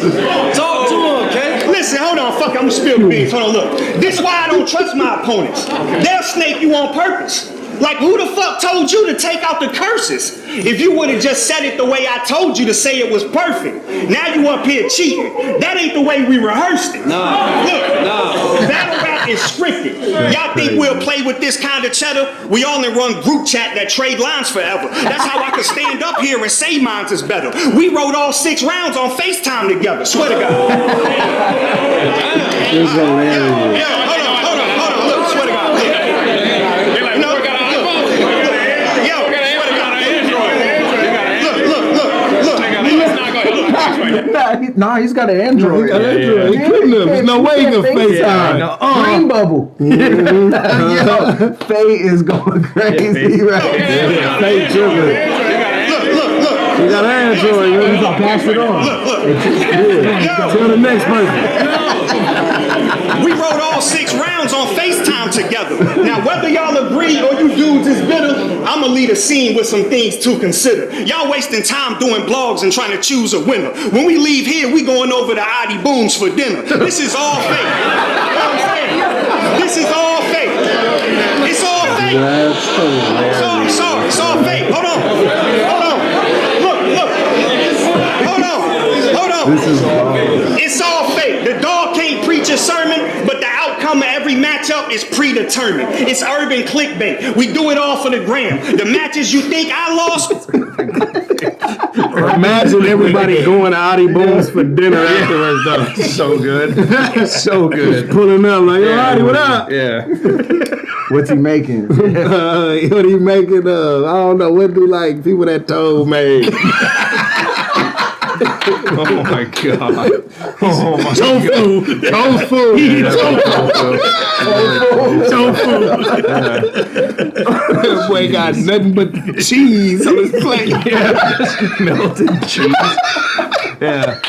Talk to him, okay? Listen, hold on, fuck, I'm gonna spill the beans. Hold on, look. This is why I don't trust my opponents. They'll snake you on purpose. Like, who the fuck told you to take out the curses? If you would have just said it the way I told you to say it was perfect. Now you up here cheating. That ain't the way we rehearsed it. Look, battle rap is scripted. Y'all think we'll play with this kind of cheddar? We only run group chat that trade lines forever. That's how I could stand up here and say mine is better. We wrote all 6 rounds on FaceTime together. Swear to God. This is hilarious. Hold on. Look, swear to God. Nah, he's got an Android. He couldn't have. There's no way he can FaceTime. Green bubble. Yo, Faye is going crazy right now. Faye tripping. Look. You got an Android. You can pass it on. Tell the next person. We wrote all 6 rounds on FaceTime together. Now, whether y'all agree or you dudes is bitter, I'ma lead a scene with some things to consider. Y'all wasting time doing blogs and trying to choose a winner. When we leave here, we going over to Adi Booms for dinner. This is all fake. You know what I'm saying? This is all fake. It's all fake. It's all fake. Hold on. Look. Hold on. This is hard. It's all fake. The dog can't preach a sermon, but the outcome of every matchup is predetermined. It's urban clickbait. We do it all for the gram. The matches you think I lost. Imagine everybody going to Adi Booms for dinner afterwards, though. So good. So good. Just pulling up like, yo, Adi, what up? Yeah. What's he making? What he making of? I don't know. What do like people that told made? Oh my god. Oh my Tofu. Boy got nothing but cheese on his plate. Just melted cheese. Yeah.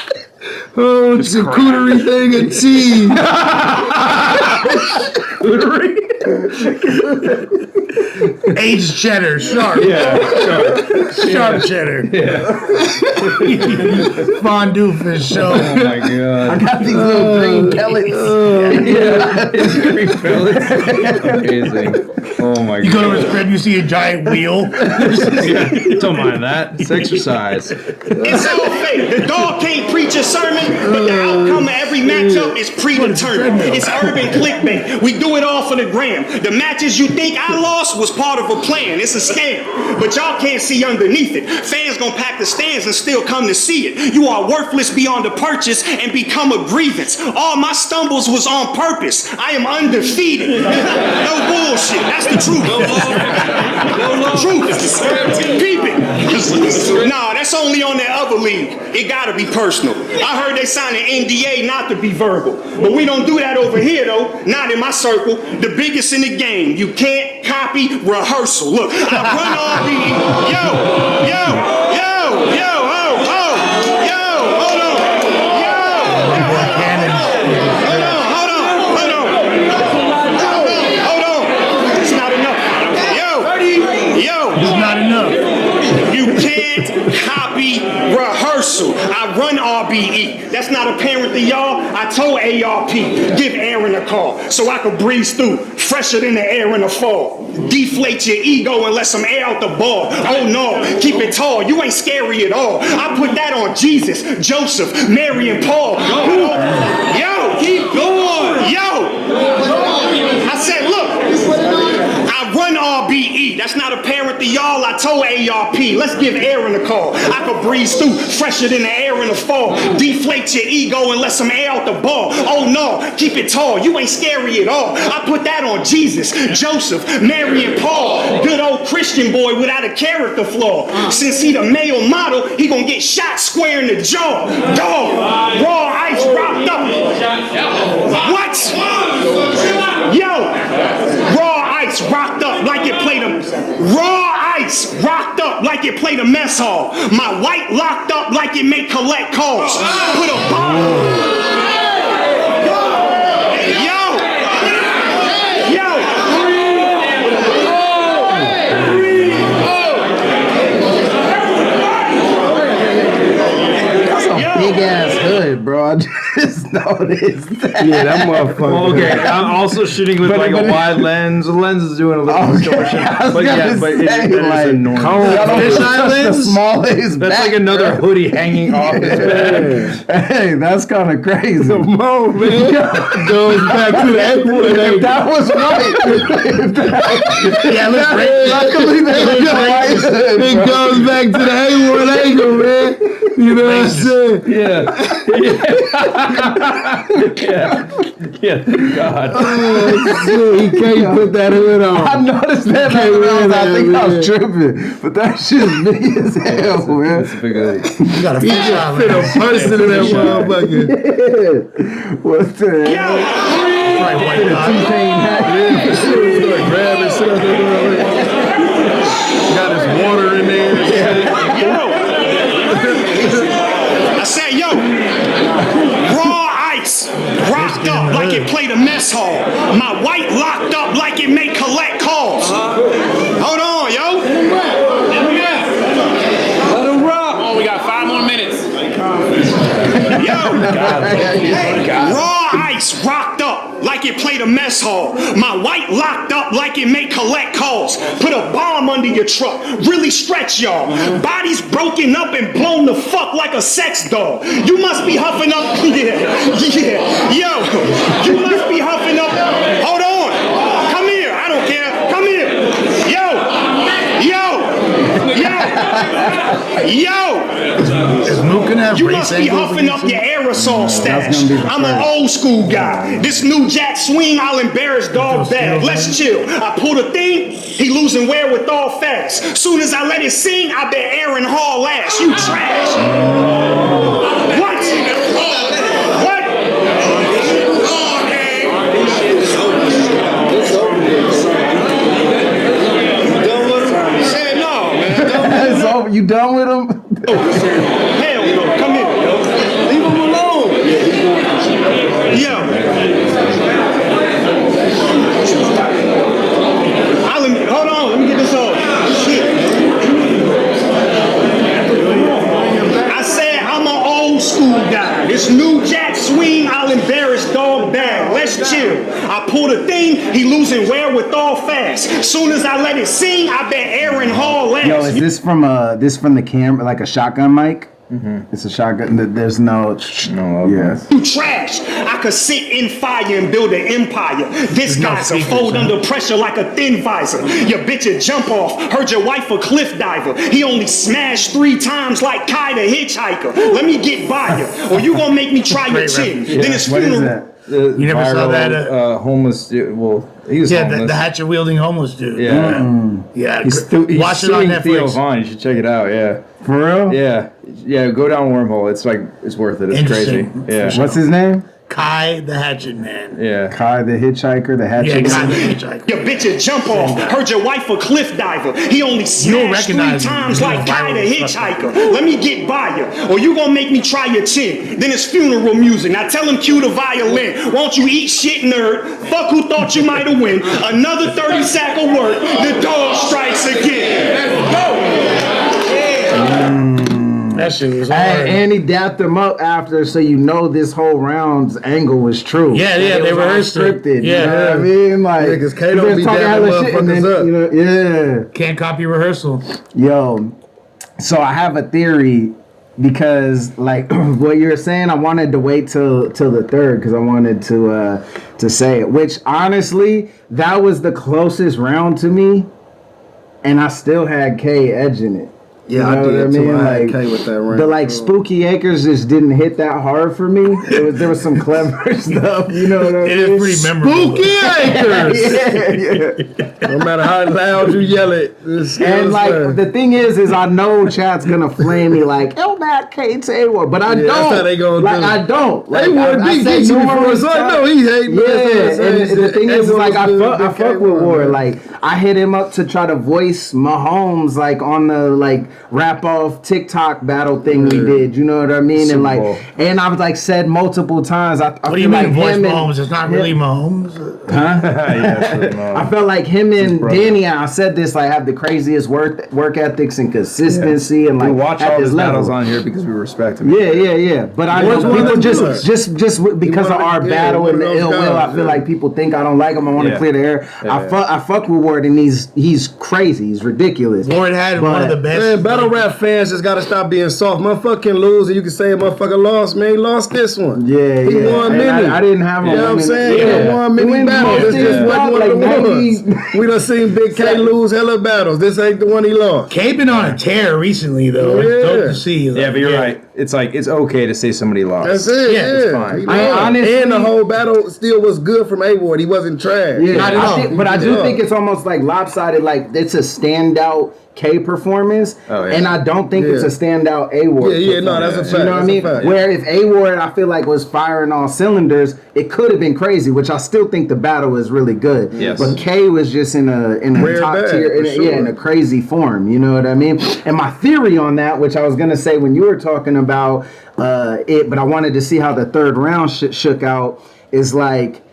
Oh, charcuterie thing and cheese. Aged cheddar, sharp. Yeah. Sharp cheddar. Yeah. Fondue for sure. Oh my god. I got these little green pellets. Green pellets. Amazing. Oh my god. You go to his crib, you see a giant wheel. Don't mind that. It's exercise. It's all fake. The dog can't preach a sermon, but the outcome of every matchup is predetermined. It's urban clickbait. We do it all for the gram. The matches you think I lost was part of a plan. It's a scam, but y'all can't see underneath it. Fans gonna pack the stands and still come to see it. You are worthless beyond the purchase and become a grievance. All my stumbles was on purpose. I am undefeated. No bullshit. That's the truth. Truth. Peep it. Nah, that's only on that other league. It gotta be personal. I heard they signed an NDA not to be verbal, but we don't do that over here though. Not in my circle. The biggest in the game. You can't copy rehearsal. Look, I run all the hold on. It's not enough. It's not enough. You can't copy rehearsal. I run RBE. That's not apparent to y'all. I told ARP, give Aaron a call so I could breeze through, fresher than the air in the fall. Deflate your ego and let some air out the ball. Oh no, keep it tall. You ain't scary at all. I put that on Jesus, Joseph, Mary, and Paul. Yo, keep going. Yo, I said, look, I run RBE. That's not apparent to y'all. I told ARP, let's give Aaron a call. I could breeze through fresher than the air in the fall. Deflate your ego and let some air out the ball. Oh no, keep it tall, you ain't scary at all. I put that on Jesus, Joseph, Mary and Paul. Good old Christian boy without a character flaw. Since he the male model, he gonna get shot square in the jaw. Dog, raw ice rocked up. What? Yo, raw ice rocked up like it played a mess hall. My white locked up like it may collect calls. Put a bomb. Big ass hood, bro. I just noticed that. Yeah, that motherfucker. Well, okay, I'm also shooting with like a wide lens. The lens is doing a little distortion. But yeah, but it is enormous. Fisheye lens? The smallest. That's like another hoodie hanging off his back. Hey, that's kind of crazy. Come on, man. Goes back to the airport. If that was right. Yeah, look, luckily that was right. It goes back to the A1 angle, man. You know what I'm saying? Yeah. Yeah, thank God. Oh, shit, he can't put that hood on. I noticed that. I think I was tripping. But that shit's big as hell, man. It's a big hoodie. You got a Fit a person in that motherfucker. What the hell? Right, white Grab it, sit up there. Got his water in there. I said, yo, raw ice rocked up like it played a mess hall. My white locked up like it may collect calls. Hold on, yo. Let him rock. Oh, we got 5 more minutes. Yo, raw ice rocked up like it played a mess hall. My white locked up like it may collect calls. Put a bomb under your truck, really stretch y'all. Bodies broken up and blown the fuck like a sex doll. You must be huffing up, yo, you must be huffing up. Hold on, come here, I don't care, come here. Yo. You must be huffing up your aerosol stash. I'm an old school guy. This new jack swing, I'll embarrass dog bad. Let's chill. I pull the thing, he losing wherewithal fast. Soon as I let it sing, I bet Aaron Hall ass. You trash. What? Say no, man. It's over. You done with him? Hell no. Come here. Leave him alone. Yo. Hold on. Let me get this off. Shit. I said I'm an old school guy. This new jack swing, I'll embarrass dog bag. Let's chill. I pull the thing, he losing wherewithal fast. Soon as I let it sing, I bet Aaron Hall laughs. Yo, is this from the camera, like a shotgun mic? Mm-hmm. It's a shotgun. There's no. Yes. You trash. I could sit in fire and build an empire. This guy's a fold under pressure like a thin visor. Your bitch a jump off. Heard your wife a cliff diver. He only smashed 3 times like Kai the hitchhiker. Let me get by you, or you gonna make me try your chin. Then it's What is funeral. that? You never saw that, homeless dude. Well, he was homeless. the hatchet wielding homeless dude. Yeah. Yeah. He's Watch it on suing Theo Netflix. Von. You should check it out. Yeah. For real? Yeah. Go down wormhole. It's worth it. It's crazy. Interesting. Yeah. What's his name? Kai the hatchet man. Yeah. Kai the hitchhiker, the hatchet. Yeah, Kai the hitchhiker. Your bitch a jump off. Heard your wife a cliff diver. He only smashed 3 recognize him. times He's like Kai the viral. hitchhiker. Let me get by you, or you gonna make me try your chin. Then it's funeral music. Now tell him cue the violin. Won't you eat shit, nerd? Fuck who thought you might have win. Another 30 sack of work. The dog strikes again. Let's go. That shit was hard. And he dapped them up after, so you know this whole round's angle was true. Yeah, Like, they was all rehearsed it. scripted. Yeah. You know what I mean? Like, Yeah, 'cause Kato you been be talking dapping hella shit and then, motherfuckers up. you know, yeah. Can't copy rehearsal. Yo, so I have a theory because, like, what you're saying, I wanted to wait till the third because I wanted to say it. Which honestly, that was the closest round to me. and I still had K edging it. Yeah, you know I did what I too. mean? I had Like, K with that round. the like Spooky Acres just didn't hit that hard for me. There was some clever stuff. You know what I mean? It is pretty memorable. Spooky Acres. yeah. No matter how loud you yell it. And like the thing is I know chat's gonna flame me like LUSH K to A-Ward, but I don't. That's how they gonna like do it. I don't. Like A-Ward beat GEECHI before, so I know he hating. Yeah, and the thing is like I fuck with Ward. Man. Like I hit him up to try to voice Mahomes like on the like rap off TikTok battle thing we did. You know what I mean? And like, and I was like said multiple times. I What do you mean voice Mahomes? It's not really Mahomes. Huh? I felt like him and Danny, I said this, like have the craziest work ethics and consistency and like we watch at all this his level. battles on here because we respect him. Yeah. But I know people just because of our battle and the ill will, I feel like people think I don't like him. I want to clear the air. I fuck with Ward and he's crazy. He's ridiculous. Ward had one of the best. Man, battle rap fans just gotta stop being soft. Motherfucking lose and you can say a motherfucker lost, man. He lost this one. Yeah, he won many. I didn't have him. You know what I'm saying? He won many battles. This just wasn't one of the ones. We done seen Big K lose hella battles. This ain't the one he lost. K been on a tear recently though. It's dope to see. Yeah, but you're right. It's like it's okay to say somebody lost. That's it. Yeah, it's fine. And the whole battle still was good from A-Ward. He wasn't trash. Yeah, but I do think it's almost like lopsided. Like it's a standout K performance, and I don't think it's a standout A-Ward. Yeah, no, that's a fact. You know what I mean? Where if A-Ward, I feel like was firing all cylinders, it could have been crazy. Which I still think the battle is really good. Yes. But K was just in a top tier, in a crazy form. You know what I mean? And my theory on that, which I was gonna say when you were talking about it, but I wanted to see how the third round shook out, is like.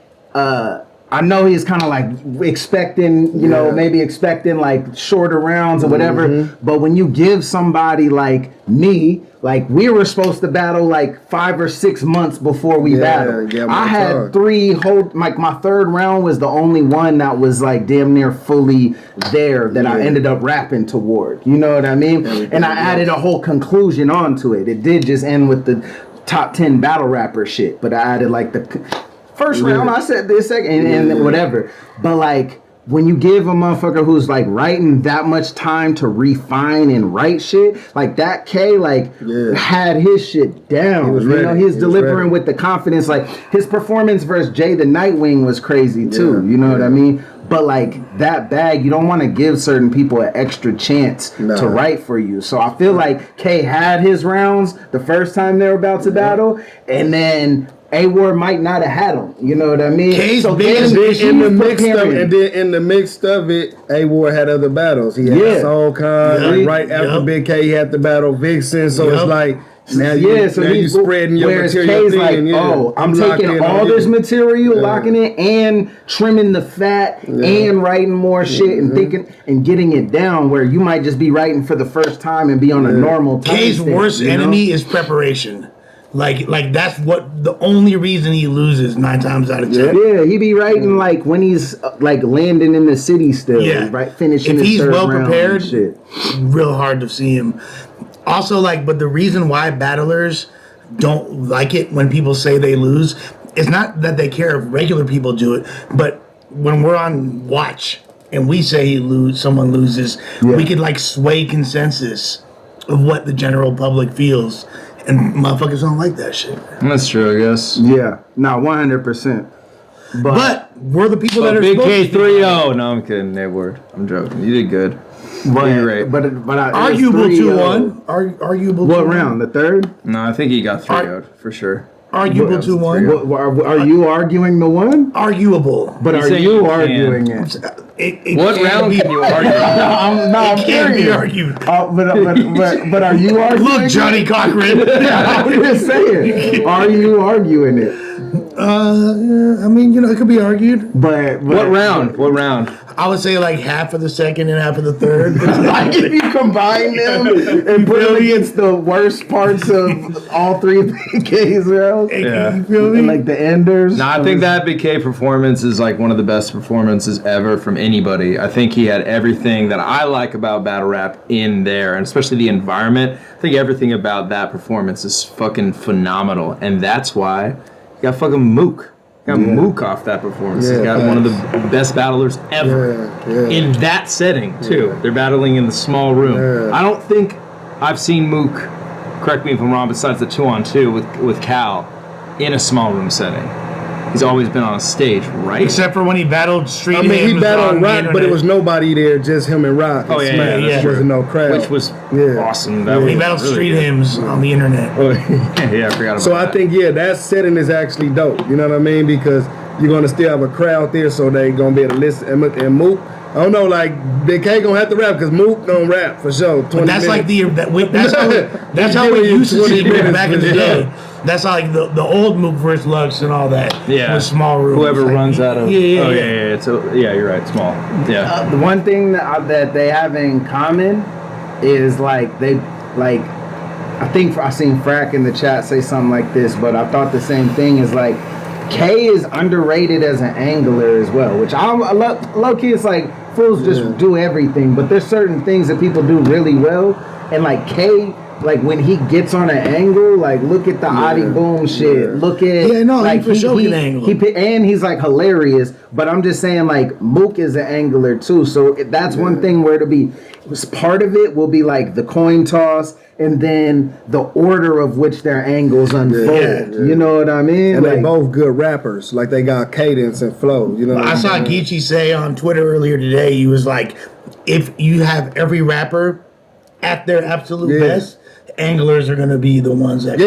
I know he's kind of like expecting, you know, maybe expecting like shorter rounds or whatever. But when you give somebody like me, like we were supposed to battle like 5 or 6 months before we battled. I had 3 whole, like my third round was the only one that was like damn near fully there that I ended up rapping toward. You know what I mean? And I added a whole conclusion onto it. It did just end with the top 10 battle rapper shit, but I added like the first round, I said this second, and whatever. But like, when you give a motherfucker who's like writing that much time to refine and write shit, like that K, like had his shit down. You know, he was delivering with the confidence. Like his performance versus Jay the Nightwing was crazy too. You know what I mean? But like that bag, you don't want to give certain people an extra chance to write for you. So I feel like K had his rounds the first time they were about to battle, and then A-Ward might not have had him. You know what I mean? So in the mix of it, A-Ward had other battles. He had Soul Khan. Right after Big K, he had the battle Vixen. So it's like now you spreading your material thin. Like, I'm taking all this material, locking it, and trimming the fat, and writing more shit, and thinking and getting it down. Where you might just be writing for the first time and be on a normal time. K's worst enemy is preparation. Like that's what the only reason he loses 9 times out of 10. Yeah, he be writing like when he's like landing in the city still. Right, finishing. If his he's third well round prepared, and shit. Real hard to see him. Also, like, but the reason why battlers don't like it when people say they lose is not that they care if regular people do it, but when we're on watch and we say someone loses, we could like sway consensus of what the general public feels. And motherfuckers don't like that shit. That's true, I guess. Yeah, no, 100%. But we're the people that are Big K 3-0. No, I'm kidding. They were. I'm joking. You did good. But you're right. But arguable 2-1. Arguable. What round? The third? No, I think he got 3-0 for sure. Arguable 2-1. Are you arguing the one? Arguable. But are you arguing it? What round can you argue? I'm can't be argued. But are you arguing? Look, Johnny Cochran. I'm just saying. Are you arguing it? I mean, you know, it could be argued. But what round? What round? I would say like half of the second and half of the third. Like if you combine them and put them against the worst parts of all 3 Big K's rounds, you feel me? Like the enders. No, I think that Big K performance is like one of the best performances ever from anybody. I think he had everything that I like about battle rap in there, and especially the environment. I think everything about that performance is fucking phenomenal, and that's why you got fucking Mook. Got Mook off that performance. He's got one of the best battlers ever in that setting too. They're battling in the small room. I don't think I've seen Mook, correct me if I'm wrong, besides the 2-on-2 with Cal in a small room setting. He's always been on a stage, right? Except for when he battled Street. I mean, he battled Rock, but it was nobody there, just him and Rock. Oh, yeah. There wasn't no crowd. Which was awesome. He battled really Street good. Hymns on the internet. Oh, yeah, I forgot about So that. I think, that setting is actually dope. You know what I mean? Because you're going to still have a crowd there, so they going to be able to listen. And Mook, I don't know, like, Big K going to have to rap, because Mook don't rap, for sure. 20 But that's minutes. like that's how we used to see it back in the day. That's like the old Mook versus Lux and all that. Yeah. With small rooms. Whoever runs out of. Yeah. You're right. Small. Yeah. The one thing that they have in common is like I think I seen Frack in the chat say something like this, but I thought the same thing is like K is underrated as an angler as well, which I low key it's like fools just do everything, but there's certain things that people do really well, and like K. Like when he gets on an angle, like look at the Adi Boom shit. Look at like he for sure can angle. And he's like hilarious. But I'm just saying, like Mook is an angler too. So that's one thing where it'll be part of it will be like the coin toss and then the order of which their angles unfold. You know what I mean? And like, they both good rappers. Like they got cadence and flow. You know. I saw GEECHI say on Twitter earlier today. He was like, if you have every rapper at their absolute best, anglers are going to be the ones that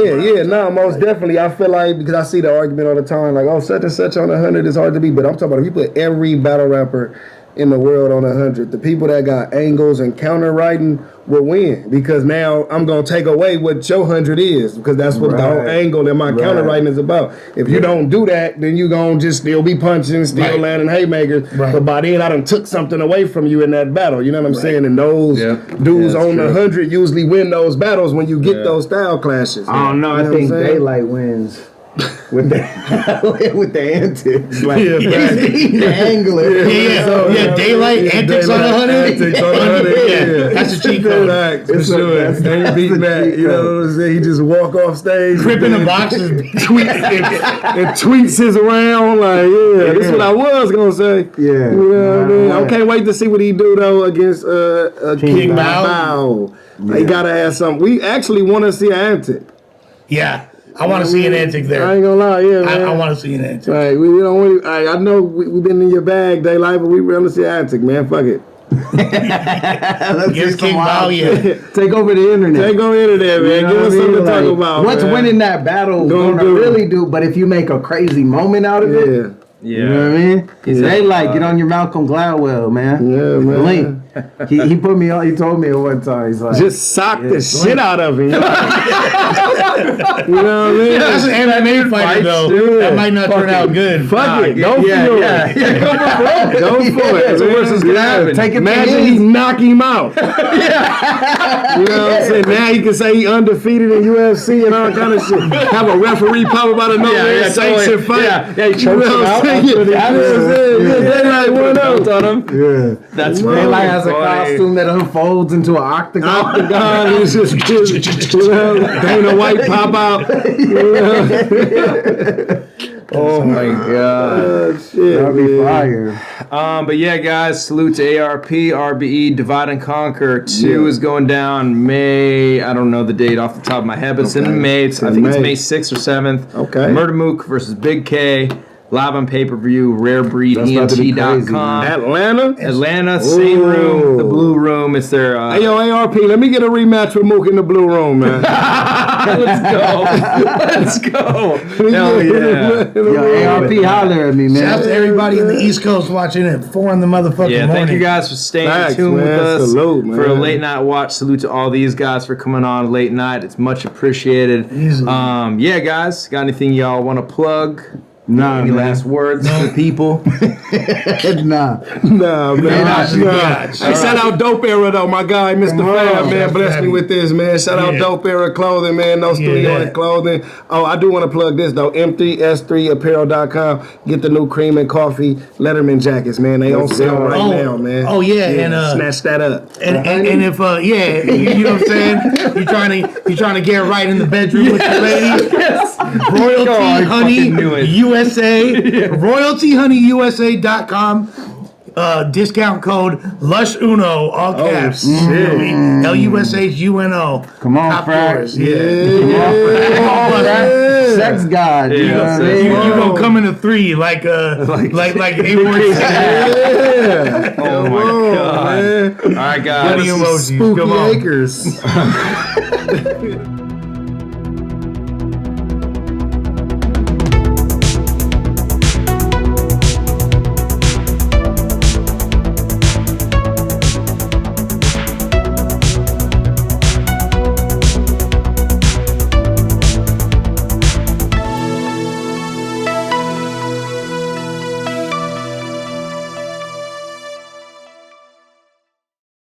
most definitely. I feel like, because I see the argument all the time, like, oh, such and such on 100 is hard to beat, but I'm talking about if you put every battle rapper in the world on 100, the people that got angles and counter writing will win, because now I'm going to take away what your 100 is, because that's what the whole angle and my counter writing is about. If you don't do that, then you're going to just still be punching, still landing haymakers, but by then I done took something away from you in that battle, you know what I'm saying? And those dudes on 100 usually win those battles when you get those style clashes. I don't know, I think Daylight wins. With the antics, like he's the angler. Daylight antics on 100. Antics on 100. That's a cheat code. For sure. Ain't beat that. You know what I'm saying? He just walk off stage, gripping the boxes, and tweets his around like, this is what I was gonna say. You know what I mean? I can't wait to see what he do though against King Bao. He gotta have something. We actually want to see an antic. Yeah. I want to see an antic there. I ain't gonna lie, man. I want to see an antic. Right, we don't. I know we've been in your bag, Daylight, but we want to see an antic, man. Fuck it. Let's Give King Bao, take over the internet. Take over the internet, man. Give us something to talk about. What's winning that battle gonna really do? But if you make a crazy moment out of it. You know what I mean? Daylight, get on your Malcolm Gladwell, man. Yeah, man. Link. He put me on. He told me at one time. He's like, just sock the shit out of him. You know what I mean? That's an MMA fighter, though. Dude. That might not turn out good. Fuck it. Go for it. Go for it. That's the worst that's gonna happen. Take it. Imagine he knock him out. You know what I'm saying? Now he can say he undefeated in UFC and all kind of shit. Have a referee pop up out of nowhere and sanction fight. Yeah, he chokes him out. Daylight won out on him. Yeah, that's Daylight has a costume that unfolds into an octagon. It's just Dana White pop out. Oh my god. Shit, that'd be fire. But yeah, guys, salute to ARP, RBE, Divide and Conquer 2 is going down May. I don't know the date off the top of my head, but it's in May. I think it's May 6th or 7th. Okay. Murder Mook versus Big K. Live on pay-per-view, rarebreedent.com. Atlanta, same room, the blue room. It's their... Hey, yo, ARP, let me get a rematch with Mook in the blue room, man. Let's go. Hell yeah. Yo, ARP, holler at me, man. Shout out to everybody in the East Coast watching at 4 in the motherfucking morning. Thank you guys for staying tuned with us. Salute, for a late night watch. Salute to all these guys for coming on late night. It's much appreciated. Yeah, guys, got anything y'all want to plug? No, any last words to the people? Nah, man. Nah. Hey, shout out Dope Era though, my guy, Mr. Fab, man, blessed me with this, man. Shout out Dope Era Clothing, man. No studio and clothing. Oh, I do want to plug this though. M3S3apparel.com. Get the new cream and coffee Letterman jackets, man. They on sale right now, man. Oh yeah, and snatch that up. And if you know what I'm saying, you trying to get right in the bedroom with your lady. Royalty Honey USA, RoyaltyHoneyUSA.com. Discount code LUSH1, all caps. LUSHUNO. Come on, Top Frank. floors, Sex god. You know what I mean? You gonna come in a 3 like A-Ward. Oh my god. Man. All right, guys. Spooky acres.